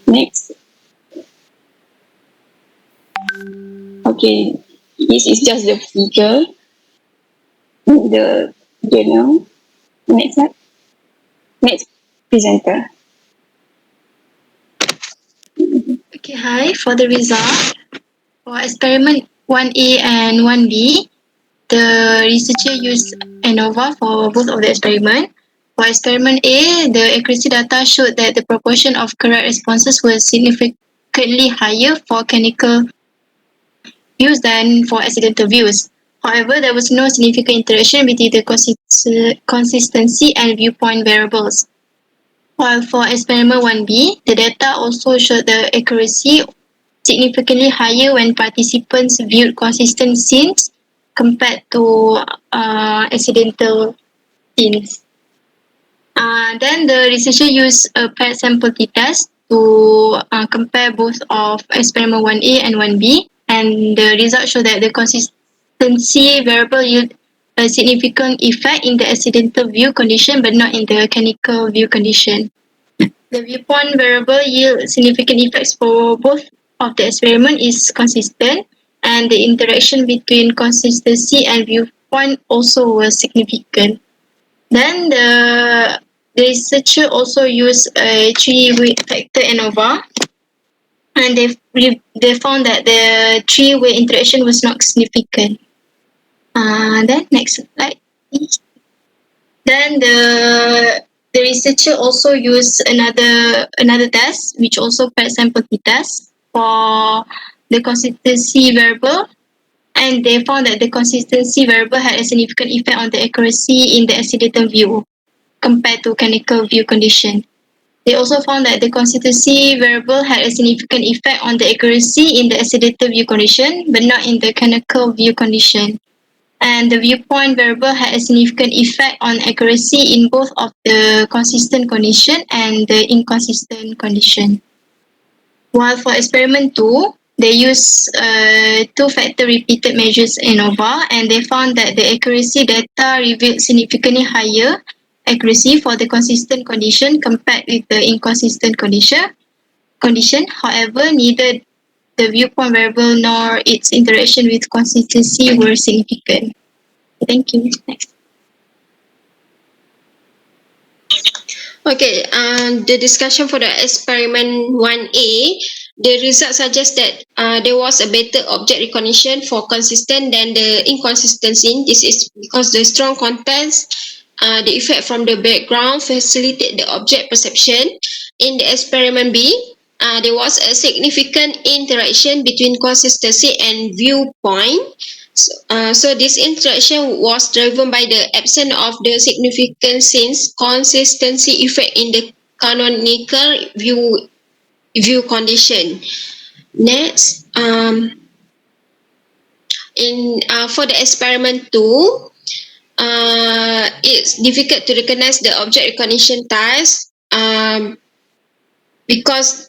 Next. Okay, this is just the figure. The journal. Next slide. Next presenter. Okay, hi. For the result, for experiment 1A and 1B, the researcher used ANOVA for both of the experiment. For experiment A, the accuracy data showed that the proportion of correct responses was significantly higher for canonical views than for accidental views. However, there was no significant interaction between the consistency and viewpoint variables. While for experiment 1B, the data also showed the accuracy significantly higher when participants viewed consistent scenes compared to accidental scenes. Then the researcher used a paired sample t-test to compare both of experiment 1A and 1B, and the results show that the consistency variable yield a significant effect in the accidental view condition but not in the canonical view condition. The viewpoint variable yield significant effects for both of the experiment is consistent, and the interaction between consistency and viewpoint also was significant. Then the researcher also used a three-way factor ANOVA, and they found that the three-way interaction was not significant. Then next slide, please. Then the researcher also used another test, which also paired sample t-test for the consistency variable, and they found that the consistency variable had a significant effect on the accuracy in the accidental view compared to canonical view condition. They also found that the consistency variable had a significant effect on the accuracy in the accidental view condition, but not in the canonical view condition. And the viewpoint variable had a significant effect on accuracy in both of the consistent condition and the inconsistent condition. While for experiment 2, they used two-factor repeated measures ANOVA, and they found that the accuracy data revealed significantly higher accuracy for the consistent condition compared with the inconsistent condition. However, neither the viewpoint variable nor its interaction with consistency were significant. Thank you. Next. Okay, the discussion for the experiment 1A, the results suggest that there was a better object recognition for consistent than the inconsistency. This is because the strong contrast, the effect from the background facilitate the object perception. In the experiment B, there was a significant interaction between consistency and viewpoint. So this interaction was driven by the absence of the significant scenes consistency effect in the canonical view condition. Next, for the experiment 2, it's difficult to recognize the object recognition task because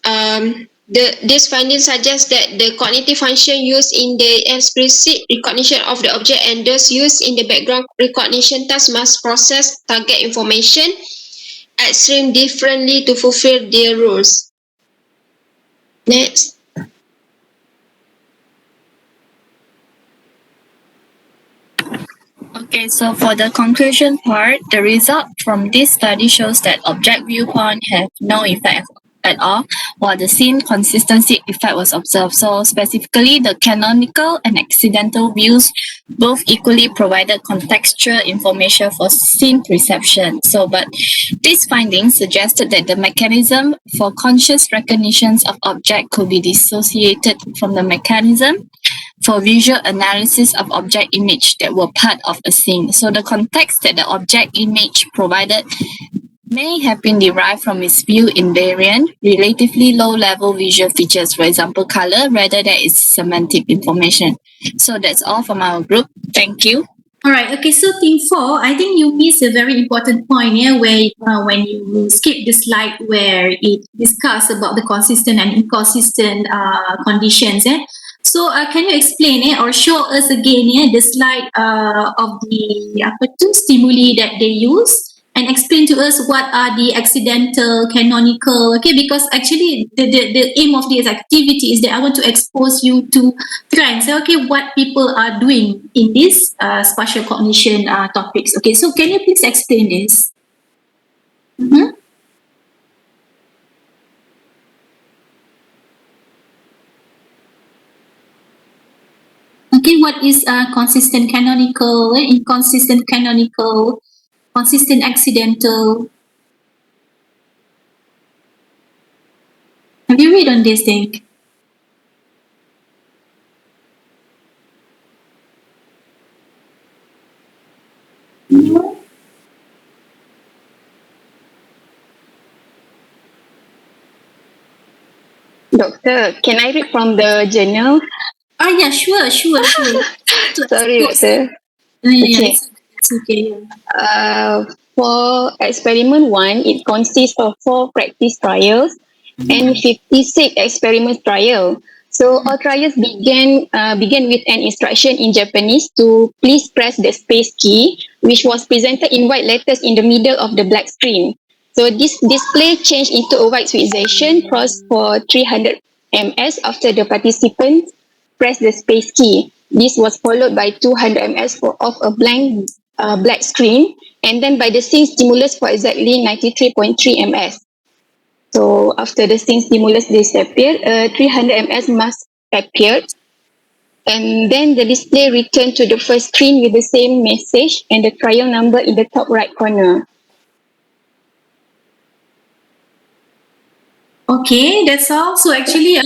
this finding suggests that the cognitive function used in the explicit recognition of the object and those used in the background recognition task must process target information extreme differently to fulfill their roles. Next. Okay, so for the conclusion part, the result from this study shows that object viewpoint have no effect at all, while the scene consistency effect was observed. So specifically, the canonical and accidental views both equally provided contextual information for scene perception. But these findings suggested that the mechanism for conscious recognitions of object could be dissociated from the mechanism for visual analysis of object image that were part of a scene. So the context that the object image provided may have been derived from its view invariant, relatively low-level visual features, for example, color, rather than its semantic information. So that's all from our group. Thank you. All right. Okay. So thing 4, I think you missed a very important point here, where when you skip the slide where it discuss about the consistent and inconsistent conditions. So can you explain or show us again the slide of the stimuli that they use, and explain to us what are the accidental, canonical, okay, because actually the aim of this activity is that I want to expose you to trends, okay, what people are doing in this spatial cognition topics. Okay, so can you please explain this? Mm-hmm. Okay, what is consistent canonical, inconsistent canonical, consistent accidental? Have you read on this thing? Doctor, can I read from the journal? Yeah, sure. Sorry, Doctor. Okay. It's okay. For experiment 1, it consists of 4 practice trials and 56 experiment trial. So all trials began with an instruction in Japanese to please press the space key, which was presented in white letters in the middle of the black screen. So this display changed into a white visualization crossed for 300 ms after the participants pressed the space key. This was followed by 200 ms of a blank black screen, and then by the scene stimulus for exactly 93.3 ms. So after the scene stimulus disappeared, 300 ms must appear, and then the display returned to the first screen with the same message and the trial number in the top right corner. Okay, that's all. So actually,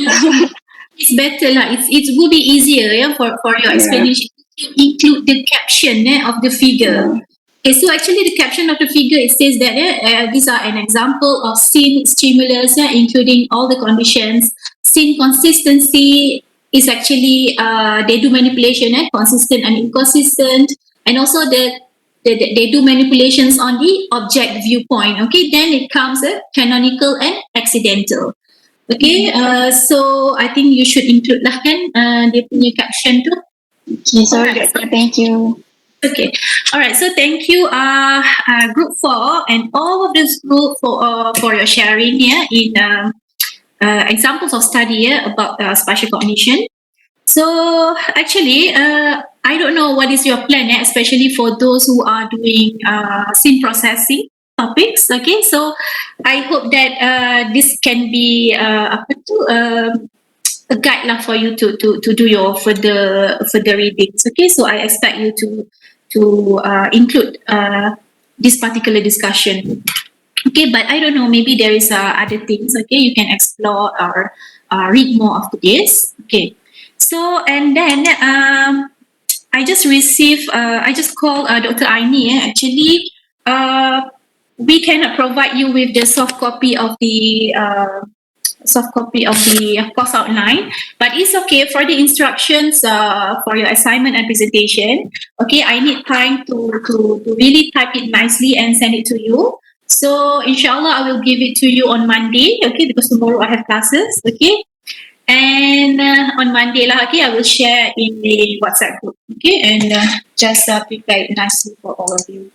it's better lah. It will be easier for your explanation to include the caption of the figure. Okay, so actually the caption of the figure, it says that these are an example of scene stimulus, including all the conditions. Scene consistency is actually they do manipulation, consistent and inconsistent, and also they do manipulations on the object viewpoint. Okay, then it comes canonical and accidental. Okay, so I think you should include lah kan dia punya caption tu. Okay, sorry, Doctor. Thank you. Okay, all right. So thank you, group 4, and all of this group for your sharing here in examples of study about spatial cognition. So actually, I don't know what is your plan, especially for those who are doing scene processing topics. Okay, so I hope that this can be a guide lah for you to do your further readings. Okay, so I expect you to include this particular discussion. Okay, but I don't know, maybe there is other things. Okay, you can explore or read more of this. Okay, so and then I just received I just called Dr. Aini. Actually, we cannot provide you with the soft copy of the course outline, but it's okay for the instructions for your assignment and presentation. Okay, I need time to really type it nicely and send it to you. So inshallah, I will give it to you on Monday. Okay, because tomorrow I have classes. Okay, and on Monday lah. Okay, I will share in the WhatsApp group. Okay, and just prepare it nicely for all of you.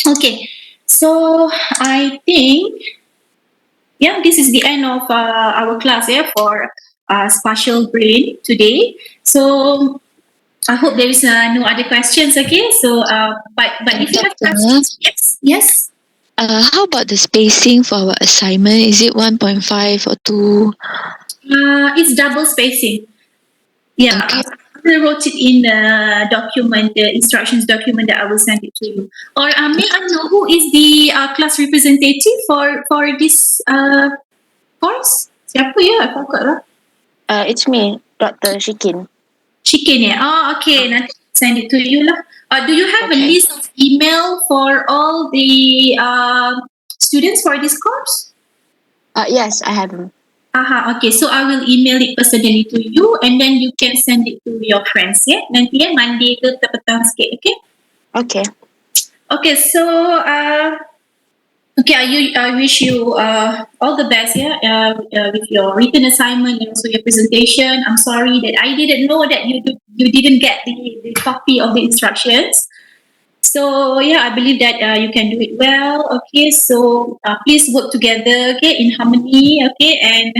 Okay, so I think. Yeah, this is the end of our class for spatial brain today. So I hope there is no other questions. Okay, so but if you have questions, yes. How about the spacing for our assignment? Is it 1.5 or 2? It's double spacing. Yeah, Okay. I wrote it in the document, the instructions document that I will send it to you. Or may I know who is the class representative for this course? Siapa ya? I forgot lah. It's me, Dr. Shikin. Chicken ya? Oh, okay. Nanti send it to you lah. Do you have a Okay. list of email for all the students for this course? Yes, I have them. Okay. So I will email it personally to you, and then you can send it to your friends. Yeah. Nanti Monday ke petang sikit. Okay. Okay. Okay. So okay. I wish you all the best. Yeah. With your written assignment and also your presentation. I'm sorry that I didn't know that you didn't get the copy of the instructions. So yeah, I believe that you can do it well. Okay, so please work together. Okay, in harmony. Okay, and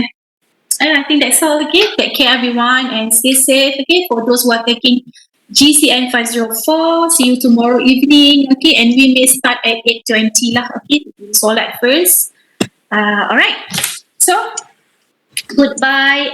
I think that's all. Okay, take care everyone and stay safe. Okay, for those who are taking GCN504, see you tomorrow evening. Okay, and we may start at 8:20 lah. Okay, solat first. All right. So goodbye.